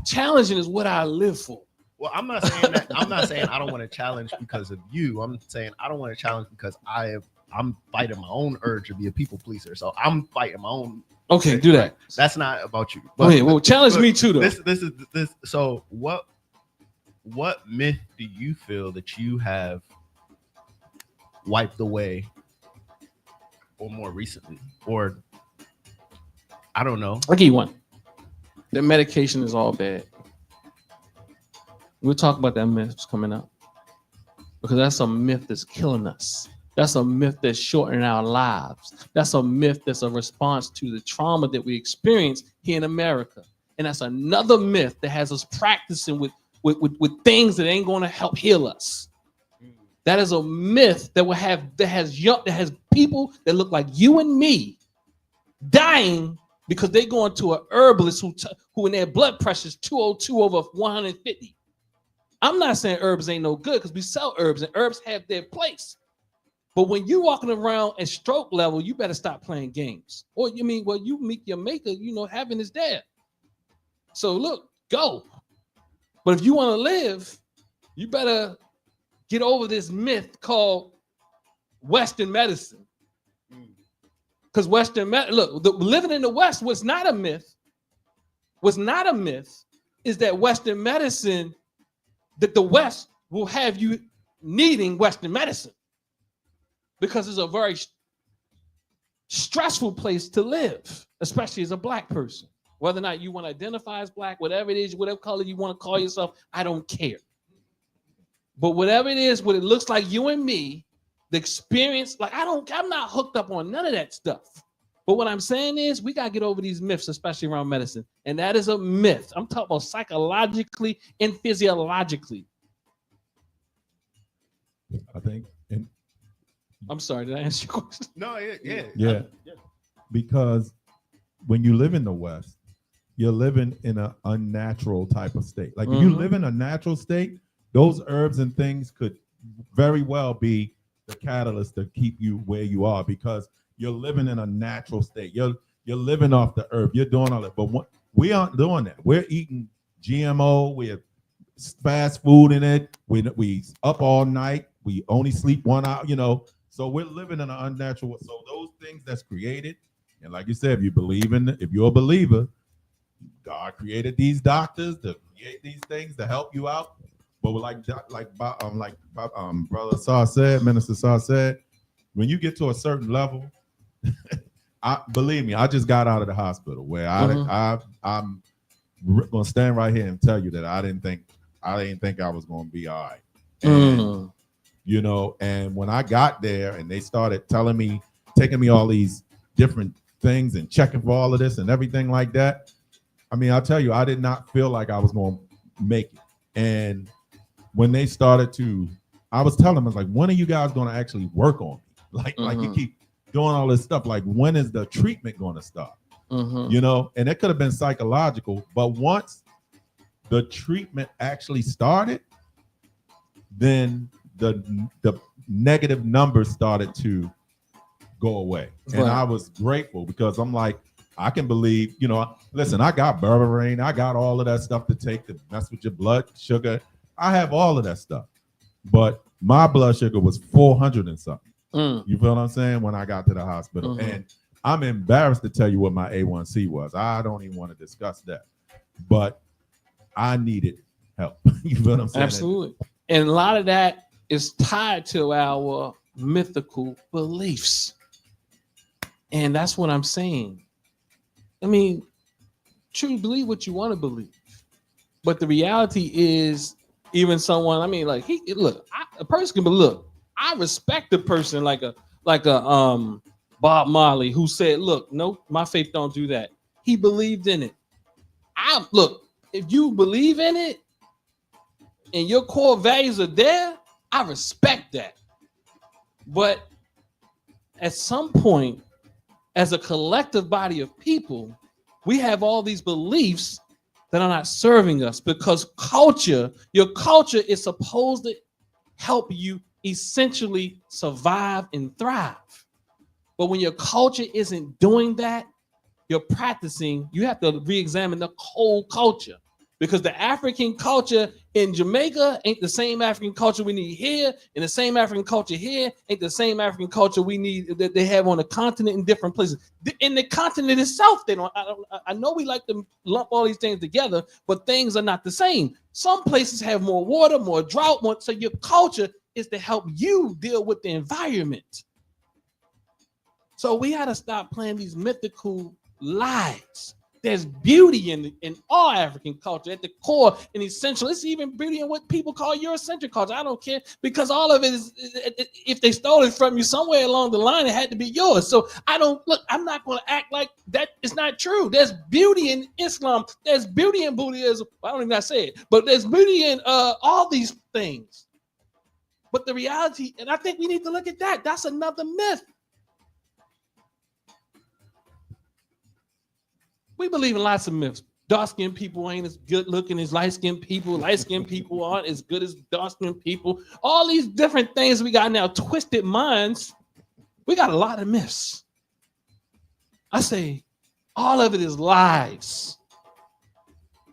Challenging is what I live for. Well, I'm not saying that. I'm not saying I don't want to challenge because of you. I'm saying I don't want to challenge because I'm fighting my own urge to be a people pleaser. So I'm fighting my own. Okay, do that. That's not about you. But, okay, well, challenge me too, though. This. So what myth do you feel that you have wiped away, or more recently, or I don't know. I'll give you one. The medication is all bad. We'll talk about that myth coming up, because that's a myth that's killing us. That's a myth that's shortening our lives. That's a myth that's a response to the trauma that we experience here in America. And that's another myth that has us practicing with things that ain't going to help heal us. That is a myth that has people that look like you and me dying because they going to an herbalist who in their blood pressure is 202 over 150. I'm not saying herbs ain't no good, because we sell herbs and herbs have their place. But when you walking around at stroke level, you better stop playing games. Or you meet your maker, heaven is there. So look, go. But if you want to live, you better get over this myth called Western medicine. Because living in the West was not a myth. Is that Western medicine, that the West will have you needing Western medicine. Because it's a very stressful place to live, especially as a Black person. Whether or not you want to identify as Black, whatever it is, whatever color you want to call yourself, I don't care. But whatever it is, what it looks like you and me, the experience, I'm not hooked up on none of that stuff. But what I'm saying is we got to get over these myths, especially around medicine. And that is a myth. I'm talking about psychologically and physiologically. I think. I'm sorry, did I answer your question? No, yeah. Yeah. Because when you live in the West, you're living in an unnatural type of state. Like if you live in a natural state, those herbs and things could very well be the catalyst to keep you where you are, because you're living in a natural state. You're living off the herb. You're doing all that. But we aren't doing that. We're eating GMO. We have fast food in it. We up all night. We only sleep 1 hour, So we're living in an unnatural. So those things that's created, and like you said, if you're a believer, God created these doctors to create these things to help you out. But Brother Sar said, Minister Sar said, when you get to a certain level, believe me, I just got out of the hospital where I'm gonna stand right here and tell you that I didn't think I was gonna be all right. And, and when I got there and they started taking me all these different things and checking for all of this and everything like that, I mean, I'll tell you, I did not feel like I was going to make it. And when they started I was telling them, I was like, when are you guys going to actually work on me? Like you keep doing all this stuff. Like, when is the treatment going to start? And it could have been psychological, but once the treatment actually started, then the negative numbers started to go away. Right. And I was grateful, because I'm like, I can believe, listen, I got berberine, I got all of that stuff to take to mess with your blood sugar. I have all of that stuff. But my blood sugar was 400 and something. You feel what I'm saying? When I got to the hospital. And I'm embarrassed to tell you what my A1C was. I don't even want to discuss that. But I needed help. You feel what I'm saying? Absolutely. And a lot of that is tied to our mythical beliefs. And that's what I'm saying. I mean, truly believe what you want to believe. But the reality is, even someone, I mean, like, a person can be, I respect the person like a Bob Marley, who said, look, no, my faith don't do that. He believed in it. If you believe in it and your core values are there, I respect that. But at some point, as a collective body of people, we have all these beliefs that are not serving us, because your culture is supposed to help you essentially survive and thrive. But when your culture isn't doing that, you have to re-examine the whole culture. Because the African culture in Jamaica ain't the same African culture we need here, and the same African culture here ain't the same African culture we need that they have on the continent in different places. In the continent itself, I know we like to lump all these things together, but things are not the same. Some places have more water, more drought, so your culture is to help you deal with the environment. So we got to stop playing these mythical lies. There's beauty in all African culture at the core and essential. It's even beauty in what people call Eurocentric culture. I don't care, because all of it is, if they stole it from you somewhere along the line, it had to be yours. So I'm not going to act like that is not true. There's beauty in Islam. There's beauty in Buddhism. I don't even have to say it, but there's beauty in all these things. But the reality, and I think we need to look at that. That's another myth. We believe in lots of myths. Dark-skinned people ain't as good looking as light-skinned people. Light-skinned people aren't as good as dark-skinned people. All these different things we got now, twisted minds. We got a lot of myths. I say all of it is lies.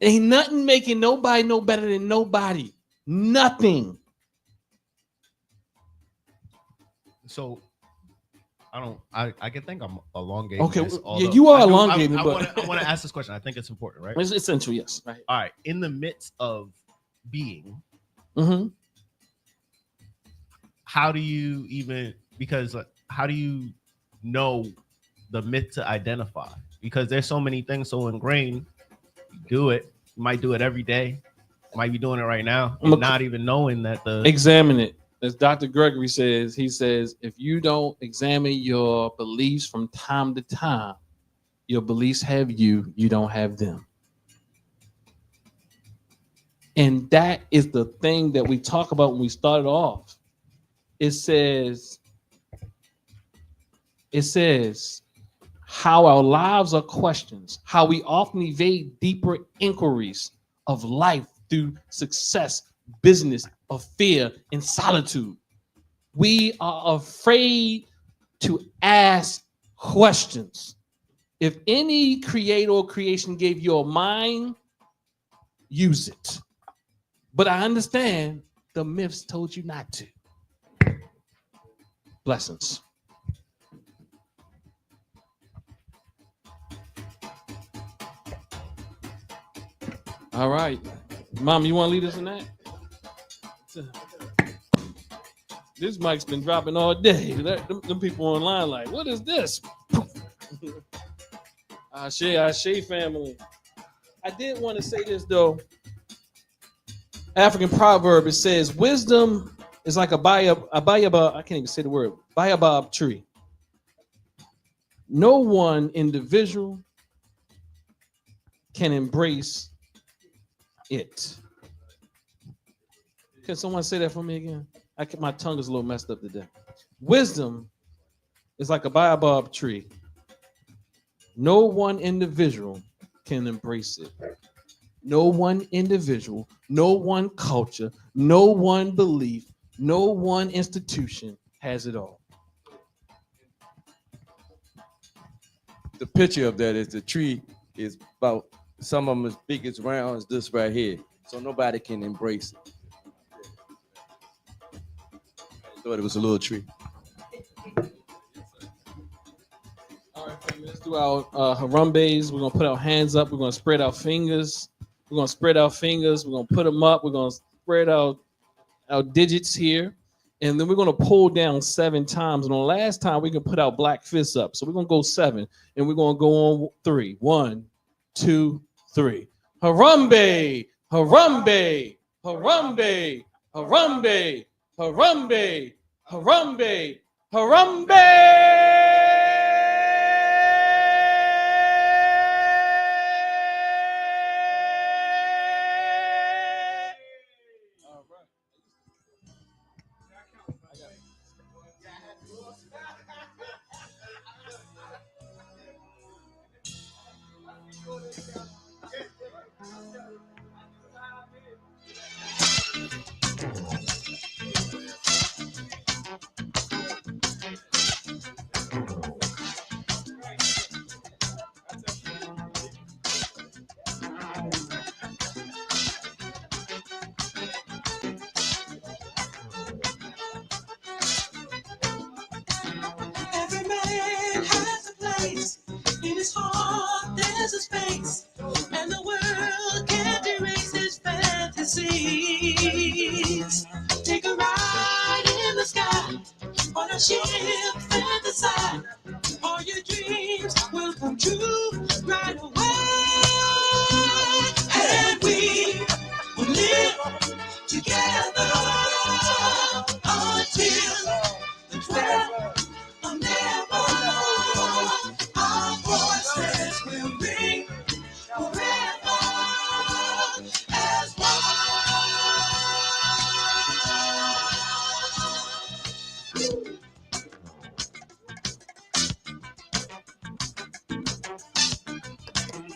Ain't nothing making nobody no better than nobody. Nothing. So I can think I'm elongating. Okay, this, yeah, you are elongating. I want to ask this question. I think it's important, right? It's essential, yes. Right. All right. In the midst of being, how do you even, because how do you know the myth to identify? Because there's so many things so ingrained. You do it. You might do it every day. Might be doing it right now, and not even knowing that examine it. As Dr. Gregory says, he says, if you don't examine your beliefs from time to time, your beliefs have you, you don't have them. And that is the thing that we talk about when we started off. It says how our lives are questions, how we often evade deeper inquiries of life through success, business, of fear and solitude. We are afraid to ask questions. If any creator or creation gave you a mind, use it. But I understand the myths told you not to. Blessings. All right. Mom, you want to lead us in that? This mic's been dropping all day. Them people online like, what is this? Ashe family. I did want to say this though. African proverb, it says, wisdom is like a baobab, I can't even say the word, baobab tree. No one individual can embrace it. Can someone say that for me again? My tongue is a little messed up today. Wisdom is like a baobab tree. No one individual can embrace it. No one individual, no one culture, no one belief, no one institution has it all. The picture of that is the tree is about, some of them as big as round as this right here. So nobody can embrace it. I thought it was a little tree. All right, family, let's do our Harambe's. We're going to put our hands up. We're going to spread our fingers. We're going to spread our fingers. We're going to put them up. We're going to spread our digits here. And then we're going to pull down 7 times. And on the last time, we can put our black fists up. So we're going to go 7. And we're going to go on 3. 1, 2, 3. Harambe, Harambe, Harambe, Harambe, Harambe, Harambe, Harambe. Every man has a place. In his heart, there's a space. And the world can't erase his fantasies. Take a ride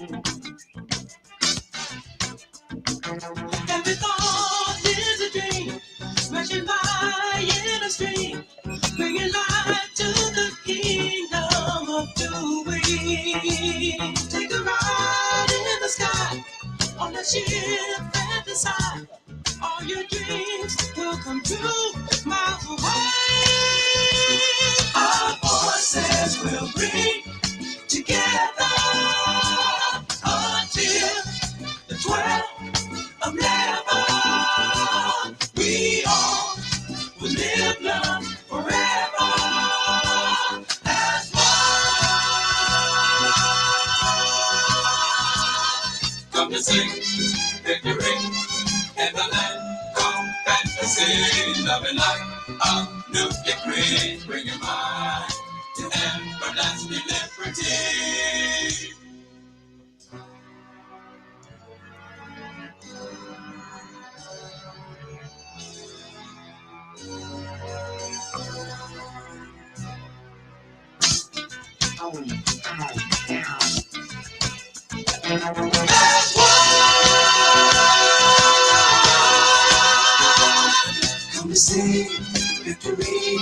Every thought is a dream, smashing by in a stream, bringing life to the kingdom of doing. Take a ride in the sky, on the ship at the side. All your dreams will come true, miles away. Our voices will bring together until the 12th of never. We all will live long forever as one. Come to sing victory in the land of fantasy, loving like a new decree, bring your mind to everlasting liberty. As one, come to sing victory.